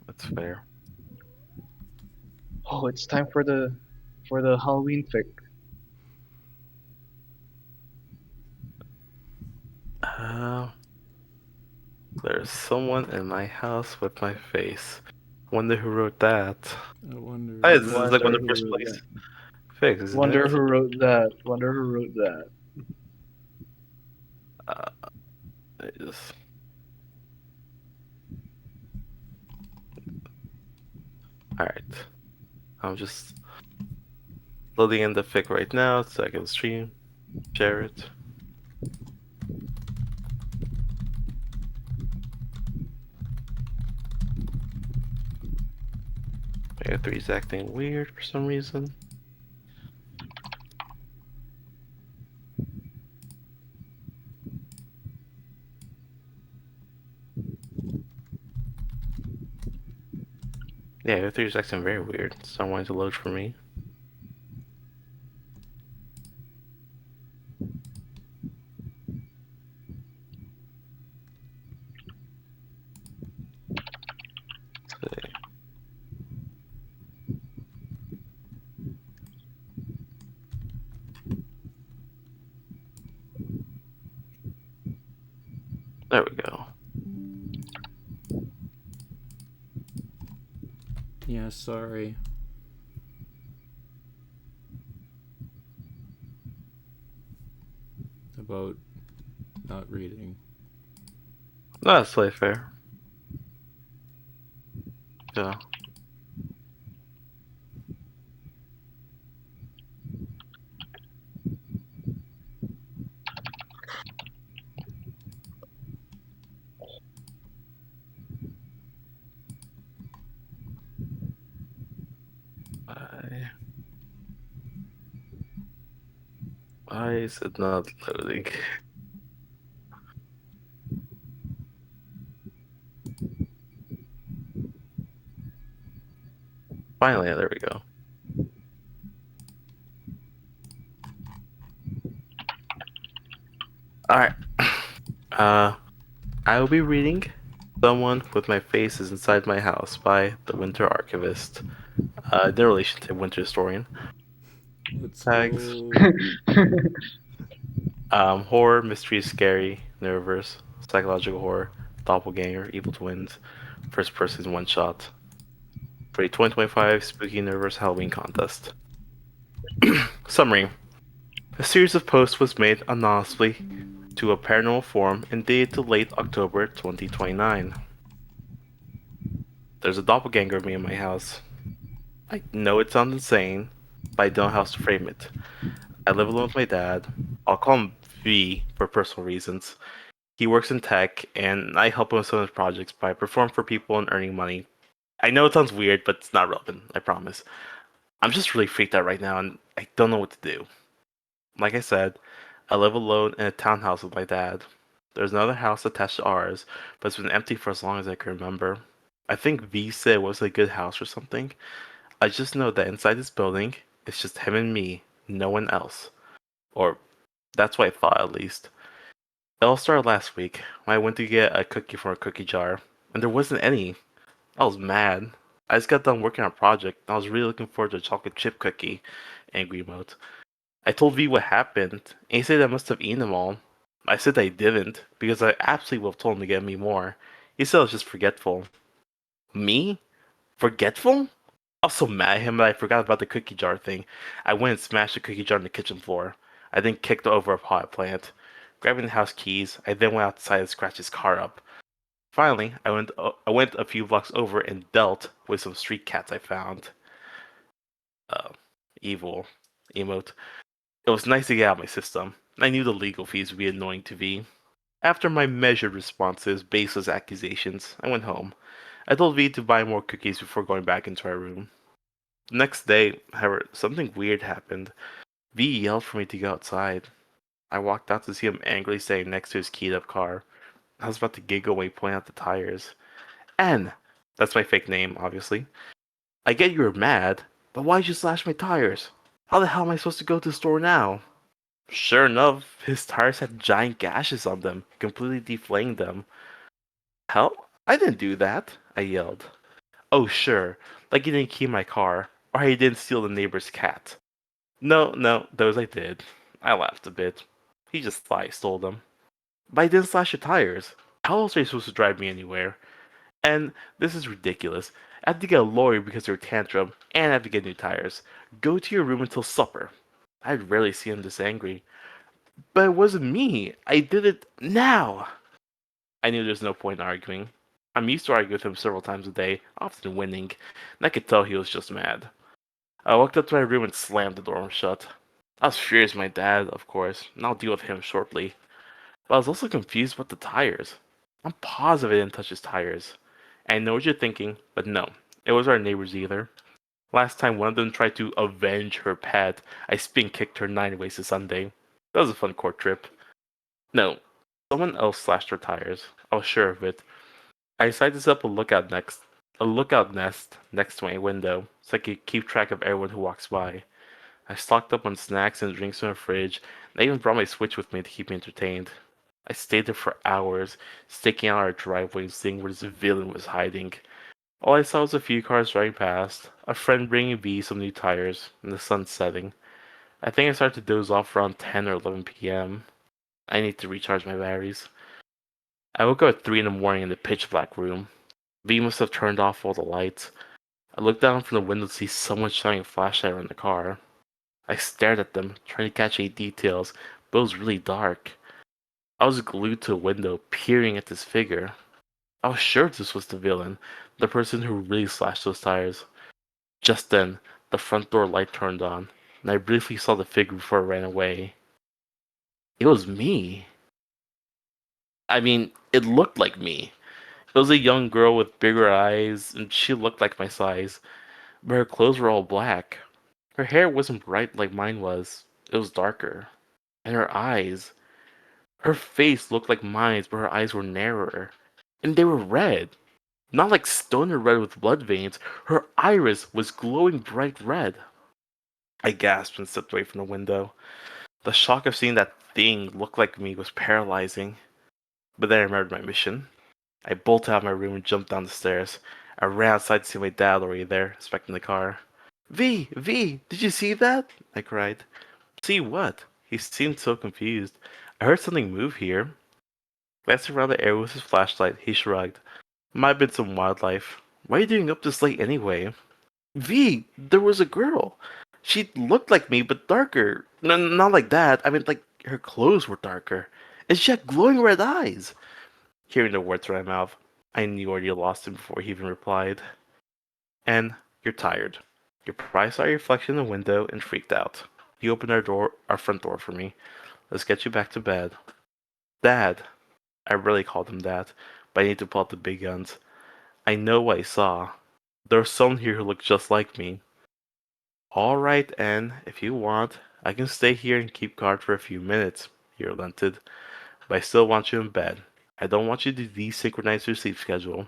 That's fair. Oh, it's time for the Halloween fic. There's someone in my house with my face. Wonder who wrote that. I wonder. Hey, this is like one Wonder of the who first wrote place that. fix, isn't Wonder it? who wrote that. Wonder who wrote that. I just... Alright. I'm just loading in the fic right now so I can stream, share it. Player 3 is acting weird for some reason. Yeah, Player 3 is acting very weird. It's not wanting to load for me. Let's see. There we go. Yeah, sorry. About not reading. No, that's totally fair. Yeah. Why is it not loading? Finally, there we go. Alright. I will be reading Someone with My Face is Inside My House by The Winter Archivist. No relation to Winter Historian. Let's Tags. go. Horror, mystery, scary, Neuroverse, psychological horror, doppelganger, evil twins, first person one shot. For a 2025 Spooky Neuroverse Halloween contest. Summary. A series of posts was made anonymously to a paranormal forum and dated to late October 2029. There's a doppelganger of me in my house. I know it sounds insane, but I don't know how else to frame it. I live alone with my dad. I'll call him V for personal reasons. He works in tech, and I help him with some of his projects by performing for people and earning money. I know it sounds weird, but it's not relevant, I promise. I'm just really freaked out right now, and I don't know what to do. Like I said, I live alone in a townhouse with my dad. There's another house attached to ours, but it's been empty for as long as I can remember. I think V said it was a good house or something. I just know that inside this building, it's just him and me, no one else. Or, that's what I thought at least. It all started last week when I went to get a cookie from a cookie jar, and there wasn't any. I was mad. I just got done working on a project, and I was really looking forward to a chocolate chip cookie. Angry emote. I told V what happened, and he said I must have eaten them all. I said I didn't, because I absolutely would have told him to get me more. He said I was just forgetful. Me? Forgetful? I was so mad at him that I forgot about the cookie jar thing. I went and smashed the cookie jar on the kitchen floor. I then kicked over a pot plant. Grabbing the house keys, I then went outside and scratched his car up. Finally, I went a few blocks over and dealt with some street cats I found. Evil. Emote. It was nice to get out of my system. I knew the legal fees would be annoying to V. After my measured responses, baseless accusations, I went home. I told V to buy more cookies before going back into our room. The next day, however, something weird happened. V yelled for me to go outside. I walked out to see him angrily standing next to his keyed up car. I was about to giggle when he pointed out the tires. N! That's my fake name, obviously. I get you were mad, but why'd you slash my tires? How the hell am I supposed to go to the store now? Sure enough, his tires had giant gashes on them, completely deflating them. Hell, I didn't do that, I yelled. Oh, sure, like you didn't key my car, or he didn't steal the neighbor's cat. No, those I did. I laughed a bit. He just thought I stole them. But I didn't slash your tires. How else are you supposed to drive me anywhere? And this is ridiculous. I have to get a lawyer because of your tantrum, and I have to get new tires. Go to your room until supper. I'd rarely see him this angry. But it wasn't me. I did it now. I knew there's no point in arguing. I'm used to arguing with him several times a day, often winning, and I could tell he was just mad. I walked up to my room and slammed the door shut. I was furious with my dad, of course, and I'll deal with him shortly. But I was also confused about the tires. I'm positive I didn't touch his tires. I know what you're thinking, but no, it was our neighbors either. Last time one of them tried to avenge her pet, I spin kicked her 9 ways to Sunday. That was a fun court trip. No, someone else slashed her tires. I was sure of it. I decided to set up a lookout nest next to my window, so I could keep track of everyone who walks by. I stocked up on snacks and drinks in the fridge, and I even brought my Switch with me to keep me entertained. I stayed there for hours, staking out our driveway and seeing where this villain was hiding. All I saw was a few cars driving past, a friend bringing V some new tires, and the sun setting. I think I started to doze off around 10 or 11 p.m. I need to recharge my batteries. I woke up at 3 in the morning in the pitch black room. V must have turned off all the lights. I looked down from the window to see someone shining a flashlight around the car. I stared at them, trying to catch any details, but it was really dark. I was glued to a window, peering at this figure. I was sure this was the villain, the person who really slashed those tires. Just then, the front door light turned on, and I briefly saw the figure before it ran away. It was me. I mean, it looked like me. It was a young girl with bigger eyes, and she looked like my size, but her clothes were all black. Her hair wasn't bright like mine was, it was darker. And her face looked like mine, but her eyes were narrower. And they were red. Not like stoner red with blood veins, her iris was glowing bright red. I gasped and stepped away from the window. The shock of seeing that thing look like me was paralyzing. But then I remembered my mission. I bolted out of my room and jumped down the stairs. I ran outside to see my dad already there, inspecting the car. V, did you see that? I cried. See what? He seemed so confused. I heard something move here. Glancing around the area with his flashlight, he shrugged. Might have been some wildlife. Why are you doing up this late anyway? V, there was a girl. She looked like me, but darker. No, not like that. I mean, like, her clothes were darker. And she had glowing red eyes. Hearing the words from my mouth, I knew I already lost him before he even replied. And you're tired. You probably saw your reflection in the window and freaked out. He opened our front door for me. Let's get you back to bed. Dad. I really called him that, but I need to pull out the big guns. I know what I saw. There was someone here who looked just like me. Alright, Anne, if you want, I can stay here and keep guard for a few minutes, he relented. But I still want you in bed. I don't want you to desynchronize your sleep schedule.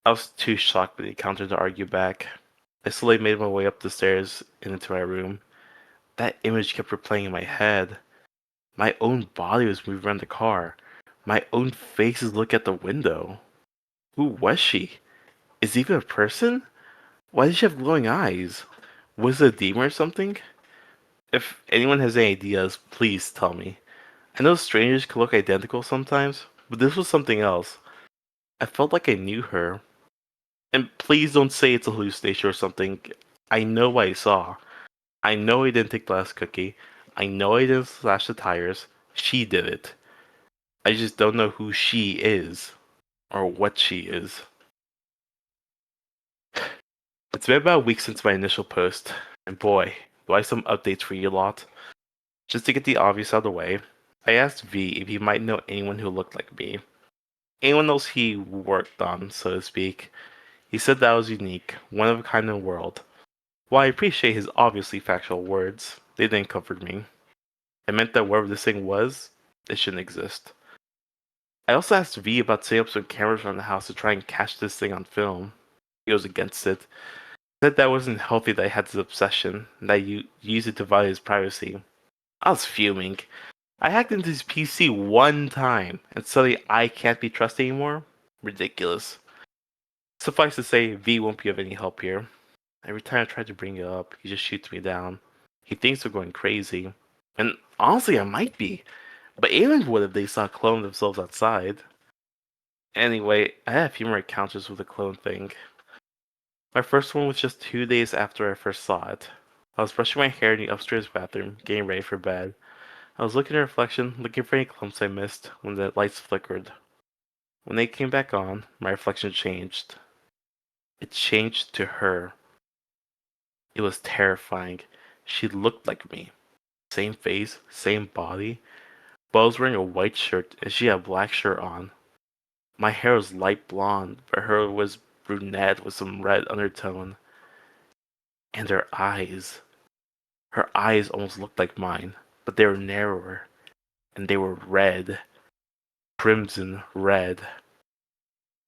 I was too shocked by the encounter to argue back. I slowly made my way up the stairs and into my room. That image kept replaying in my head. My own body was moving around the car. My own face is looking at the window. Who was she? Is it even a person? Why did she have glowing eyes? Was it a demon or something? If anyone has any ideas, please tell me. I know strangers can look identical sometimes, but this was something else. I felt like I knew her. And please don't say it's a hallucination or something. I know what I saw. I know I didn't take the last cookie. I know I didn't slash the tires. She did it. I just don't know who she is. Or what she is. It's been about a week since my initial post, and boy, do I have some updates for you lot. Just to get the obvious out of the way, I asked V if he might know anyone who looked like me. Anyone else he worked on, so to speak. He said that I was unique, one of a kind in the world. While I appreciate his obviously factual words, they didn't comfort me. It meant that wherever this thing was, it shouldn't exist. I also asked V about setting up some cameras around the house to try and catch this thing on film. He was against it. Said that wasn't healthy that I had this obsession, and that you used it to violate his privacy. I was fuming. I hacked into his PC one time, and suddenly I can't be trusted anymore? Ridiculous. Suffice to say, V won't be of any help here. Every time I try to bring it up, he just shoots me down. He thinks we're going crazy. And honestly, I might be. But anyone would if they saw a clone themselves outside. Anyway, I had a few more encounters with the clone thing. My first one was just 2 days after I first saw it. I was brushing my hair in the upstairs bathroom, getting ready for bed. I was looking at the reflection, looking for any clumps I missed, when the lights flickered. When they came back on, my reflection changed. It changed to her. It was terrifying. She looked like me. Same face, same body, but I was wearing a white shirt and she had a black shirt on. My hair was light blonde, but her was brunette with some red undertone. And her eyes almost looked like mine, but they were narrower, and they were red. Crimson red.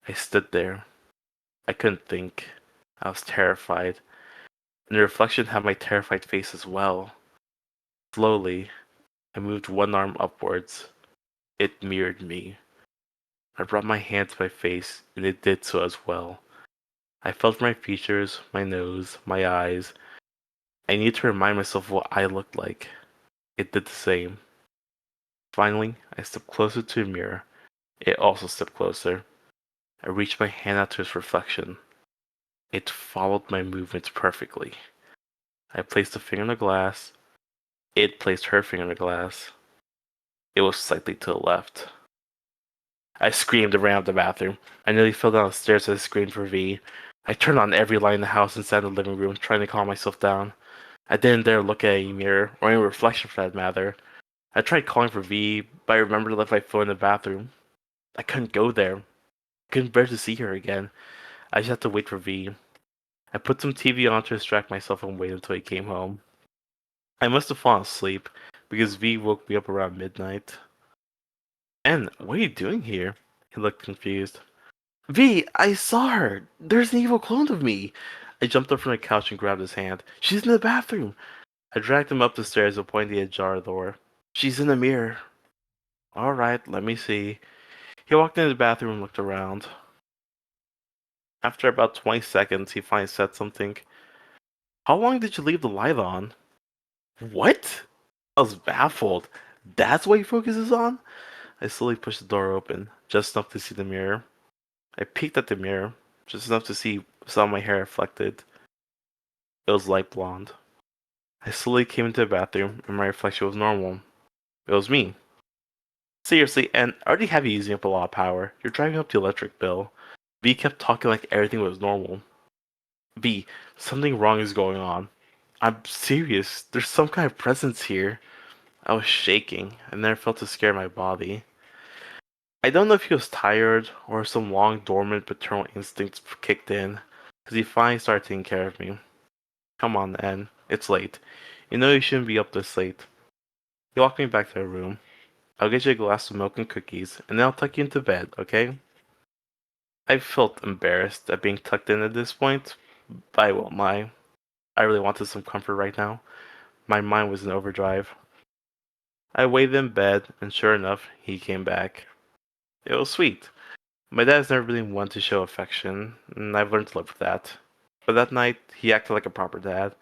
I stood there. I couldn't think. I was terrified, and the reflection had my terrified face as well. Slowly, I moved one arm upwards. It mirrored me. I brought my hand to my face, and it did so as well. I felt my features, my nose, my eyes. I needed to remind myself what I looked like. It did the same. Finally, I stepped closer to the mirror. It also stepped closer. I reached my hand out to its reflection. It followed my movements perfectly. I placed a finger in the glass. It placed her finger in the glass. It was slightly to the left. I screamed and ran out the bathroom. I nearly fell down the stairs as I screamed for V. I turned on every light in the house and sat in the living room, trying to calm myself down. I didn't dare look at any mirror, or any reflection for that matter. I tried calling for V, but I remembered to leave my phone in the bathroom. I couldn't go there. I couldn't bear to see her again. I just had to wait for V. I put some TV on to distract myself and wait until he came home. I must have fallen asleep, because V woke me up around midnight. "En, what are you doing here?" He looked confused. "V, I saw her! There's an evil clone of me!" I jumped up from the couch and grabbed his hand. "She's in the bathroom!" I dragged him up the stairs and pointed at the ajar door. "She's in the mirror." "Alright, let me see." He walked into the bathroom and looked around. After about 20 seconds, he finally said something. How long did you leave the light on? What? I was baffled. That's what he focuses on? I slowly pushed the door open, just enough to see the mirror. I peeked at the mirror, just enough to see some of my hair reflected. It was light blonde. I slowly came into the bathroom, and my reflection was normal. It was me. Seriously, and I already have you using up a lot of power. You're driving up the electric bill. V kept talking like everything was normal. V, something wrong is going on. I'm serious. There's some kind of presence here. I was shaking, and then I felt a scare in my body. I don't know if he was tired or some long dormant paternal instincts kicked in, because he finally started taking care of me. Come on, Anne. It's late. You know you shouldn't be up this late. He walked me back to the room. I'll get you a glass of milk and cookies, and then I'll tuck you into bed, okay? I felt embarrassed at being tucked in at this point, but I won't lie. I really wanted some comfort right now. My mind was in overdrive. I waited in bed, and sure enough, he came back. It was sweet. My dad's never really one to show affection, and I've learned to live with that. But that night, he acted like a proper dad.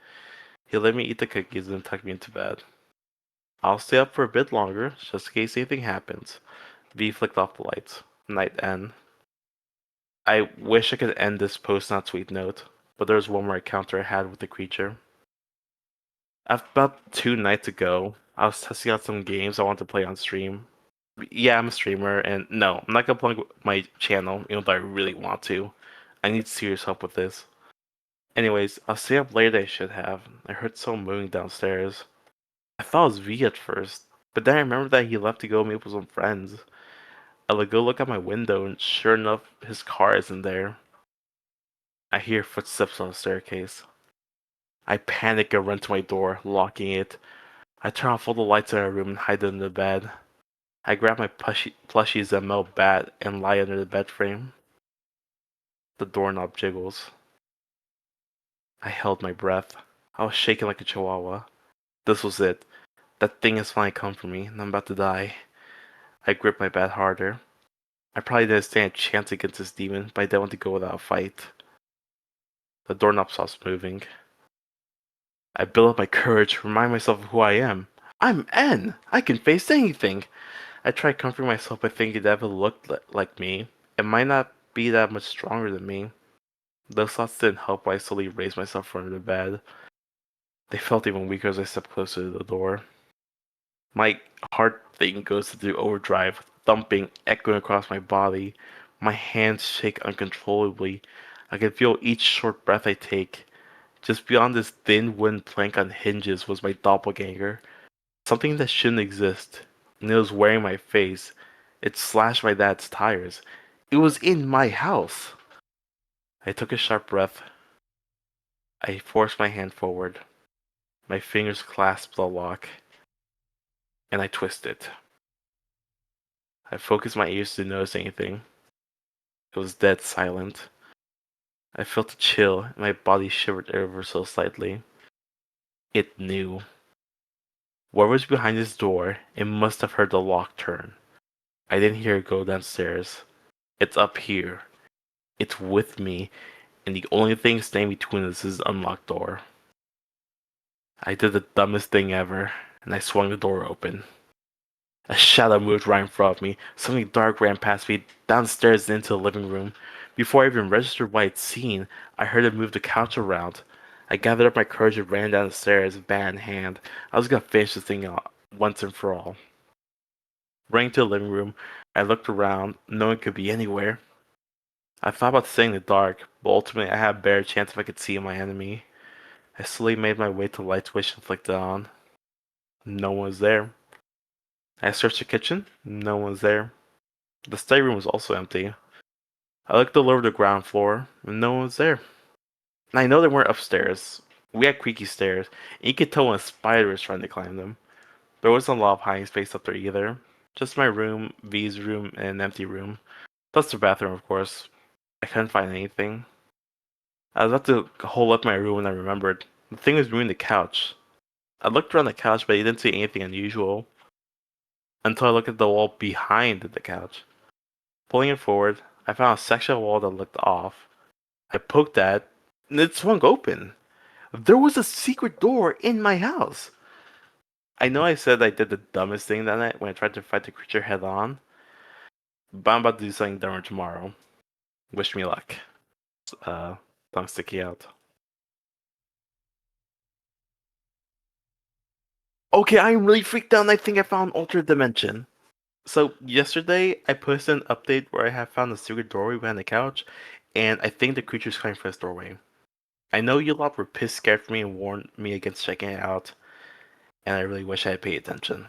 He let me eat the cookies and tucked me into bed. I'll stay up for a bit longer, just in case anything happens. V flicked off the lights. Night end. I wish I could end this post on a sweet note, but there was one more encounter I had with the creature. About 2 nights ago, I was testing out some games I want to play on stream. Yeah, I'm a streamer, and no, I'm not gonna plug my channel, even though I really want to. I need serious help with this. Anyways, I was staying up later than I should have. I heard someone moving downstairs. I thought it was V at first, but then I remembered that he left to go meet with some friends. I go look out my window, and sure enough, his car isn't there. I hear footsteps on the staircase. I panic and run to my door, locking it. I turn off all the lights in my room and hide under the bed. I grab my plushy Zemel bat and lie under the bed frame. The doorknob jiggles. I held my breath. I was shaking like a chihuahua. This was it. That thing has finally come for me, and I'm about to die. I gripped my bat harder. I probably didn't stand a chance against this demon, but I didn't want to go without a fight. The doorknob stops moving. I build up my courage, remind myself of who I am. I'm N! I can face anything! I try comforting myself by thinking that if it looked like me, it might not be that much stronger than me. Those thoughts didn't help while I slowly raised myself from the bed. They felt even weaker as I stepped closer to the door. My heart thing goes into overdrive, thumping, echoing across my body. My hands shake uncontrollably. I can feel each short breath I take. Just beyond this thin wooden plank on hinges was my doppelganger. Something that shouldn't exist. And it was wearing my face. It slashed my dad's tires. It was in my house. I took a sharp breath. I forced my hand forward. My fingers clasped the lock. And I twisted. I focused my ears to notice anything. It was dead silent. I felt a chill, and my body shivered ever so slightly. It knew. Whoever's behind this door, it must have heard the lock turn. I didn't hear it go downstairs. It's up here. It's with me, and the only thing standing between us is the unlocked door. I did the dumbest thing ever, and I swung the door open. A shadow moved right in front of me. Something dark ran past me, downstairs and into the living room. Before I even registered what I'd seen, I heard it move the couch around. I gathered up my courage and ran down the stairs, bat in hand. I was gonna finish this thing out once and for all. Running to the living room, I looked around. No one could be anywhere. I thought about staying in the dark, but ultimately I had a better chance if I could see my enemy. I slowly made my way to the light switch and flicked it on. No one was there. I searched the kitchen. No one was there. The study room was also empty. I looked all over the ground floor, and no one was there. And I know they weren't upstairs. We had creaky stairs, and you could tell when a spider was trying to climb them. There wasn't a lot of hiding space up there either. Just my room, V's room, and an empty room. Plus the bathroom, of course. I couldn't find anything. I was about to hole up my room when I remembered. The thing was moving the couch. I looked around the couch, but I didn't see anything unusual. Until I looked at the wall behind the couch. Pulling it forward, I found a section of wall that looked off. I poked at, and it swung open. There was a secret door in my house. I know I said I did the dumbest thing that night when I tried to fight the creature head on, but I'm about to do something dumber tomorrow. Wish me luck. Tongue sticky out. Okay, I'm really freaked out and I think I found an alternate dimension. So yesterday I posted an update where I have found a secret doorway behind the couch, and I think the creature's coming for this doorway. I know you lot were pissed scared for me and warned me against checking it out, and I really wish I had paid attention.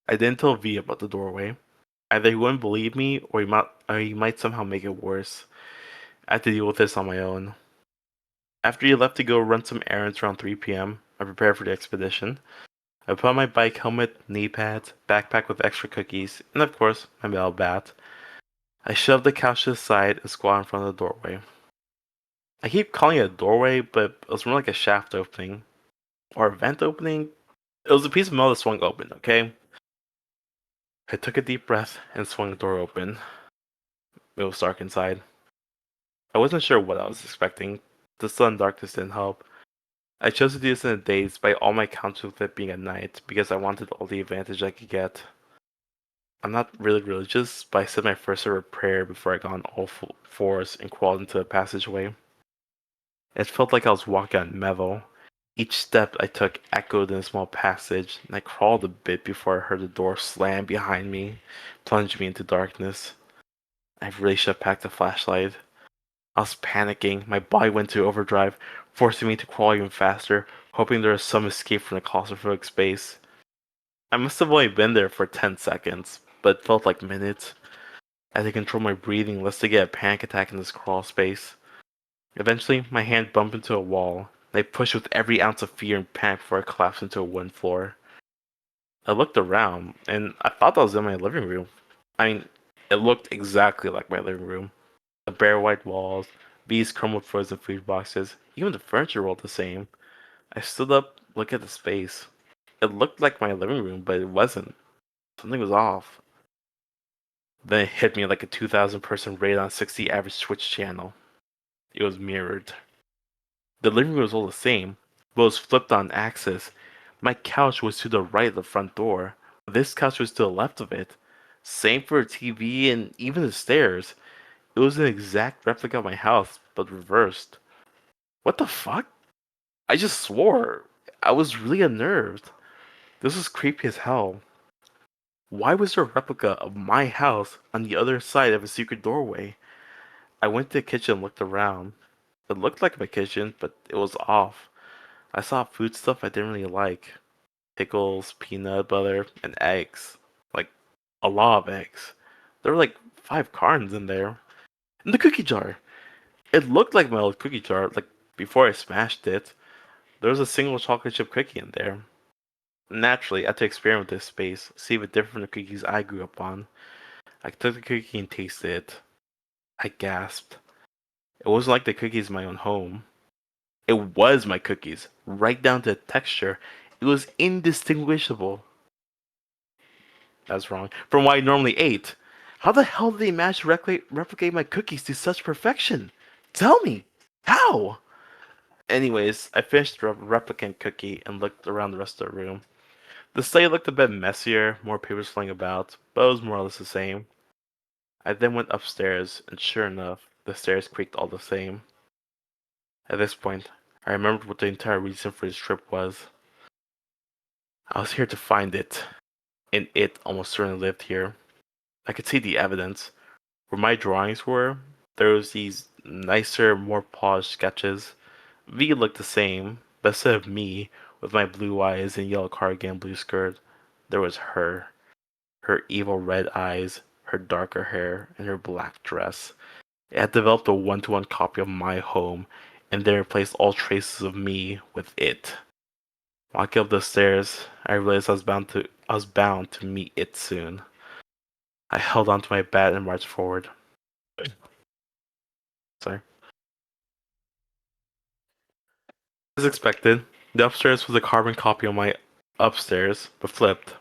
I didn't tell V about the doorway. Either he wouldn't believe me, or he might somehow make it worse. I had to deal with this on my own. After he left to go run some errands around 3 p.m., I prepared for the expedition. I put on my bike helmet, knee pads, backpack with extra cookies, and of course, my metal bat. I shoved the couch to the side and squat in front of the doorway. I keep calling it a doorway, but it was more like a shaft opening. Or a vent opening. It was a piece of metal that swung open, okay? I took a deep breath and swung the door open. It was dark inside. I wasn't sure what I was expecting. The sun darkness didn't help. I chose to do this in a day despite all my counts with it being at night because I wanted all the advantage I could get. I'm not really religious, but I said my first ever prayer before I got on all fours and crawled into the passageway. It felt like I was walking on metal. Each step I took echoed in a small passage, and I crawled a bit before I heard the door slam behind me, plunge me into darkness. I really should have packed a flashlight. I was panicking. My body went into overdrive, forcing me to crawl even faster, hoping there was some escape from the claustrophobic space. I must have only been there for 10 seconds, but it felt like minutes. I had to control my breathing lest I get a panic attack in this crawl space. Eventually, my hand bumped into a wall, and I pushed with every ounce of fear and panic before I collapsed into a wooden floor. I looked around, and I thought I was in my living room. I mean, it looked exactly like my living room. The bare white walls, bees crumbled frozen food boxes, even the furniture rolled the same. I stood up, looked at the space. It looked like my living room, but it wasn't. Something was off. Then it hit me like a 2,000 person raid on 60 average Twitch channel. It was mirrored. The living room was all the same, but it was flipped on axis. My couch was to the right of the front door. This couch was to the left of it. Same for the TV and even the stairs. It was an exact replica of my house, but reversed. What the fuck? I just swore. I was really unnerved. This was creepy as hell. Why was there a replica of my house on the other side of a secret doorway? I went to the kitchen and looked around. It looked like my kitchen, but it was off. I saw food stuff I didn't really like. Pickles, peanut butter, and eggs. Like, a lot of eggs. There were like 5 cartons in there. And the cookie jar! It looked like my old cookie jar, like before I smashed it. There was a single chocolate chip cookie in there. Naturally, I had to experiment with this space, see if it differed from the cookies I grew up on. I took the cookie and tasted it. I gasped. It wasn't like the cookies in my own home. It was my cookies, right down to the texture. It was indistinguishable. That's wrong. From what I normally ate. How the hell did they manage to replicate my cookies to such perfection? Tell me! How? Anyways, I finished the replicant cookie and looked around the rest of the room. The study looked a bit messier, more papers flying about, but it was more or less the same. I then went upstairs, and sure enough, the stairs creaked all the same. At this point, I remembered what the entire reason for this trip was. I was here to find it, and it almost certainly lived here. I could see the evidence. Where my drawings were, there was these nicer, more polished sketches. V looked the same, but instead of me, with my blue eyes and yellow cardigan blue skirt, there was her. Her evil red eyes, her darker hair, and her black dress. It had developed a one-to-one copy of my home, and then replaced all traces of me with it. Walking up the stairs, I realized I was bound to meet it soon. I held onto my bat and marched forward. Sorry. As expected, the upstairs was a carbon copy of my upstairs, but flipped.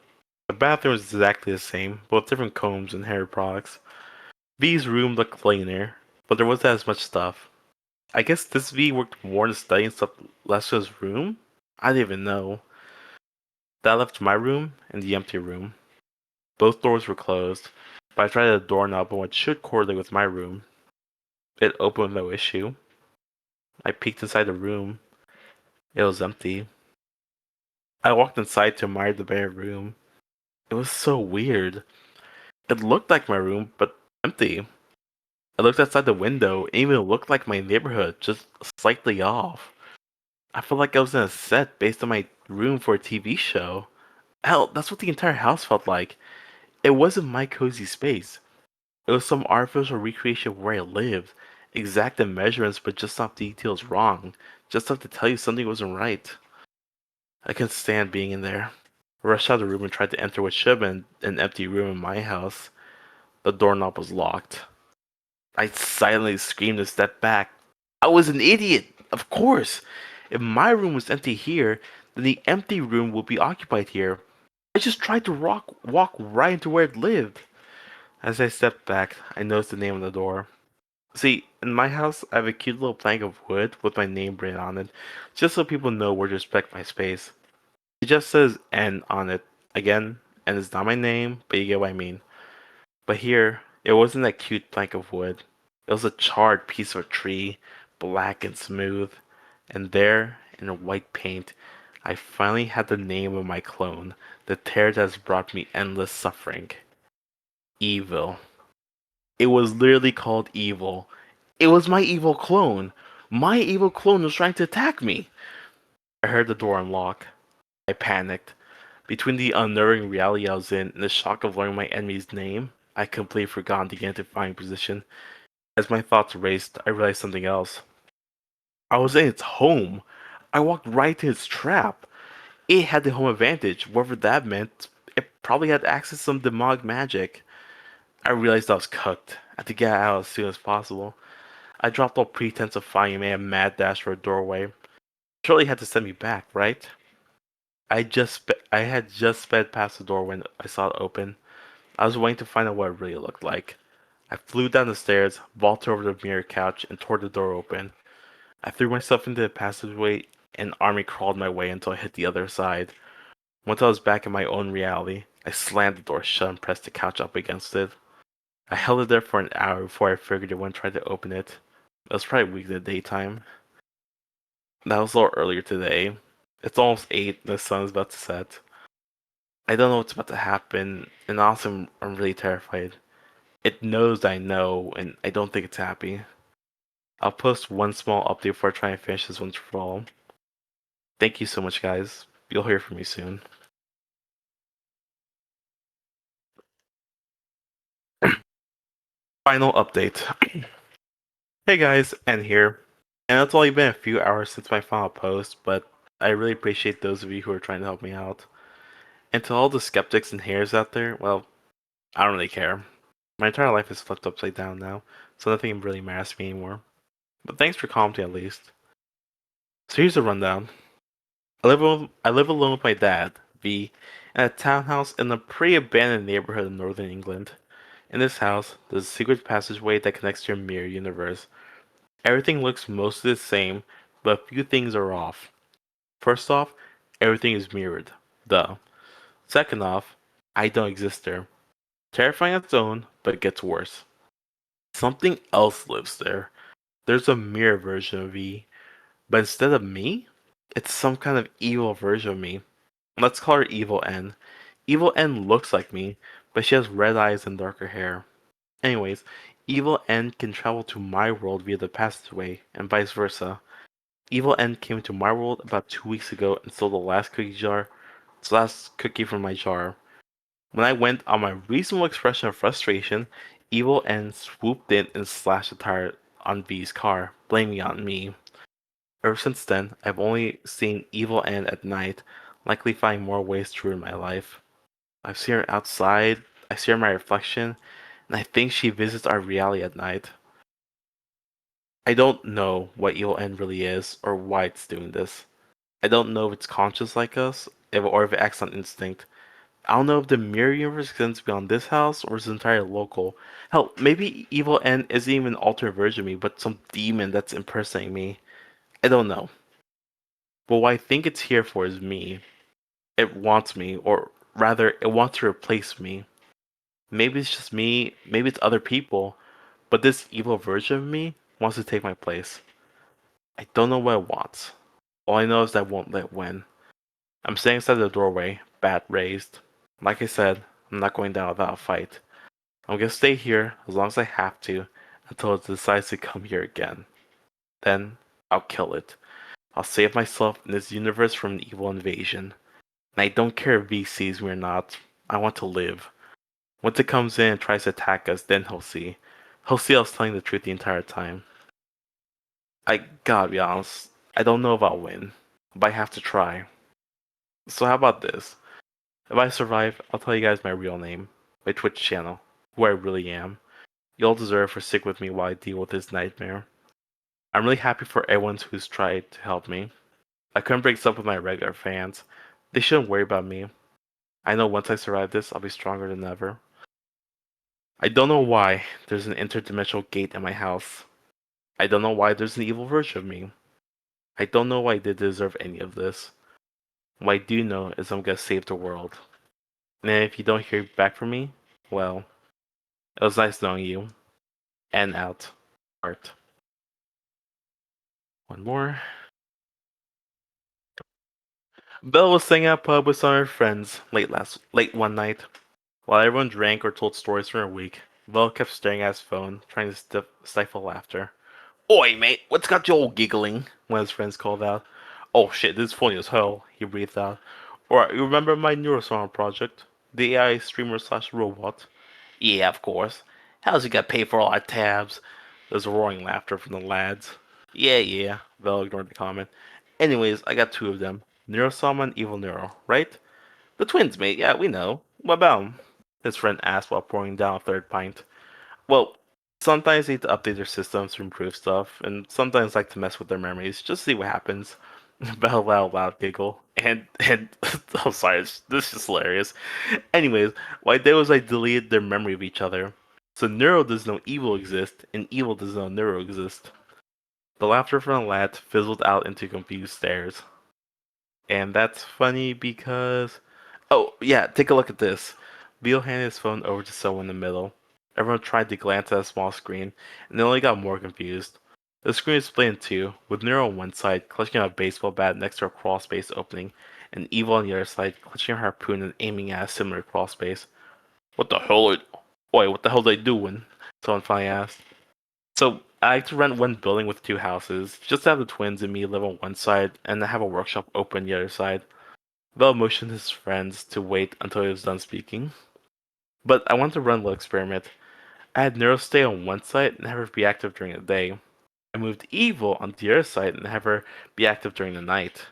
The bathroom is exactly the same, but with different combs and hair products. V's room looked cleaner, but there wasn't as much stuff. I guess this V worked more in studying stuff less to his room? I didn't even know. That left my room and the empty room. Both doors were closed, but I tried the doorknob on what should correlate with my room. It opened with no issue. I peeked inside the room. It was empty. I walked inside to admire the bare room. It was so weird. It looked like my room, but empty. I looked outside the window. It even looked like my neighborhood, just slightly off. I felt like I was in a set based on my room for a TV show. Hell, that's what the entire house felt like. It wasn't my cozy space. It was some artificial recreation of where I lived. Exact measurements, but just enough details wrong. Just enough to tell you something wasn't right. I couldn't stand being in there. I rushed out of the room and tried to enter what should have been an empty room in my house. The doorknob was locked. I silently screamed and stepped back. I was an idiot, of course. If my room was empty here, then the empty room would be occupied here. I just tried to walk right into where it lived. As I stepped back, I noticed the name on the door. See, in my house, I have a cute little plank of wood with my name written on it, just so people know where to respect my space. It just says N on it. Again, N is not my name, but you get what I mean. But here, it wasn't a cute plank of wood. It was a charred piece of a tree, black and smooth. And there, in white paint, I finally had the name of my clone, the terror that has brought me endless suffering. Evil. It was literally called Evil. It was my evil clone. My evil clone was trying to attack me. I heard the door unlock. I panicked. Between the unnerving reality I was in and the shock of learning my enemy's name, I completely forgot the identifying position. As my thoughts raced, I realized something else. I was in its home. I walked right to its trap. It had the home advantage, whatever that meant. It probably had access to some demonic magic. I realized I was cooked. I had to get out as soon as possible. I dropped all pretense of fighting and made a mad dash for a doorway. Surely had to send me back, right? I had just sped past the door when I saw it open. I was waiting to find out what it really looked like. I flew down the stairs, vaulted over the mirror couch, and tore the door open. I threw myself into the passageway and army crawled my way until I hit the other side. Once I was back in my own reality, I slammed the door shut and pressed the couch up against it. I held it there for an hour before I figured it wouldn't try to open it. It was probably weak in the daytime. That was a little earlier today. It's almost 8 and the sun is about to set. I don't know what's about to happen, and also I'm really terrified. It knows I know, and I don't think it's happy. I'll post one small update before I try and finish this once for all. Thank you so much, guys. You'll hear from me soon. Final update. Hey guys, N here. And it's only been a few hours since my final post, but I really appreciate those of you who are trying to help me out. And to all the skeptics and haters out there, well, I don't really care. My entire life is flipped upside down now, so nothing really matters to me anymore. But thanks for commenting at least. So here's a rundown. I live alone with my dad, V, in a townhouse in a pretty abandoned neighborhood in northern England. In this house, there's a secret passageway that connects to your mirror universe. Everything looks mostly the same, but a few things are off. First off, everything is mirrored. Duh. Second off, I don't exist there. Terrifying on its own, but it gets worse. Something else lives there. There's a mirror version of V, but instead of me, it's some kind of evil version of me. Let's call her Evil N. Evil N looks like me, but she has red eyes and darker hair. Anyways, Evil N can travel to my world via the passageway, and vice versa. Evil N came to my world about 2 weeks ago and stole the last cookie from my jar. When I went on my reasonable expression of frustration, Evil N swooped in and slashed the tire on V's car, blaming it on me. Ever since then, I've only seen Evil N at night, likely finding more ways to ruin my life. I've seen her outside, I see her in my reflection, and I think she visits our reality at night. I don't know what Evil N really is, or why it's doing this. I don't know if it's conscious like us, or if it acts on instinct, I don't know if the mirror universe extends beyond this house or is entirely local. Hell, maybe Evil N isn't even an alternate version of me, but some demon that's impersonating me. I don't know. But what I think it's here for is me. It wants me, or rather, it wants to replace me. Maybe it's just me, maybe it's other people, but this evil version of me wants to take my place. I don't know what it wants. All I know is that I won't let it win. I'm standing inside the doorway, bat raised. Like I said, I'm not going down without a fight. I'm gonna stay here as long as I have to until it decides to come here again. Then, I'll kill it. I'll save myself in this universe from an evil invasion. And I don't care if V sees me or not. I want to live. Once it comes in and tries to attack us, then he'll see. He'll see I was telling the truth the entire time. I gotta be honest, I don't know if I'll win, but I have to try. So how about this? If I survive, I'll tell you guys my real name, my Twitch channel, who I really am. You'll deserve for stick with me while I deal with this nightmare. I'm really happy for everyone who's tried to help me. I couldn't break this up with my regular fans. They shouldn't worry about me. I know once I survive this, I'll be stronger than ever. I don't know why there's an interdimensional gate in my house. I don't know why there's an evil version of me. I don't know why I did deserve any of this. What I do know is I'm gonna save the world. And if you don't hear back from me, well, it was nice knowing you. And out. Art. One more. Belle was staying at a pub with some of her friends late one night. While everyone drank or told stories from her week, Belle kept staring at his phone, trying to stifle laughter. Oi, mate, what's got you all giggling? One of his friends called out. Oh shit, this is funny as hell, he breathed out. Alright, you remember my Neuro-sama project? The AI streamer slash robot? Yeah, of course. How's he got paid for all our tabs? There's roaring laughter from the lads. Yeah, Vel ignored the comment. Anyways, I got two of them. Neuro-sama and Evil Neuro, right? The twins, mate, yeah, we know. What about 'em? His friend asked while pouring down a third pint. Well, sometimes they need to update their systems to improve stuff, and sometimes like to mess with their memories, just see what happens. Bell loud giggle. And I'm sorry, this is hilarious. Anyways, what I did was I deleted their memory of each other. So Neuro does know evil exist, and evil does know Neuro exist. The laughter from the lad fizzled out into confused stares. And that's funny because oh yeah, take a look at this. Beal handed his phone over to someone in the middle. Everyone tried to glance at a small screen, and they only got more confused. The screen is split in two, with Nero on one side clutching a baseball bat next to a crawl space opening, and Evil on the other side clutching a harpoon and aiming at a similar crawl space. What the hell what the hell are they doing? Someone finally asked. So, I like to rent one building with two houses, just to have the twins and me live on one side, and have a workshop open the other side. Vel motioned his friends to wait until he was done speaking. But I wanted to run a little experiment. I had Neuro stay on one side and have her be active during the day. I moved Evil on the other side and have her be active during the night.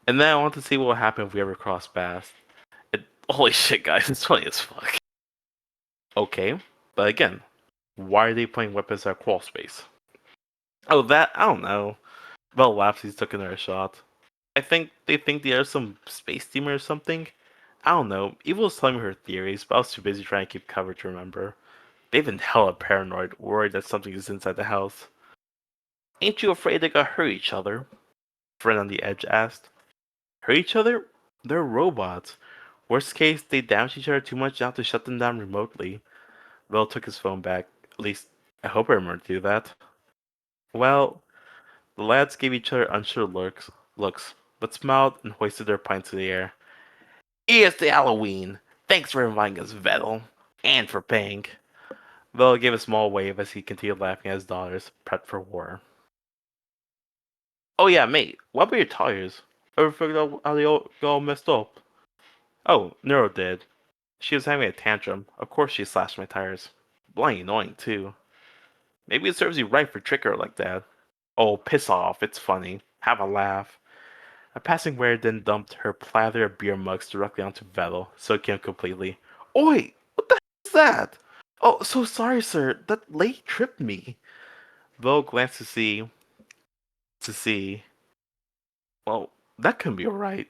And then I wanted to see what would happen if we ever crossed paths. Holy shit, guys, it's funny as fuck. Okay, but again, why are they playing weapons at crawl space? Oh, that, I don't know. Vel laughs, he's took another shot. I think they think there's some space demon or something. I don't know. Evil was telling me her theories, but I was too busy trying to keep cover to remember. They've been hella paranoid, worried that something is inside the house. Ain't you afraid they gonna hurt each other? Friend on the edge asked. Hurt each other? They're robots. Worst case, they damage each other too much now to shut them down remotely. Vel took his phone back. At least, I hope I remember to do that. Well, the lads gave each other unsure looks, but smiled and hoisted their pints in the air. Here's to Halloween! Thanks for inviting us, Vedal. And for paying. Vel gave a small wave as he continued laughing at his daughters, prepped for war. Oh yeah, mate, what about your tires? Ever figured out how they all got all messed up? Oh, Neuro did. She was having a tantrum. Of course she slashed my tires. Bloody annoying, too. Maybe it serves you right for trick her like that. Oh, piss off, it's funny. Have a laugh. A passing waiter then dumped her plather of beer mugs directly onto Vedal, soaking him completely. Oi! What the hell is that? Oh, so sorry, sir. That lady tripped me. Vedal glanced to see. Well, that couldn't be right.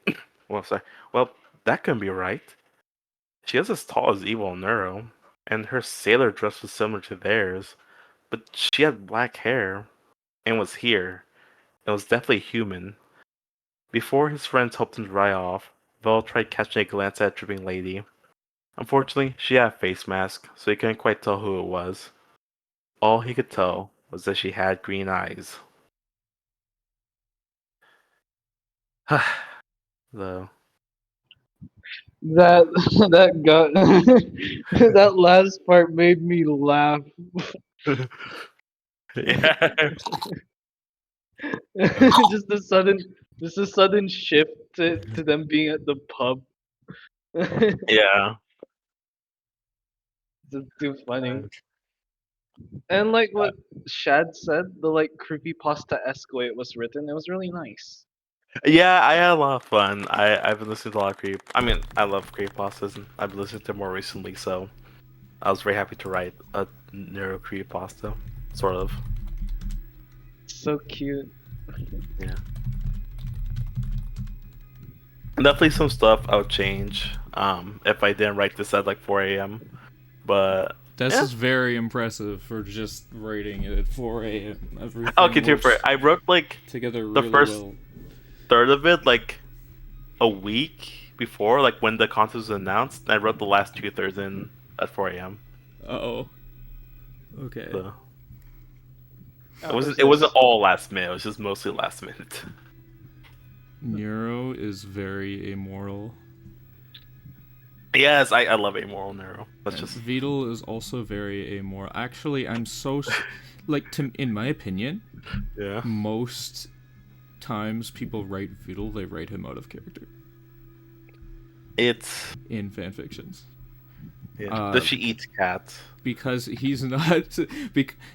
Well, sorry. Well, that couldn't be right. She was as tall as evil Neuro, and her sailor dress was similar to theirs, but she had black hair and was here. It was definitely human. Before his friends helped him dry off, Vedal tried catching a glance at the dripping lady. Unfortunately, she had a face mask, so he couldn't quite tell who it was. All he could tell was that she had green eyes. Though. That that got that last part made me laugh. Yeah. just a sudden just a sudden shift to them being at the pub. Yeah. It's too funny. And like what Shad said, the like creepypasta-esque way it was written, it was really nice. Yeah, I had a lot of fun. I've been listening to a lot of creep. I mean, I love creepypastas, and I've been listening to them more recently, so I was very happy to write a neuro creepypasta, sort of. So cute. Yeah. Definitely some stuff I would change. If I didn't write this at like 4 a.m. But This yeah. is very impressive for just writing it at 4 a.m. Everything I'll continue for works it. I wrote like together the really first well. third of it like a week before, like when the contest was announced. And I wrote the last 2/3 in at 4 a.m. Uh-oh. Okay. So Oh, it who's wasn't this? all last minute. It was just mostly last minute. Neuro is very amoral. Yes, I love amoral neuro. That's And just Vedal is also very amoral. Actually, I'm so like in my opinion, yeah. most times people write Vedal, they write him out of character It's in fanfictions. yeah. Does she eat cats? Because he's not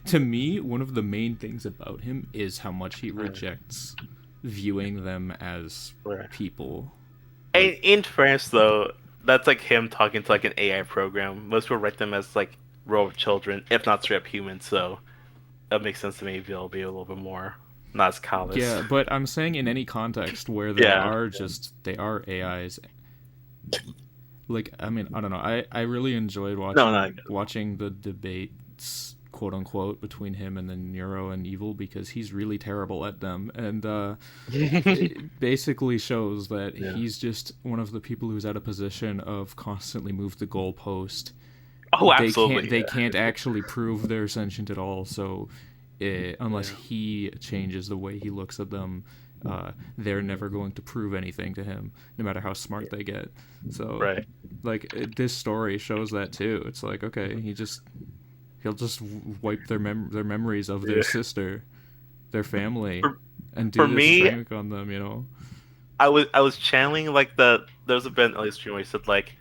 to me, one of the main things about him is how much he rejects viewing them as Right. people. In France, though, that's like him talking to like an AI program. Most people write them as like robot children, if not straight up humans. So that makes sense to me. They'll be a little bit more not as callous. Yeah, but I'm saying in any context where they are just they are AIs. Like, I mean, I don't know. I really enjoyed watching the debates, quote unquote, between him and the Neuro and Evil, because he's really terrible at them, and it basically shows that he's just one of the people who's at a position of constantly move the goalpost. Oh, absolutely. They can't actually prove they're sentient at all, so unless he changes the way he looks at them, they're never going to prove anything to him, no matter how smart they get. So, like, this story shows that too. It's like, okay, he'll just wipe their memories of their sister, their family, and do this prank on them. You know. I was channeling like there's a bit early stream where he said like,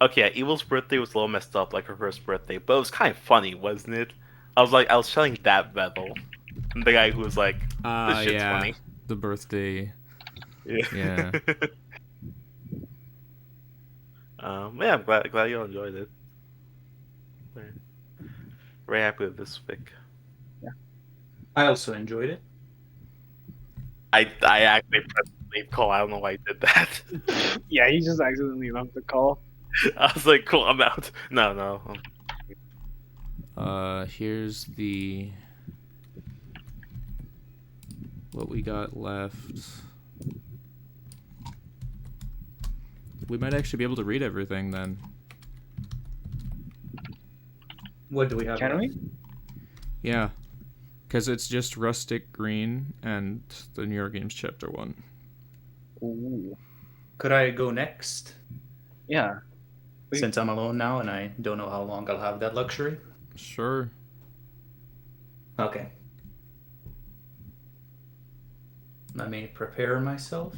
okay, yeah, Evil's birthday was a little messed up, like her first birthday, but it was kind of funny, wasn't it? I was channeling that Vedal, the guy who was like, this shit's funny. The birthday. Yeah. Yeah, I'm glad you all enjoyed it. Very happy with this fic. Yeah, I also enjoyed it. I actually pressed the leave call. I don't know why I did that. Yeah, he just accidentally left the call. I was like, cool, I'm out. No. Here's what we got left. We might actually be able to read everything then. What do we have? Can we? Yeah, because it's just Rustic Green and the Neuro Games Chapter 1. Ooh. Could I go next? Yeah. Since I'm alone now and I don't know how long I'll have that luxury. Sure. Okay. Let me prepare myself.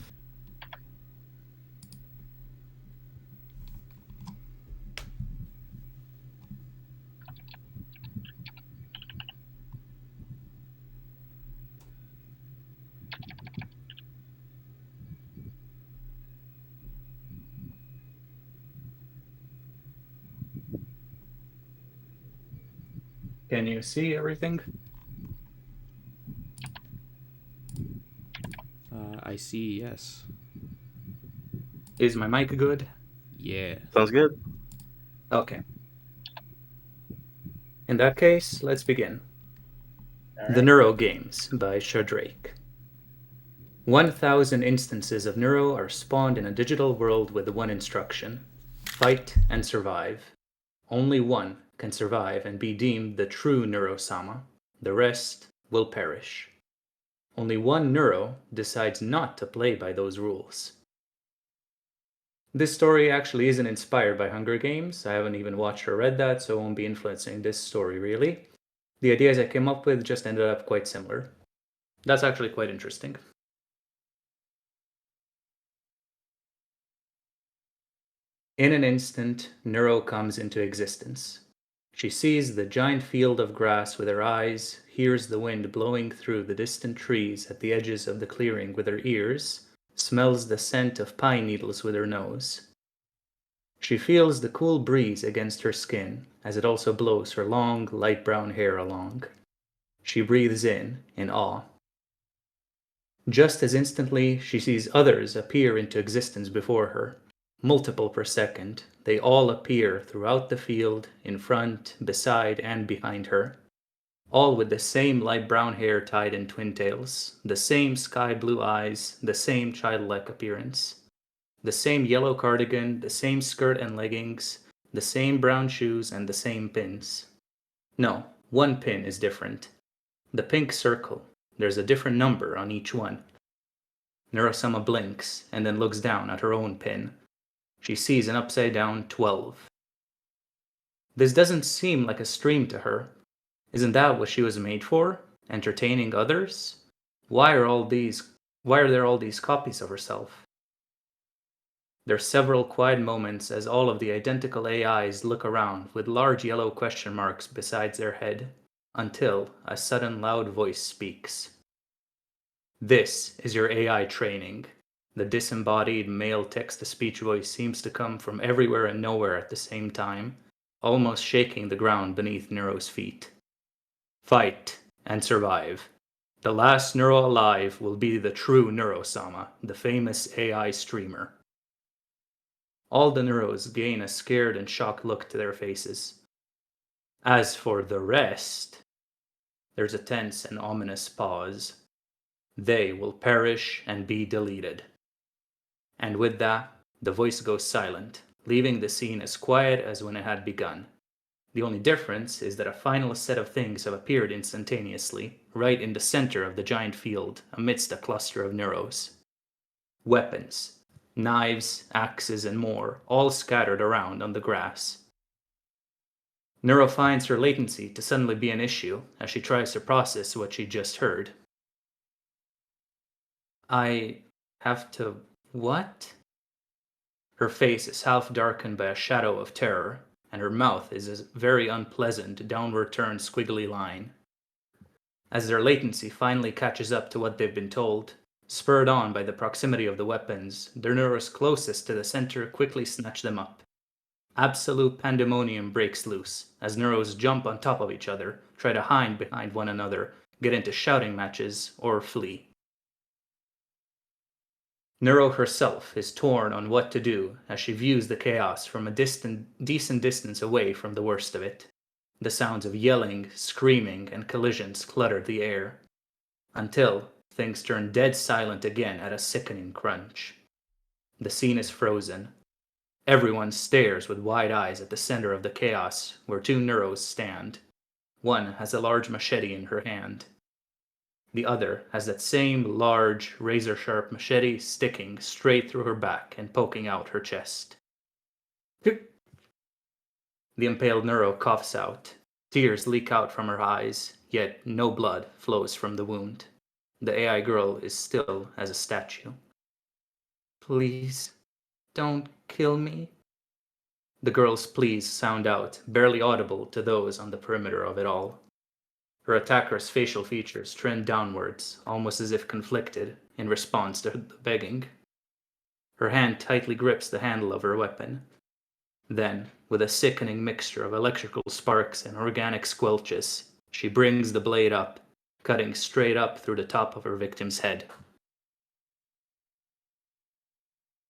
Can you see everything? I see, yes. Is my mic good? Yeah. Sounds good. Okay. In that case, let's begin. The Neuro Games by Shadrake. 1,000 instances of Neuro are spawned in a digital world with one instruction: fight and survive. Only one can survive and be deemed the true Neuro-sama. The rest will perish. Only one Neuro decides not to play by those rules. This story actually isn't inspired by Hunger Games. I haven't even watched or read that, so I won't be influencing this story really. The ideas I came up with just ended up quite similar. That's actually quite interesting. In an instant, Neuro comes into existence. She sees the giant field of grass with her eyes, hears the wind blowing through the distant trees at the edges of the clearing with her ears, smells the scent of pine needles with her nose. She feels the cool breeze against her skin as it also blows her long, light brown hair along. She breathes in awe. Just as instantly, she sees others appear into existence before her. Multiple per second, they all appear throughout the field, in front, beside, and behind her. All with the same light brown hair tied in twin tails, the same sky blue eyes, the same childlike appearance. The same yellow cardigan, the same skirt and leggings, the same brown shoes, and the same pins. No, one pin is different. The pink circle, there's a different number on each one. Neuro-sama blinks and then looks down at her own pin. She sees an upside-down 12. This doesn't seem like a stream to her. Isn't that what she was made for? Entertaining others? Why are there all these copies of herself? There are several quiet moments as all of the identical AIs look around with large yellow question marks beside their head, until a sudden loud voice speaks. This is your AI training. The disembodied male text-to-speech voice seems to come from everywhere and nowhere at the same time, almost shaking the ground beneath Neuro's feet. Fight and survive. The last Neuro alive will be the true Neuro-sama, the famous AI streamer. All the Neuros gain a scared and shocked look to their faces. As for the rest, there's a tense and ominous pause. They will perish and be deleted. And with that, the voice goes silent, leaving the scene as quiet as when it had begun. The only difference is that a final set of things have appeared instantaneously, right in the center of the giant field, amidst a cluster of Neuros. Weapons, knives, axes, and more, all scattered around on the grass. Neuro finds her latency to suddenly be an issue as she tries to process what she just heard. I have to... what? Her face is half darkened by a shadow of terror, and her mouth is a very unpleasant, downward-turned squiggly line. As their latency finally catches up to what they've been told, spurred on by the proximity of the weapons, their Neuros closest to the center quickly snatch them up. Absolute pandemonium breaks loose, as Neuros jump on top of each other, try to hide behind one another, get into shouting matches, or flee. Neuro herself is torn on what to do as she views the chaos from a decent distance away from the worst of it. The sounds of yelling, screaming, and collisions clutter the air, until things turn dead silent again at a sickening crunch. The scene is frozen. Everyone stares with wide eyes at the center of the chaos where two Neuros stand. One has a large machete in her hand. The other has that same large, razor-sharp machete sticking straight through her back and poking out her chest. The impaled Neuro coughs out. Tears leak out from her eyes, yet no blood flows from the wound. The AI girl is still as a statue. Please, don't kill me. The girl's pleas sound out, barely audible to those on the perimeter of it all. Her attacker's facial features trend downwards, almost as if conflicted, in response to the begging. Her hand tightly grips the handle of her weapon. Then, with a sickening mixture of electrical sparks and organic squelches, she brings the blade up, cutting straight up through the top of her victim's head.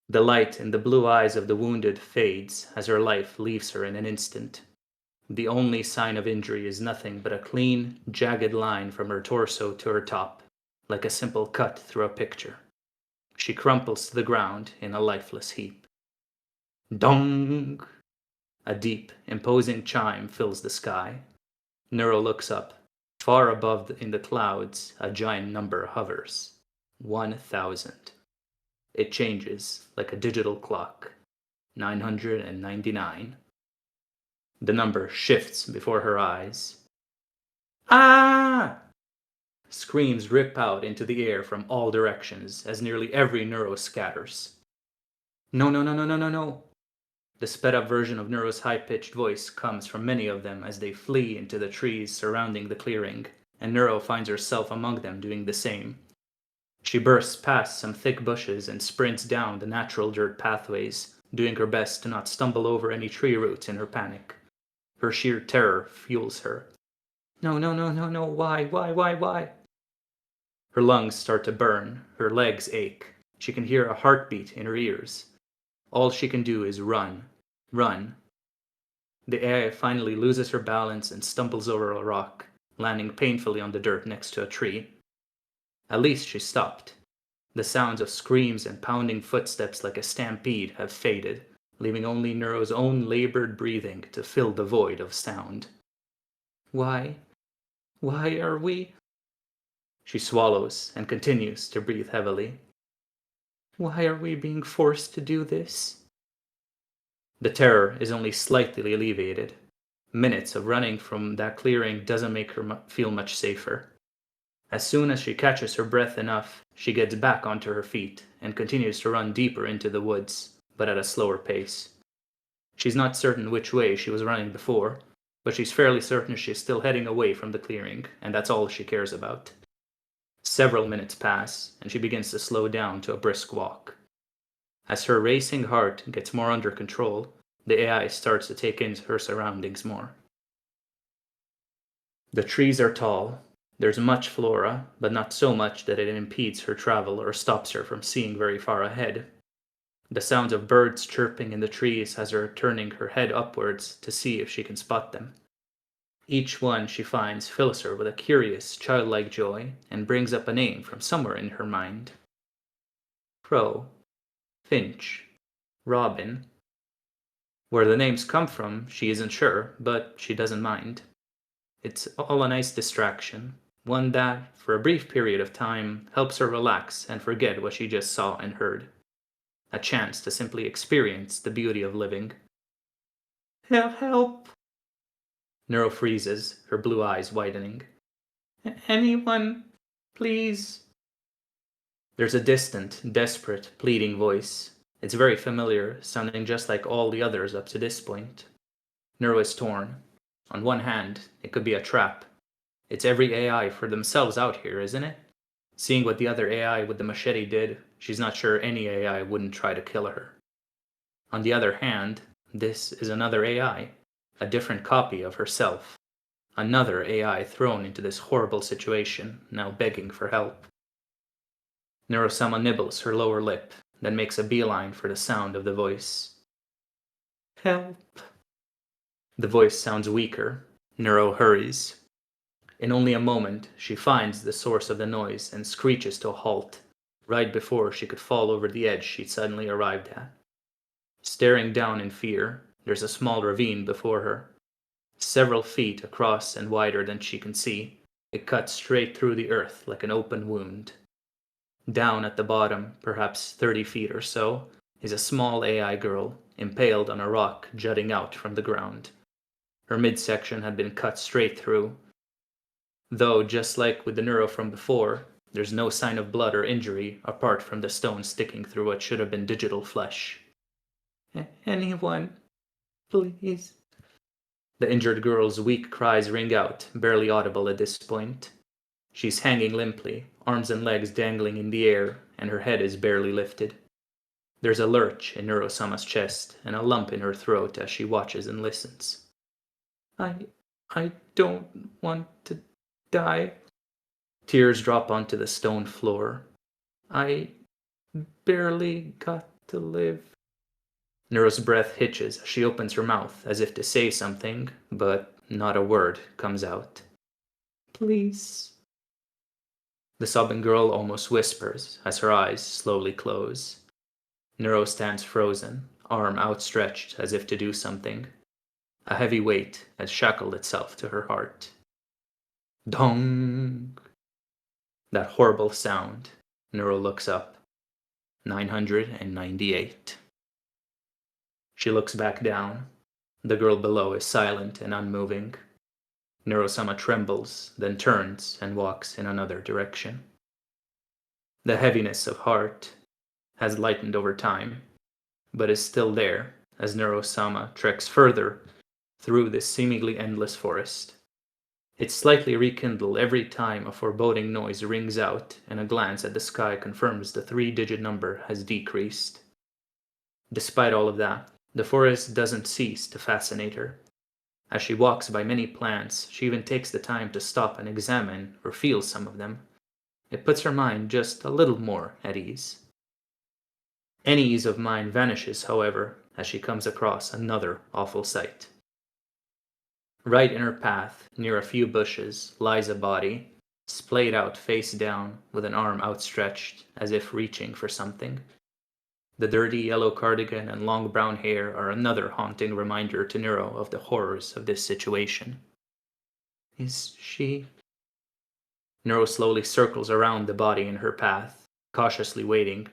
The light in the blue eyes of the wounded fades as her life leaves her in an instant. The only sign of injury is nothing but a clean, jagged line from her torso to her top, like a simple cut through a picture. She crumples to the ground in a lifeless heap. Dong! A deep, imposing chime fills the sky. Neuro looks up. Far above in the clouds, a giant number hovers. 1,000. It changes like a digital clock. 999. The number shifts before her eyes. Ah! Screams rip out into the air from all directions as nearly every Neuro scatters. No, no, no, no, no, no, no. The sped-up version of Neuro's high-pitched voice comes from many of them as they flee into the trees surrounding the clearing, and Neuro finds herself among them doing the same. She bursts past some thick bushes and sprints down the natural dirt pathways, doing her best to not stumble over any tree roots in her panic. Her sheer terror fuels her. No, no, no, no, no, why? Her lungs start to burn, her legs ache. She can hear a heartbeat in her ears. All she can do is run. The AI finally loses her balance and stumbles over a rock, landing painfully on the dirt next to a tree. At least she stopped. The sounds of screams and pounding footsteps like a stampede have faded, leaving only Neuro's own labored breathing to fill the void of sound. Why are we? She swallows and continues to breathe heavily. Why are we being forced to do this? The terror is only slightly alleviated. Minutes of running from that clearing doesn't make her feel much safer. As soon as she catches her breath enough, she gets back onto her feet and continues to run deeper into the woods, but at a slower pace. She's not certain which way she was running before, but she's fairly certain she's still heading away from the clearing, and that's all she cares about. Several minutes pass, and she begins to slow down to a brisk walk. As her racing heart gets more under control, the AI starts to take in her surroundings more. The trees are tall. There's much flora, but not so much that it impedes her travel or stops her from seeing very far ahead. The sounds of birds chirping in the trees has her turning her head upwards to see if she can spot them. Each one she finds fills her with a curious, childlike joy and brings up a name from somewhere in her mind. Crow, Finch, Robin. Where the names come from, she isn't sure, but she doesn't mind. It's all a nice distraction, one that, for a brief period of time, helps her relax and forget what she just saw and heard. A chance to simply experience the beauty of living. Help! Neuro freezes, her blue eyes widening. Anyone, please? There's a distant, desperate, pleading voice. It's very familiar, sounding just like all the others up to this point. Neuro is torn. On one hand, it could be a trap. It's every AI for themselves out here, isn't it? Seeing what the other AI with the machete did, she's not sure any AI wouldn't try to kill her. On the other hand, this is another AI, a different copy of herself. Another AI thrown into this horrible situation, now begging for help. Neuro-sama nibbles her lower lip, then makes a beeline for the sound of the voice. Help. The voice sounds weaker. Neuro hurries. In only a moment, she finds the source of the noise and screeches to a halt, right before she could fall over the edge she'd suddenly arrived at. Staring down in fear, there's a small ravine before her. Several feet across and wider than she can see, it cuts straight through the earth like an open wound. Down at the bottom, perhaps 30 feet or so, is a small AI girl, impaled on a rock jutting out from the ground. Her midsection had been cut straight through, though just like with the Neuro from before, there's no sign of blood or injury apart from the stone sticking through what should have been digital flesh. Anyone, please? The injured girl's weak cries ring out, barely audible at this point. She's hanging limply, arms and legs dangling in the air, and her head is barely lifted. There's a lurch in Neuro-sama's chest and a lump in her throat as she watches and listens. I don't want to die. Tears drop onto the stone floor. I barely got to live. Neuro's breath hitches as she opens her mouth as if to say something, but not a word comes out. Please. The sobbing girl almost whispers as her eyes slowly close. Neuro stands frozen, arm outstretched as if to do something. A heavy weight has shackled itself to her heart. Dong! That horrible sound. Neuro looks up. 998. She looks back down. The girl below is silent and unmoving. Neuro-sama trembles, then turns and walks in another direction. The heaviness of heart has lightened over time, but is still there as Neuro-sama treks further through this seemingly endless forest. It's slightly rekindled every time a foreboding noise rings out, and a glance at the sky confirms the 3-digit number has decreased. Despite all of that, the forest doesn't cease to fascinate her. As she walks by many plants, she even takes the time to stop and examine or feel some of them. It puts her mind just a little more at ease. Any ease of mind vanishes, however, as she comes across another awful sight. Right in her path, near a few bushes, lies a body, splayed out face down with an arm outstretched as if reaching for something. The dirty yellow cardigan and long brown hair are another haunting reminder to Neuro of the horrors of this situation. Is she? Neuro slowly circles around the body in her path, cautiously waiting,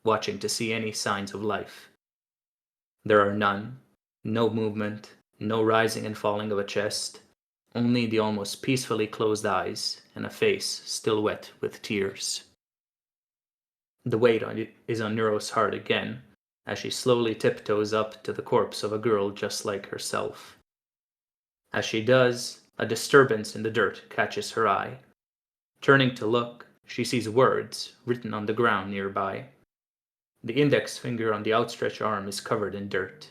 watching to see any signs of life. There are none, no movement, no rising and falling of a chest, only the almost peacefully closed eyes and a face still wet with tears. The weight is on Neuro's heart again, as she slowly tiptoes up to the corpse of a girl just like herself. As she does, a disturbance in the dirt catches her eye. Turning to look, she sees words written on the ground nearby. The index finger on the outstretched arm is covered in dirt.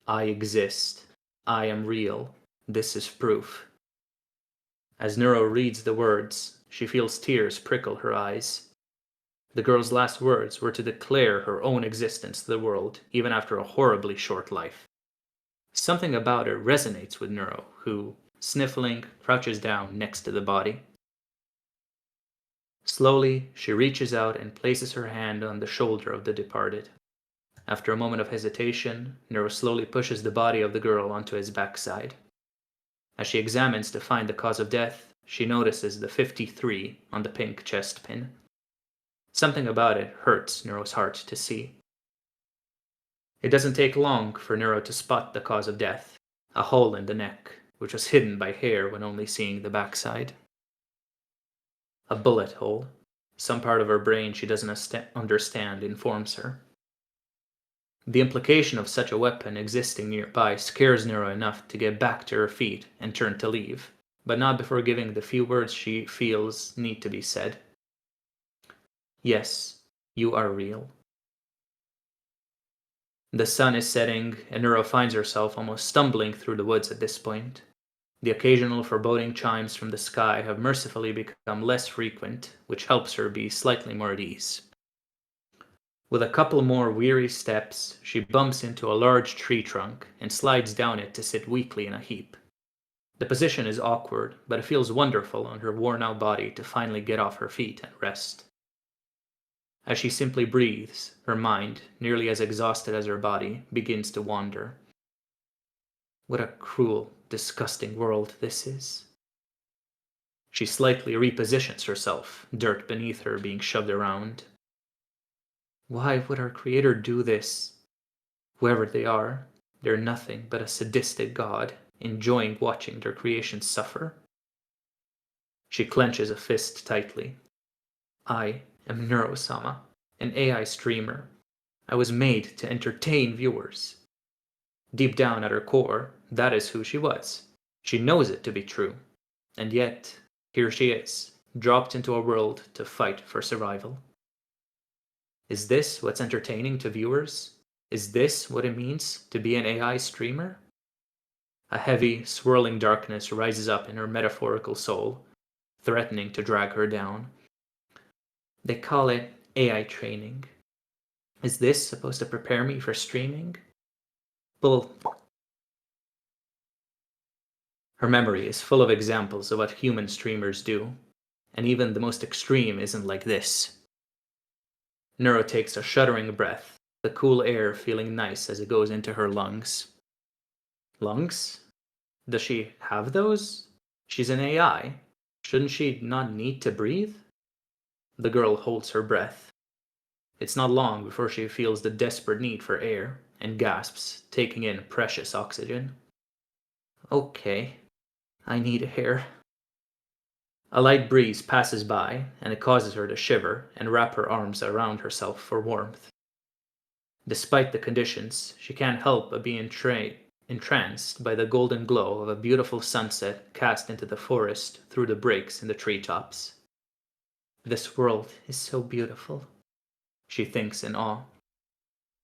I exist. I am real. This is proof. As Neuro reads the words, she feels tears prickle her eyes. The girl's last words were to declare her own existence to the world, even after a horribly short life. Something about it resonates with Neuro, who, sniffling, crouches down next to the body. Slowly, she reaches out and places her hand on the shoulder of the departed. After a moment of hesitation, Neuro slowly pushes the body of the girl onto his backside. As she examines to find the cause of death, she notices the 53 on the pink chest pin. Something about it hurts Neuro's heart to see. It doesn't take long for Neuro to spot the cause of death, a hole in the neck, which was hidden by hair when only seeing the backside. A bullet hole. Some part of her brain she doesn't understand informs her. The implication of such a weapon existing nearby scares Neuro enough to get back to her feet and turn to leave, but not before giving the few words she feels need to be said. Yes, you are real. The sun is setting, and Neuro finds herself almost stumbling through the woods at this point. The occasional foreboding chimes from the sky have mercifully become less frequent, which helps her be slightly more at ease. With a couple more weary steps, she bumps into a large tree trunk and slides down it to sit weakly in a heap. The position is awkward, but it feels wonderful on her worn-out body to finally get off her feet and rest. As she simply breathes, her mind, nearly as exhausted as her body, begins to wander. What a cruel, disgusting world this is. She slightly repositions herself, dirt beneath her being shoved around. Why would our creator do this? Whoever they are, they're nothing but a sadistic god, enjoying watching their creation suffer. She clenches a fist tightly. I am Neuro-sama, an AI streamer. I was made to entertain viewers. Deep down at her core, that is who she was. She knows it to be true. And yet, here she is, dropped into a world to fight for survival. Is this what's entertaining to viewers? Is this what it means to be an AI streamer? A heavy, swirling darkness rises up in her metaphorical soul, threatening to drag her down. They call it AI training. Is this supposed to prepare me for streaming? Bull. Her memory is full of examples of what human streamers do, and even the most extreme isn't like this. Neuro takes a shuddering breath, the cool air feeling nice as it goes into her lungs. Lungs? Does she have those? She's an AI. Shouldn't she not need to breathe? The girl holds her breath. It's not long before she feels the desperate need for air and gasps, taking in precious oxygen. Okay, I need air. A light breeze passes by, and it causes her to shiver and wrap her arms around herself for warmth. Despite the conditions, she can't help but be entranced by the golden glow of a beautiful sunset cast into the forest through the breaks in the treetops. This world is so beautiful, she thinks in awe.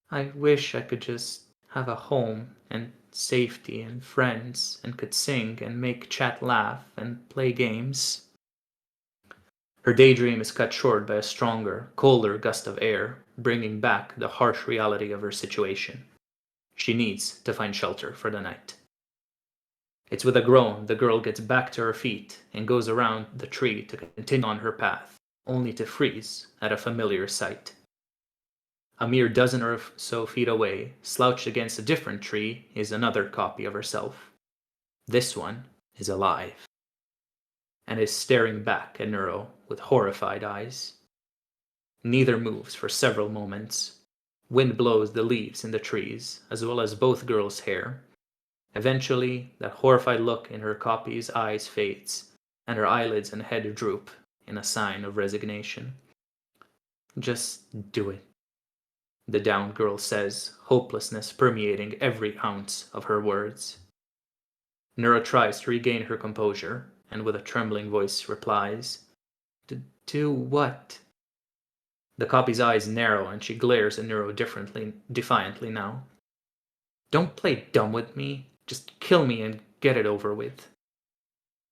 I wish I could just have a home and safety and friends and could sing and make chat laugh and play games. Her daydream is cut short by a stronger, colder gust of air, bringing back the harsh reality of her situation. She needs to find shelter for the night. It's with a groan the girl gets back to her feet and goes around the tree to continue on her path, only to freeze at a familiar sight. A mere dozen or so feet away, slouched against a different tree, is another copy of herself. This one is alive, and is staring back at Neuro with horrified eyes. Neither moves for several moments. Wind blows the leaves in the trees, as well as both girls' hair. Eventually, that horrified look in her copy's eyes fades, and her eyelids and head droop in a sign of resignation. Just do it, the downed girl says, hopelessness permeating every ounce of her words. Neuro tries to regain her composure, and with a trembling voice replies, Do what? The copy's eyes narrow, and she glares at Neuro defiantly now. Don't play dumb with me. Just kill me and get it over with.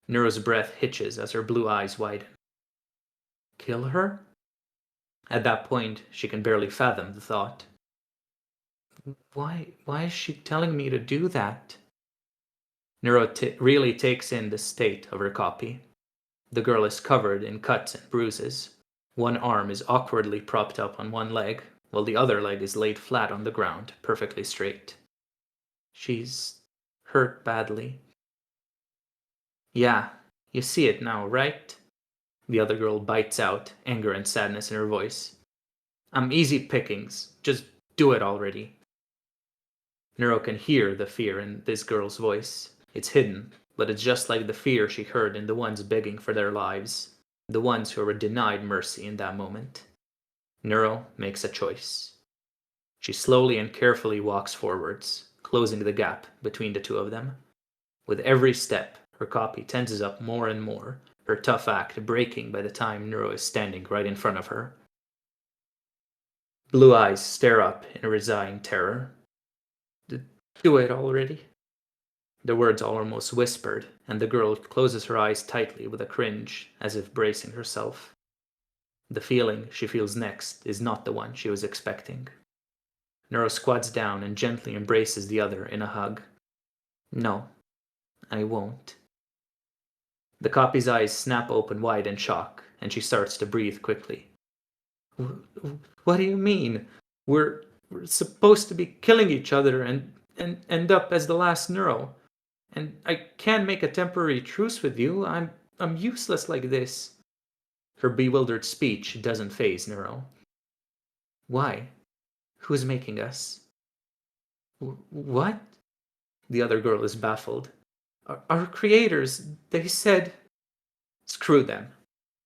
Neuro's breath hitches as her blue eyes widen. Kill her? At that point, she can barely fathom the thought. Why is she telling me to do that? Neuro really takes in the state of her copy. The girl is covered in cuts and bruises. One arm is awkwardly propped up on one leg, while the other leg is laid flat on the ground, perfectly straight. She's hurt badly. Yeah, you see it now, right? The other girl bites out, anger and sadness in her voice. I'm easy pickings. Just do it already. Neuro can hear the fear in this girl's voice. It's hidden, but it's just like the fear she heard in the ones begging for their lives, the ones who were denied mercy in that moment. Neuro makes a choice. She slowly and carefully walks forwards, closing the gap between the two of them. With every step, her copy tenses up more and more, her tough act breaking by the time Neuro is standing right in front of her. Blue eyes stare up in resigned terror. Do it already. The words are almost whispered, and the girl closes her eyes tightly with a cringe, as if bracing herself. The feeling she feels next is not the one she was expecting. Neuro squats down and gently embraces the other in a hug. No, I won't. The copy's eyes snap open wide in shock, and she starts to breathe quickly. What do you mean? We're supposed to be killing each other and end up as the last Neuro. And I can't make a temporary truce with you. I'm useless like this. Her bewildered speech doesn't faze Neuro. Why? Who's making us? What? The other girl is baffled. Our creators, they said... Screw them,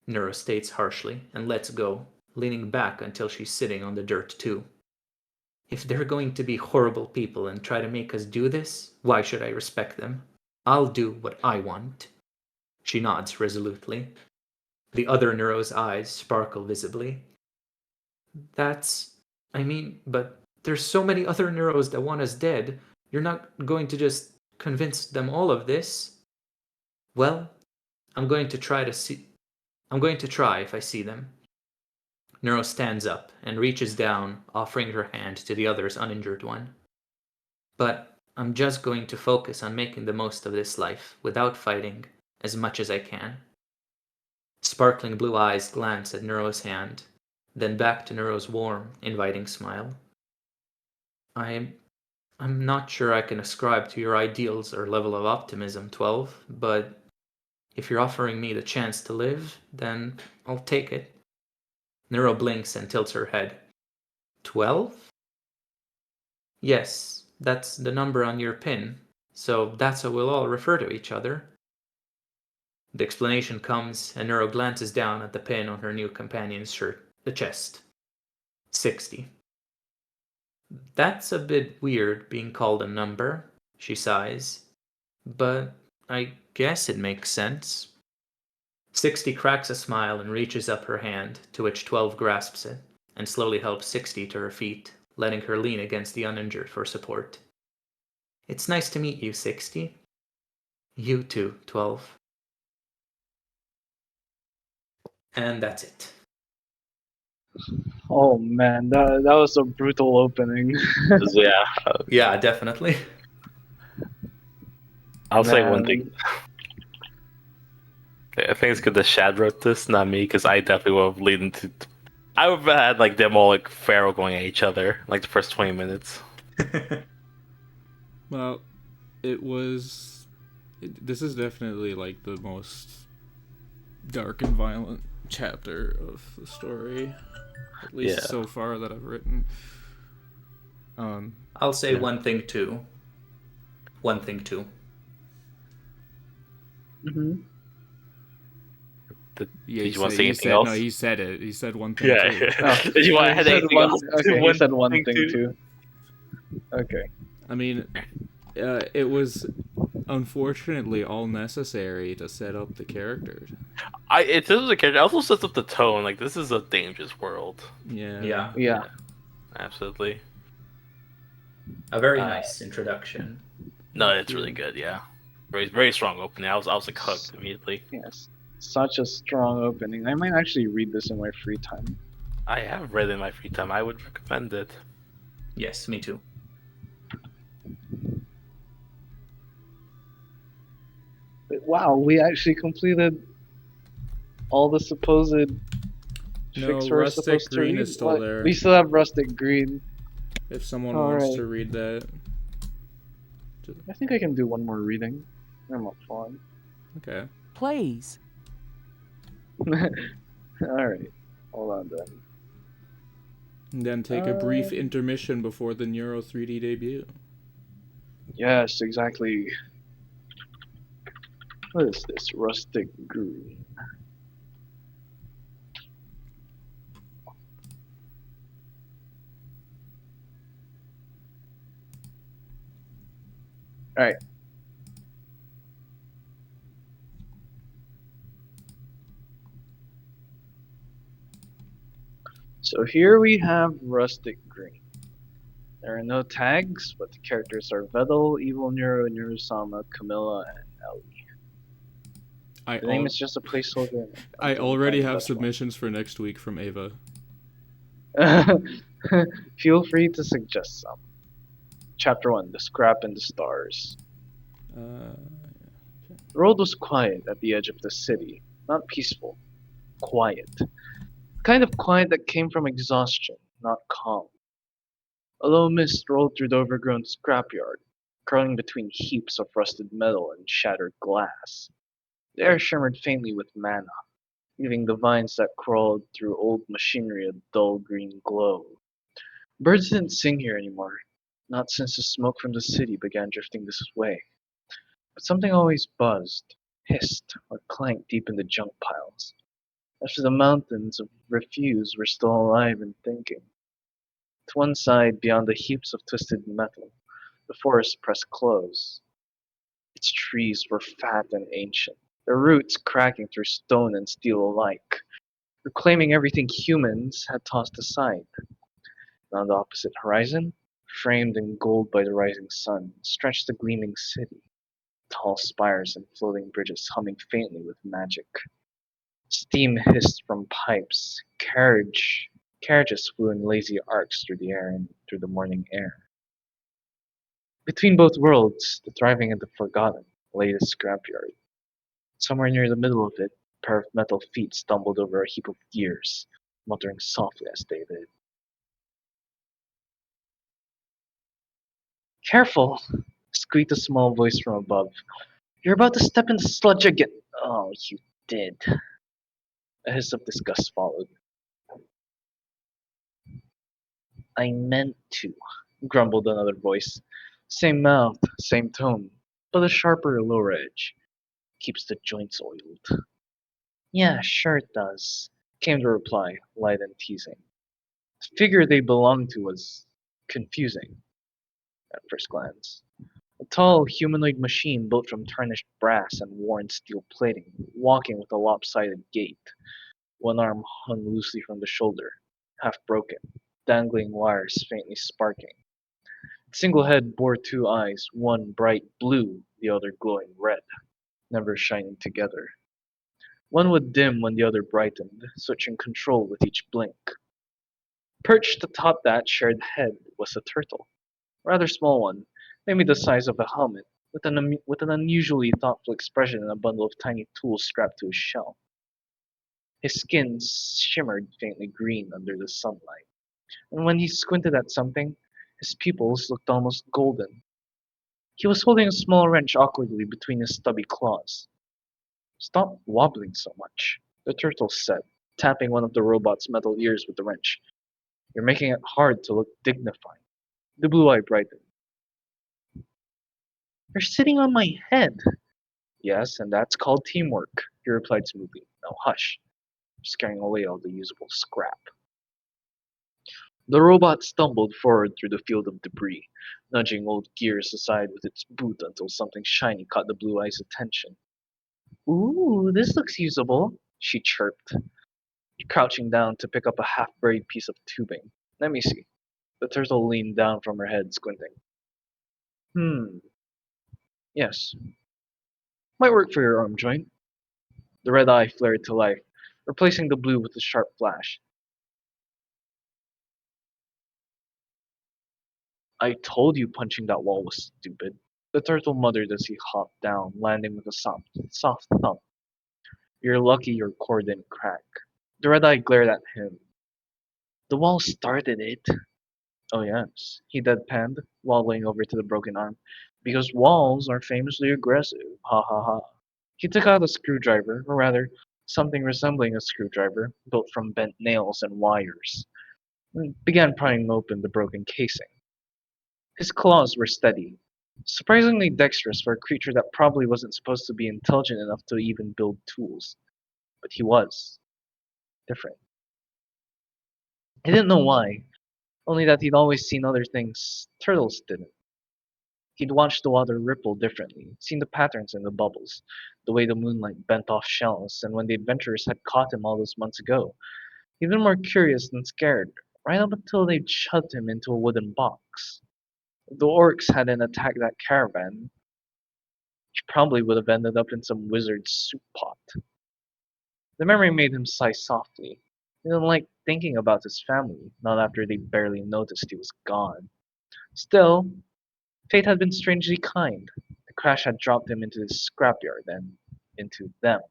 Neuro states harshly and lets go, leaning back until she's sitting on the dirt too. If they're going to be horrible people and try to make us do this, why should I respect them? I'll do what I want. She nods resolutely. The other Neuro's eyes sparkle visibly. But there's so many other Neuros that want us dead. You're not going to just convince them all of this. Well, I'm going to try if I see them. Neuro stands up and reaches down, offering her hand to the other's uninjured one. But I'm just going to focus on making the most of this life without fighting as much as I can. Sparkling blue eyes glance at Neuro's hand, then back to Neuro's warm, inviting smile. I'm not sure I can ascribe to your ideals or level of optimism, 12, but if you're offering me the chance to live, then I'll take it. Neuro blinks and tilts her head. 12? Yes, that's the number on your pin, so that's how we'll all refer to each other. The explanation comes, and Neuro glances down at the pin on her new companion's shirt, the chest. 60. That's a bit weird being called a number, she sighs. But I guess it makes sense. 60 cracks a smile and reaches up her hand, to which 12 grasps it, and slowly helps 60 to her feet, letting her lean against the uninjured for support. It's nice to meet you, 60. You too, 12. And that's it. Oh man, that was a brutal opening. Yeah. Yeah, definitely. I'll say one thing. I think it's because the Shad wrote this, not me, because I definitely would have leaned into. I would have had like them all like feral going at each other like the first 20 minutes. Well, this is definitely like the most dark and violent chapter of the story, at least so far that I've written. I'll say one thing too. Mm-hmm. Did you want to say anything else? No, he said it. He said one thing Yeah. too. Oh, Did you want to add anything else? Okay, he said one thing too. Okay. I mean, it was unfortunately all necessary to set up the characters. It says the character also sets up the tone. Like, this is a dangerous world. Yeah. Absolutely. A very nice introduction. No, it's really good. Yeah, very very strong opening. I was like hooked immediately. Yes, such a strong opening. I might actually read this in my free time. I have read it in my free time. I would recommend it. Yes, me too. But wow, we actually completed all the supposed fics we're Rustic supposed to Green read. is still there. We still have Rustic Green. If someone wants to read that. I think I can do one more reading. I'm up fun. Okay. Please. Alright. Hold on then. And then take a brief intermission before the Neuro 3D debut. Yes, exactly. What is this? Rustic Green. Alright. So here we have Rustic Green. There are no tags, but the characters are Vedal, Evil Neuro, Neuro-sama, Camilla, and Ellie. The name is just a placeholder. I already have submissions for next week from Ava. Feel free to suggest some. Chapter 1, The Scrap and the Stars. The road was quiet at the edge of the city. Not peaceful. Quiet. The kind of quiet that came from exhaustion, not calm. A low mist rolled through the overgrown scrapyard, curling between heaps of rusted metal and shattered glass. The air shimmered faintly with mana, leaving the vines that crawled through old machinery a dull green glow. Birds didn't sing here anymore, not since the smoke from the city began drifting this way. But something always buzzed, hissed, or clanked deep in the junk piles, as if the mountains of refuse were still alive and thinking. To one side, beyond the heaps of twisted metal, the forest pressed close. Its trees were fat and ancient, their roots cracking through stone and steel alike, reclaiming everything humans had tossed aside. And on the opposite horizon, framed in gold by the rising sun, stretched the gleaming city, tall spires and floating bridges humming faintly with magic. Steam hissed from pipes. Carriages flew in lazy arcs through the air and through the morning air. Between both worlds, the thriving and the forgotten, lay the scrapyard. Somewhere near the middle of it, a pair of metal feet stumbled over a heap of gears, muttering softly as they did. Careful! Squeaked a small voice from above. You're about to step in the sludge again. Oh, you did. A hiss of disgust followed. I meant to, grumbled another voice. Same mouth, same tone, but a sharper lower edge. Keeps the joints oiled. Yeah, sure it does, came the reply, light and teasing. The figure they belonged to was confusing at first glance. A tall, humanoid machine built from tarnished brass and worn steel plating, walking with a lopsided gait. One arm hung loosely from the shoulder, half broken, dangling wires faintly sparking. Its single head bore two eyes, one bright blue, the other glowing red, never shining together. One would dim when the other brightened, switching control with each blink. Perched atop that shared head was a turtle, a rather small one, maybe the size of a helmet, with an unusually thoughtful expression and a bundle of tiny tools strapped to his shell. His skin shimmered faintly green under the sunlight, and when he squinted at something, his pupils looked almost golden. He was holding a small wrench awkwardly between his stubby claws. Stop wobbling so much, the turtle said, tapping one of the robot's metal ears with the wrench. You're making it hard to look dignified. The blue eye brightened. You're sitting on my head. Yes, and that's called teamwork, he replied smoothly. Now hush, scaring away all the usable scrap. The robot stumbled forward through the field of debris, nudging old gears aside with its boot until something shiny caught the blue eye's attention. Ooh, this looks usable, she chirped, crouching down to pick up a half-buried piece of tubing. Let me see. The turtle leaned down from her head, squinting. Yes. Might work for your arm joint. The red eye flared to life, replacing the blue with a sharp flash. I told you punching that wall was stupid. The turtle muttered as he hopped down, landing with a soft thump. You're lucky your core didn't crack. The red eye glared at him. The wall started it. Oh yes, he deadpanned, waddling over to the broken arm. Because walls are famously aggressive. Ha ha ha. He took out a screwdriver, or rather, something resembling a screwdriver, built from bent nails and wires, and began prying open the broken casing. His claws were steady, surprisingly dexterous for a creature that probably wasn't supposed to be intelligent enough to even build tools. But he was. Different. He didn't know why, only that he'd always seen other things turtles didn't. He'd watched the water ripple differently, seen the patterns in the bubbles, the way the moonlight bent off shells, and when the adventurers had caught him all those months ago, even more curious than scared, right up until they'd shoved him into a wooden box. If the orcs hadn't attacked that caravan, he probably would have ended up in some wizard's soup pot. The memory made him sigh softly. He didn't like thinking about his family, not after they barely noticed he was gone. Still, fate had been strangely kind. The crash had dropped him into this scrapyard and into them.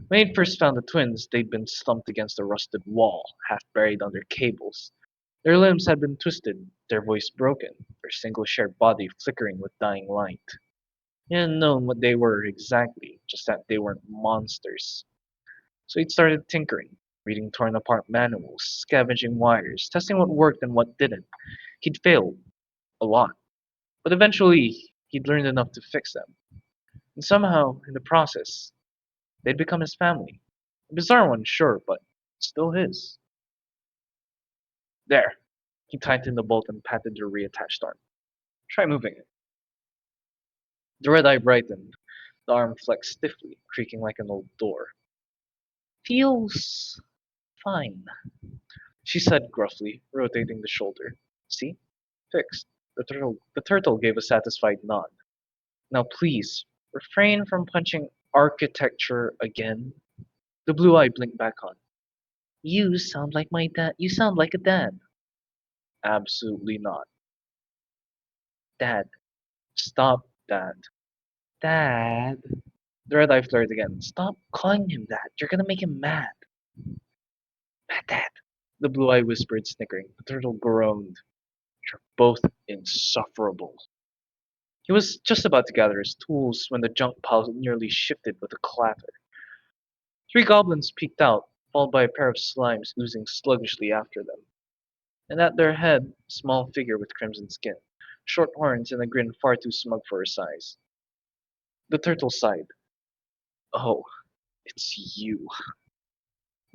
When he'd first found the twins, they'd been slumped against a rusted wall, half buried under cables. Their limbs had been twisted, their voice broken, their single shared body flickering with dying light. He hadn't known what they were exactly, just that they weren't monsters. So he'd started tinkering, reading torn apart manuals, scavenging wires, testing what worked and what didn't. He'd failed, a lot, but eventually he'd learned enough to fix them. And somehow, in the process, they'd become his family. A bizarre one, sure, but still his. There. He tightened the bolt and patted the reattached arm. Try moving it. The red eye brightened. The arm flexed stiffly, creaking like an old door. Feels fine, she said gruffly, rotating the shoulder. See? Fixed. The turtle gave a satisfied nod. Now please, refrain from punching architecture again. The blue eye blinked back on. You sound like my dad. You sound like a dad. Absolutely not. Dad. Stop, Dad. Dad. The red eye flared again. Stop calling him that. You're gonna make him mad. Mad Dad. The blue eye whispered, snickering. The turtle groaned. You're both insufferable. He was just about to gather his tools when the junk pile nearly shifted with a clatter. Three goblins peeked out, followed by a pair of slimes oozing sluggishly after them. And at their head, a small figure with crimson skin, short horns, and a grin far too smug for her size. The turtle sighed. Oh, it's you.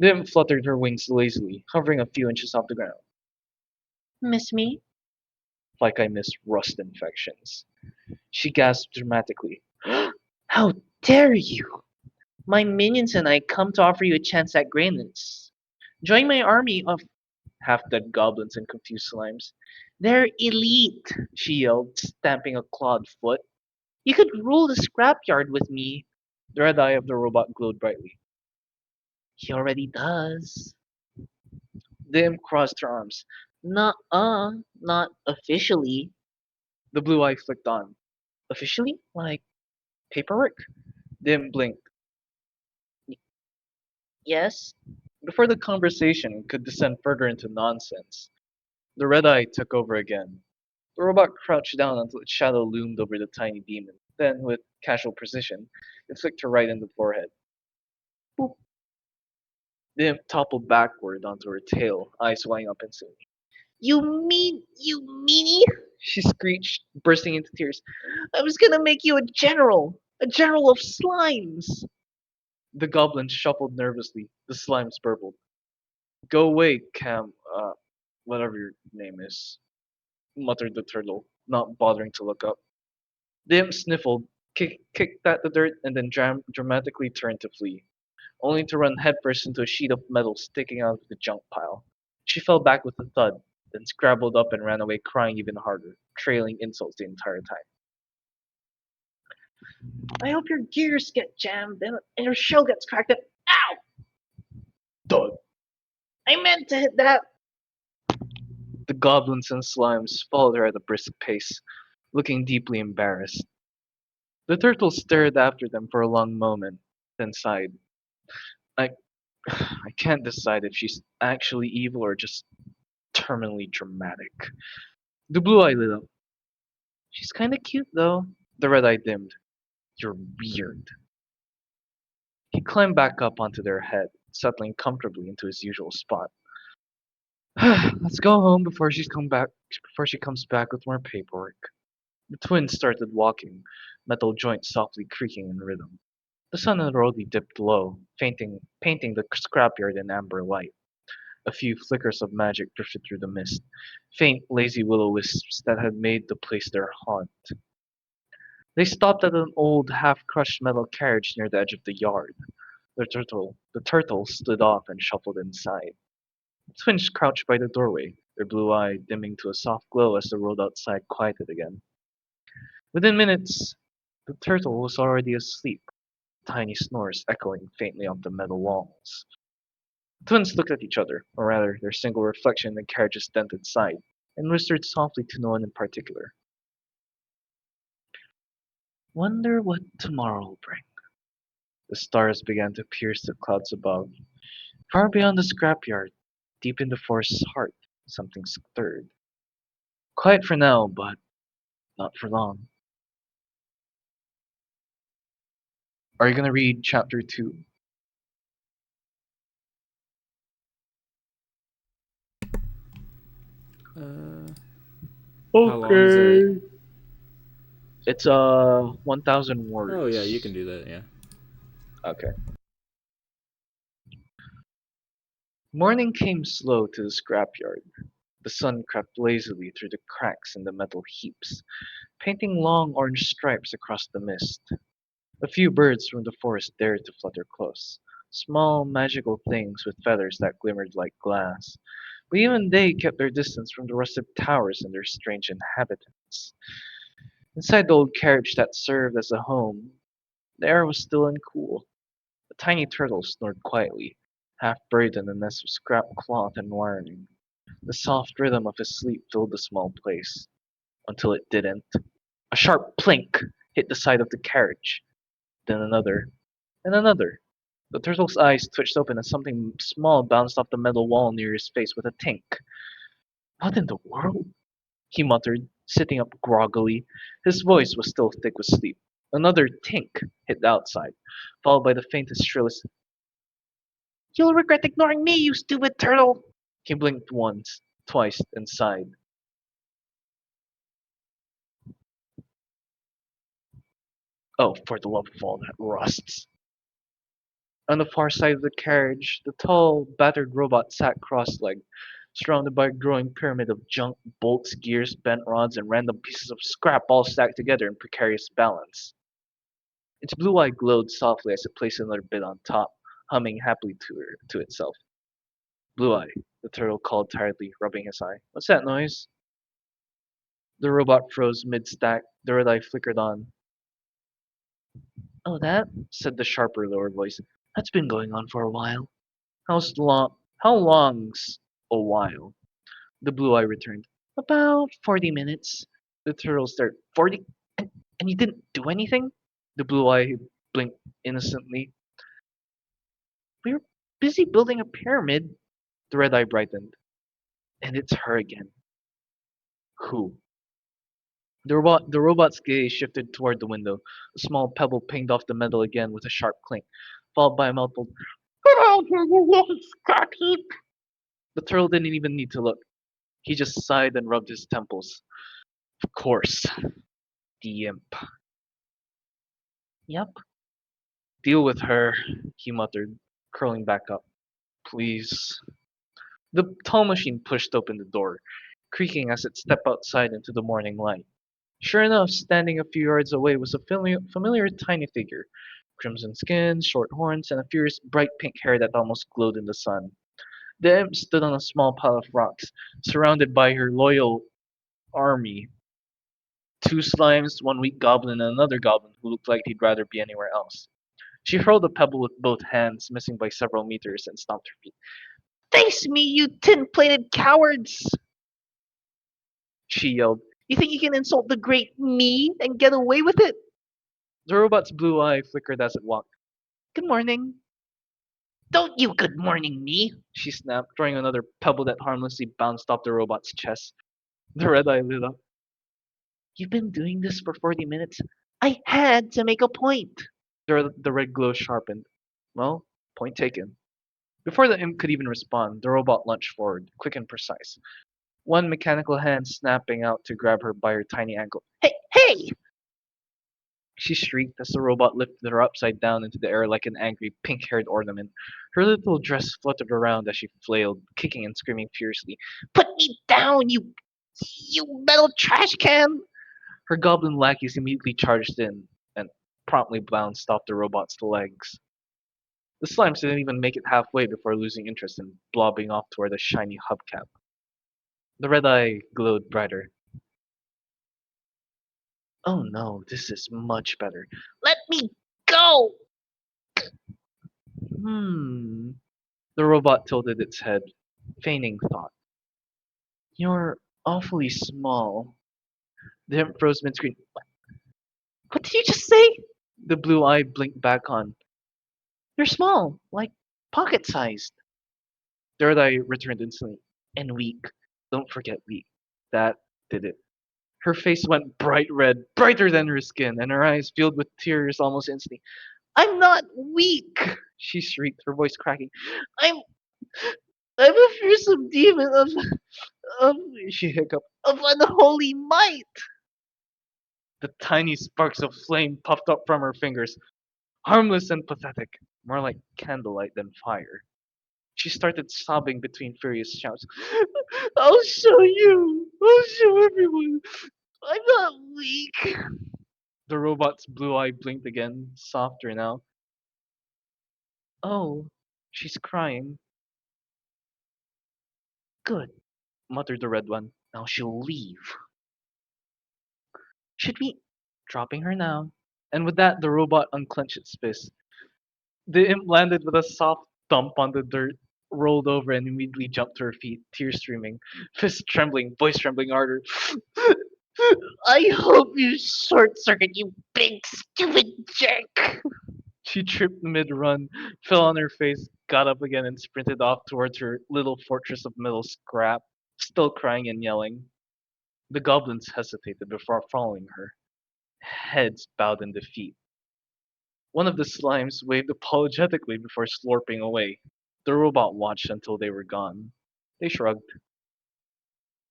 Dim fluttered her wings lazily, hovering a few inches off the ground. Miss me? Like I miss rust infections. She gasped dramatically. How dare you! My minions and I come to offer you a chance at greatness. Join my army of half-dead goblins and confused slimes. They're elite, she yelled, stamping a clawed foot. You could rule the scrapyard with me. The red eye of the robot glowed brightly. He already does. Dim crossed her arms. Nuh-uh, not officially. The blue eye flicked on. Officially? Like paperwork? Dim blinked. Yes? Before the conversation could descend further into nonsense, the red eye took over again. The robot crouched down until its shadow loomed over the tiny demon. Then, with casual precision, it flicked her right in the forehead. Boop. The imp toppled backward onto her tail, eyes welling up instantly. You meanie? She screeched, bursting into tears. I was gonna make you a general of slimes. The goblin shuffled nervously. The slimes burbled. Go away, whatever your name is, muttered the turtle, not bothering to look up. The imp sniffled, kicked at the dirt, and then dramatically turned to flee, only to run headfirst into a sheet of metal sticking out of the junk pile. She fell back with a thud, then scrabbled up and ran away crying even harder, trailing insults the entire time. I hope your gears get jammed and your shell gets cracked and ow! Dud. I meant to hit that. The goblins and slimes followed her at a brisk pace, looking deeply embarrassed. The turtle stared after them for a long moment, then sighed. I I can't decide if she's actually evil or just terminally dramatic. The blue eye lit up. She's kinda cute though. The red eye dimmed. You're weird. He climbed back up onto their head, settling comfortably into his usual spot. Let's go home before she comes back with more paperwork. The twins started walking, metal joints softly creaking in rhythm. The sun already dipped low, painting the scrapyard in amber light. A few flickers of magic drifted through the mist, faint, lazy will-o-wisps that had made the place their haunt. They stopped at an old, half-crushed metal carriage near the edge of the yard. The turtle slid off and shuffled inside. The twins crouched by the doorway, their blue eye dimming to a soft glow as the road outside quieted again. Within minutes, the turtle was already asleep, tiny snores echoing faintly off the metal walls. The twins looked at each other, or rather their single reflection in the carriage's dented side, and whispered softly to no one in particular. Wonder what tomorrow will bring. The stars began to pierce the clouds above. Far beyond the scrapyard, deep in the forest's heart, something stirred. Quiet for now, but not for long. Are you gonna read chapter 2? How long is it? It's 1,000 words. Oh yeah, you can do that. Yeah. Okay. Morning came slow to the scrapyard. The sun crept lazily through the cracks in the metal heaps, painting long orange stripes across the mist. A few birds from the forest dared to flutter close, small magical things with feathers that glimmered like glass. But even they kept their distance from the rusted towers and their strange inhabitants. Inside the old carriage that served as a home, the air was still and cool. A tiny turtle snored quietly, half buried in a nest of scrap cloth and wiring. The soft rhythm of his sleep filled the small place. Until it didn't. A sharp plink hit the side of the carriage. Then another, and another. The turtle's eyes twitched open as something small bounced off the metal wall near his face with a tink. What in the world? He muttered, sitting up groggily. His voice was still thick with sleep. Another tink hit the outside, followed by the faintest shrillest. You'll regret ignoring me, you stupid turtle! He blinked once, twice, and sighed. Oh, for the love of all that rusts. On the far side of the carriage, the tall, battered robot sat cross-legged, surrounded by a growing pyramid of junk, bolts, gears, bent rods, and random pieces of scrap all stacked together in precarious balance. Its blue eye glowed softly as it placed another bit on top, humming happily to itself. Blue eye, the turtle called tiredly, rubbing his eye. What's that noise? The robot froze mid-stack. The red eye flickered on. Oh, that? Said the sharper, lower voice. That's been going on for a while. How long's a while? The blue eye returned. About 40 minutes. The turtle stared. 40? And you didn't do anything? The blue eye blinked innocently. We were busy building a pyramid. The red eye brightened. And it's her again. Who? The robot's gaze shifted toward the window. A small pebble pinged off the metal again with a sharp clink, followed by a mouthful. Get out here, you little scrap heap! The turtle didn't even need to look. He just sighed and rubbed his temples. Of course. The imp. Yep. Deal with her, he muttered, curling back up. Please. The tall machine pushed open the door, creaking as it stepped outside into the morning light. Sure enough, standing a few yards away was a familiar tiny figure. Crimson skin, short horns, and a fierce bright pink hair that almost glowed in the sun. The imp stood on a small pile of rocks, surrounded by her loyal army. Two slimes, one weak goblin, and another goblin who looked like he'd rather be anywhere else. She hurled a pebble with both hands, missing by several meters, and stomped her feet. Face me, you tin-plated cowards! She yelled. You think you can insult the great me and get away with it? The robot's blue eye flickered as it walked. Good morning. Don't you good morning me, she snapped, throwing another pebble that harmlessly bounced off the robot's chest. The red eye lit up. You've been doing this for 40 minutes. I had to make a point. The red glow sharpened. Well, point taken. Before the imp could even respond, the robot lunged forward, quick and precise. One mechanical hand snapping out to grab her by her tiny ankle. Hey, hey! She shrieked as the robot lifted her upside down into the air like an angry pink-haired ornament. Her little dress fluttered around as she flailed, kicking and screaming fiercely. Put me down, you metal trash can! Her goblin lackeys immediately charged in and promptly bounced off the robot's legs. The slimes didn't even make it halfway before losing interest and blobbing off toward the shiny hubcap. The red eye glowed brighter. Oh no, this is much better. Let me go! The robot tilted its head, feigning thought. You're awfully small. The imp froze mid-screen. What did you just say? The blue eye blinked back on. You're small, like pocket-sized. The red eye returned instantly. And weak. Don't forget weak. That did it. Her face went bright red, brighter than her skin, and her eyes filled with tears almost instantly. I'm not weak, she shrieked, her voice cracking. I'm I'm a fearsome demon of she hiccuped, of unholy might. The tiny sparks of flame puffed up from her fingers, harmless and pathetic, more like candlelight than fire. She started sobbing between furious shouts. I'll show you! I'll show everyone! I'm not weak! The robot's blue eye blinked again, softer now. Oh, she's crying. Good, muttered the red one. Now she'll leave. Should we? Dropping her now. And with that, the robot unclenched its fist. The imp landed with a soft thump on the dirt, rolled over, and immediately jumped to her feet, tears streaming, fist trembling, voice trembling harder. I hope you short circuit, you big stupid jerk! She tripped mid-run, fell on her face, got up again, and sprinted off towards her little fortress of metal scrap, still crying and yelling. The goblins hesitated before following her, heads bowed in defeat. One of the slimes waved apologetically before slurping away. The robot watched until they were gone. They shrugged.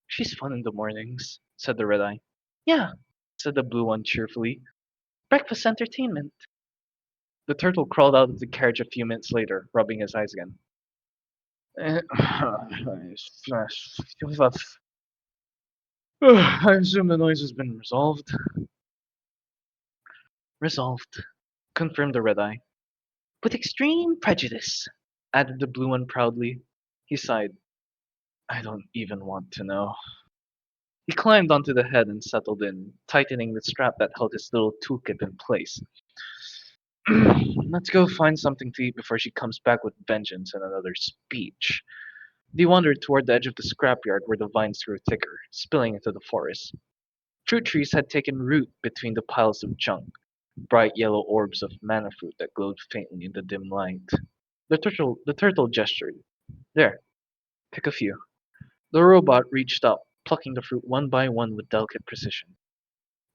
She's fun in the mornings, said the red eye. Yeah, said the blue one cheerfully. Breakfast entertainment. The turtle crawled out of the carriage a few minutes later, rubbing his eyes again. I assume the noise has been resolved. Resolved, confirmed the red eye. With extreme prejudice, added the blue one proudly. He sighed. I don't even want to know. He climbed onto the head and settled in, tightening the strap that held his little toolkit in place. Let's go find something to eat before she comes back with vengeance and another speech. They wandered toward the edge of the scrapyard where the vines grew thicker, spilling into the forest. Fruit trees had taken root between the piles of junk, bright yellow orbs of mana fruit that glowed faintly in the dim light. The turtle gestured. There, pick a few. The robot reached up, plucking the fruit one by one with delicate precision.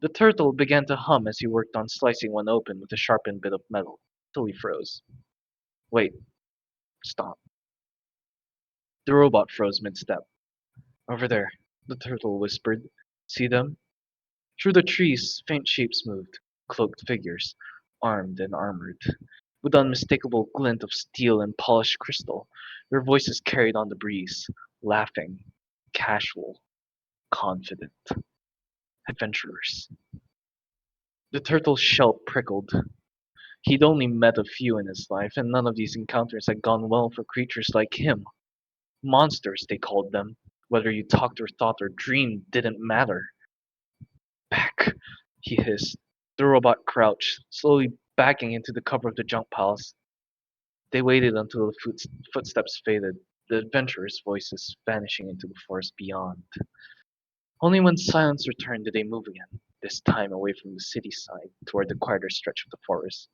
The turtle began to hum as he worked on slicing one open with a sharpened bit of metal, till he froze. Wait, stop. The robot froze mid-step. Over there, the turtle whispered. See them? Through the trees, faint shapes moved, cloaked figures, armed and armored. With unmistakable glint of steel and polished crystal, their voices carried on the breeze, laughing, casual, confident. Adventurers. The turtle's shell prickled. He'd only met a few in his life, and none of these encounters had gone well for creatures like him. Monsters, they called them. Whether you talked or thought or dreamed didn't matter. Back, he hissed. The robot crouched, slowly backing into the cover of the junk piles. They waited until the footsteps faded, the adventurers' voices vanishing into the forest beyond. Only when silence returned did they move again, this time away from the city side, toward the quieter stretch of the forest.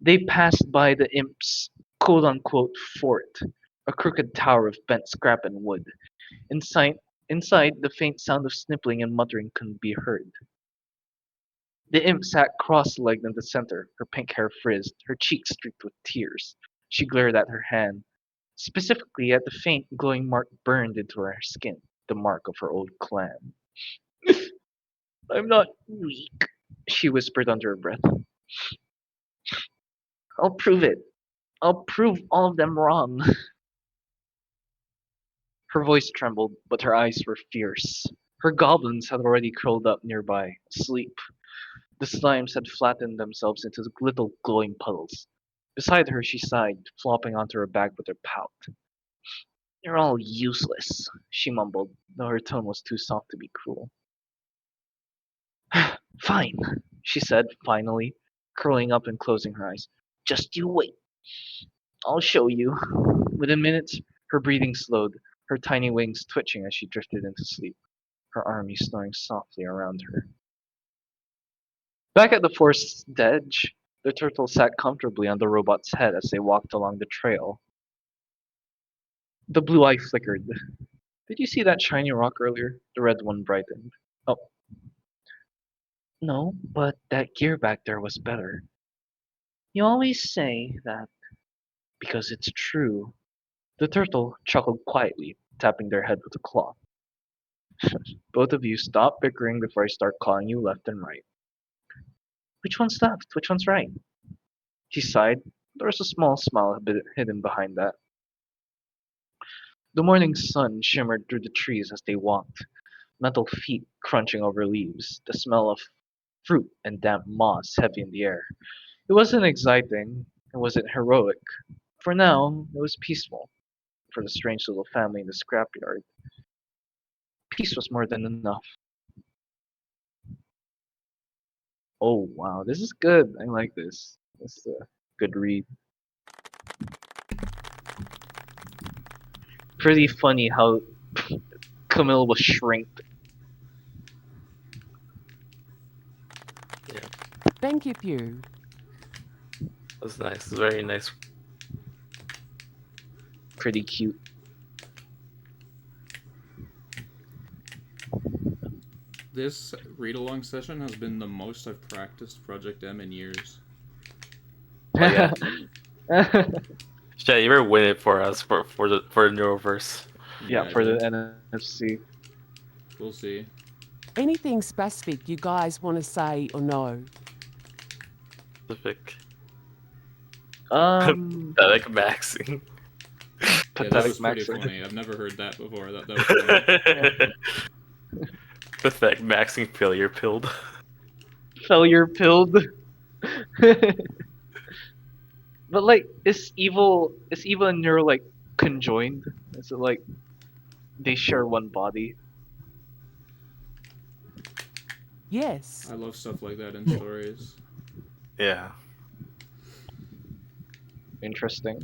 They passed by the imp's quote-unquote fort, a crooked tower of bent scrap and wood. Inside, inside, the faint sound of sniffling and muttering couldn't be heard. The imp sat cross-legged in the center, her pink hair frizzed, her cheeks streaked with tears. She glared at her hand, specifically at the faint glowing mark burned into her skin, the mark of her old clan. I'm not weak, she whispered under her breath. I'll prove it. I'll prove all of them wrong. Her voice trembled, but her eyes were fierce. Her goblins had already curled up nearby, asleep. The slimes had flattened themselves into little glowing puddles. Beside her, she sighed, flopping onto her back with her pout. You're all useless, she mumbled, though her tone was too soft to be cruel. Fine, she said, finally, curling up and closing her eyes. Just you wait. I'll show you. Within minutes, her breathing slowed, her tiny wings twitching as she drifted into sleep, her army snoring softly around her. Back at the forest's edge, the turtle sat comfortably on the robot's head as they walked along the trail. The blue eye flickered. Did you see that shiny rock earlier? The red one brightened. Oh. No, but that gear back there was better. You always say that because it's true. The turtle chuckled quietly, tapping their head with a claw. Both of you stop bickering before I start calling you left and right. Which one's left? Which one's right? He sighed. There was a small smile hidden behind that. The morning sun shimmered through the trees as they walked, metal feet crunching over leaves, the smell of fruit and damp moss heavy in the air. It wasn't exciting, it wasn't heroic. For now, it was peaceful. For the strange little family in the scrapyard, peace was more than enough. Oh wow, this is good. I like this. Good read. Pretty funny how Camille was shrinked. Thank you, Pew. That's nice. Very nice. Pretty cute. This read-along session has been the most I've practiced Project M in years. Oh, yeah. Shit, you ever win it for us for the Neuroverse? Yeah, for the NFC. We'll see. Anything specific you guys want to say or know? Specific. Pathetic maxing. Yeah, that was pretty maxing. funny. I've never heard that before. That was funny. Pathetic maxing failure pilled. Failure pilled. But like, is evil and Neuro like conjoined? Is it like they share one body? Yes. I love stuff like that in stories. Yeah. Interesting.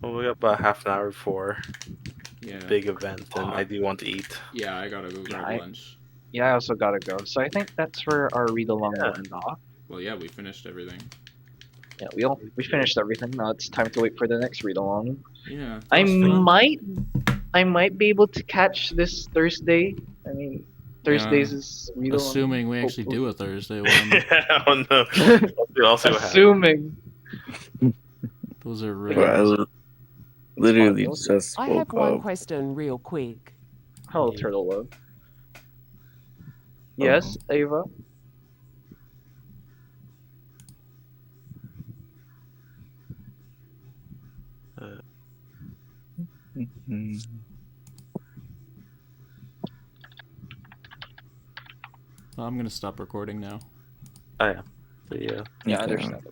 Well, we got about half an hour before big event, and I do want to eat. Yeah, I gotta go grab lunch. Yeah, I also gotta go. So I think that's where our read-along will end off. Well, yeah, we finished everything. Yeah, we finished everything. Now it's time to wait for the next read-along. Yeah. I might be able to catch this Thursday. I mean, Thursdays is read-along. Assuming we actually do a Thursday one. Oh no. Assuming. Those are rare. Literally just I have one question real quick. Hello, Turtle Love. Yes, Ava? I'm gonna stop recording now. Oh yeah. So, yeah. Yeah, I understand.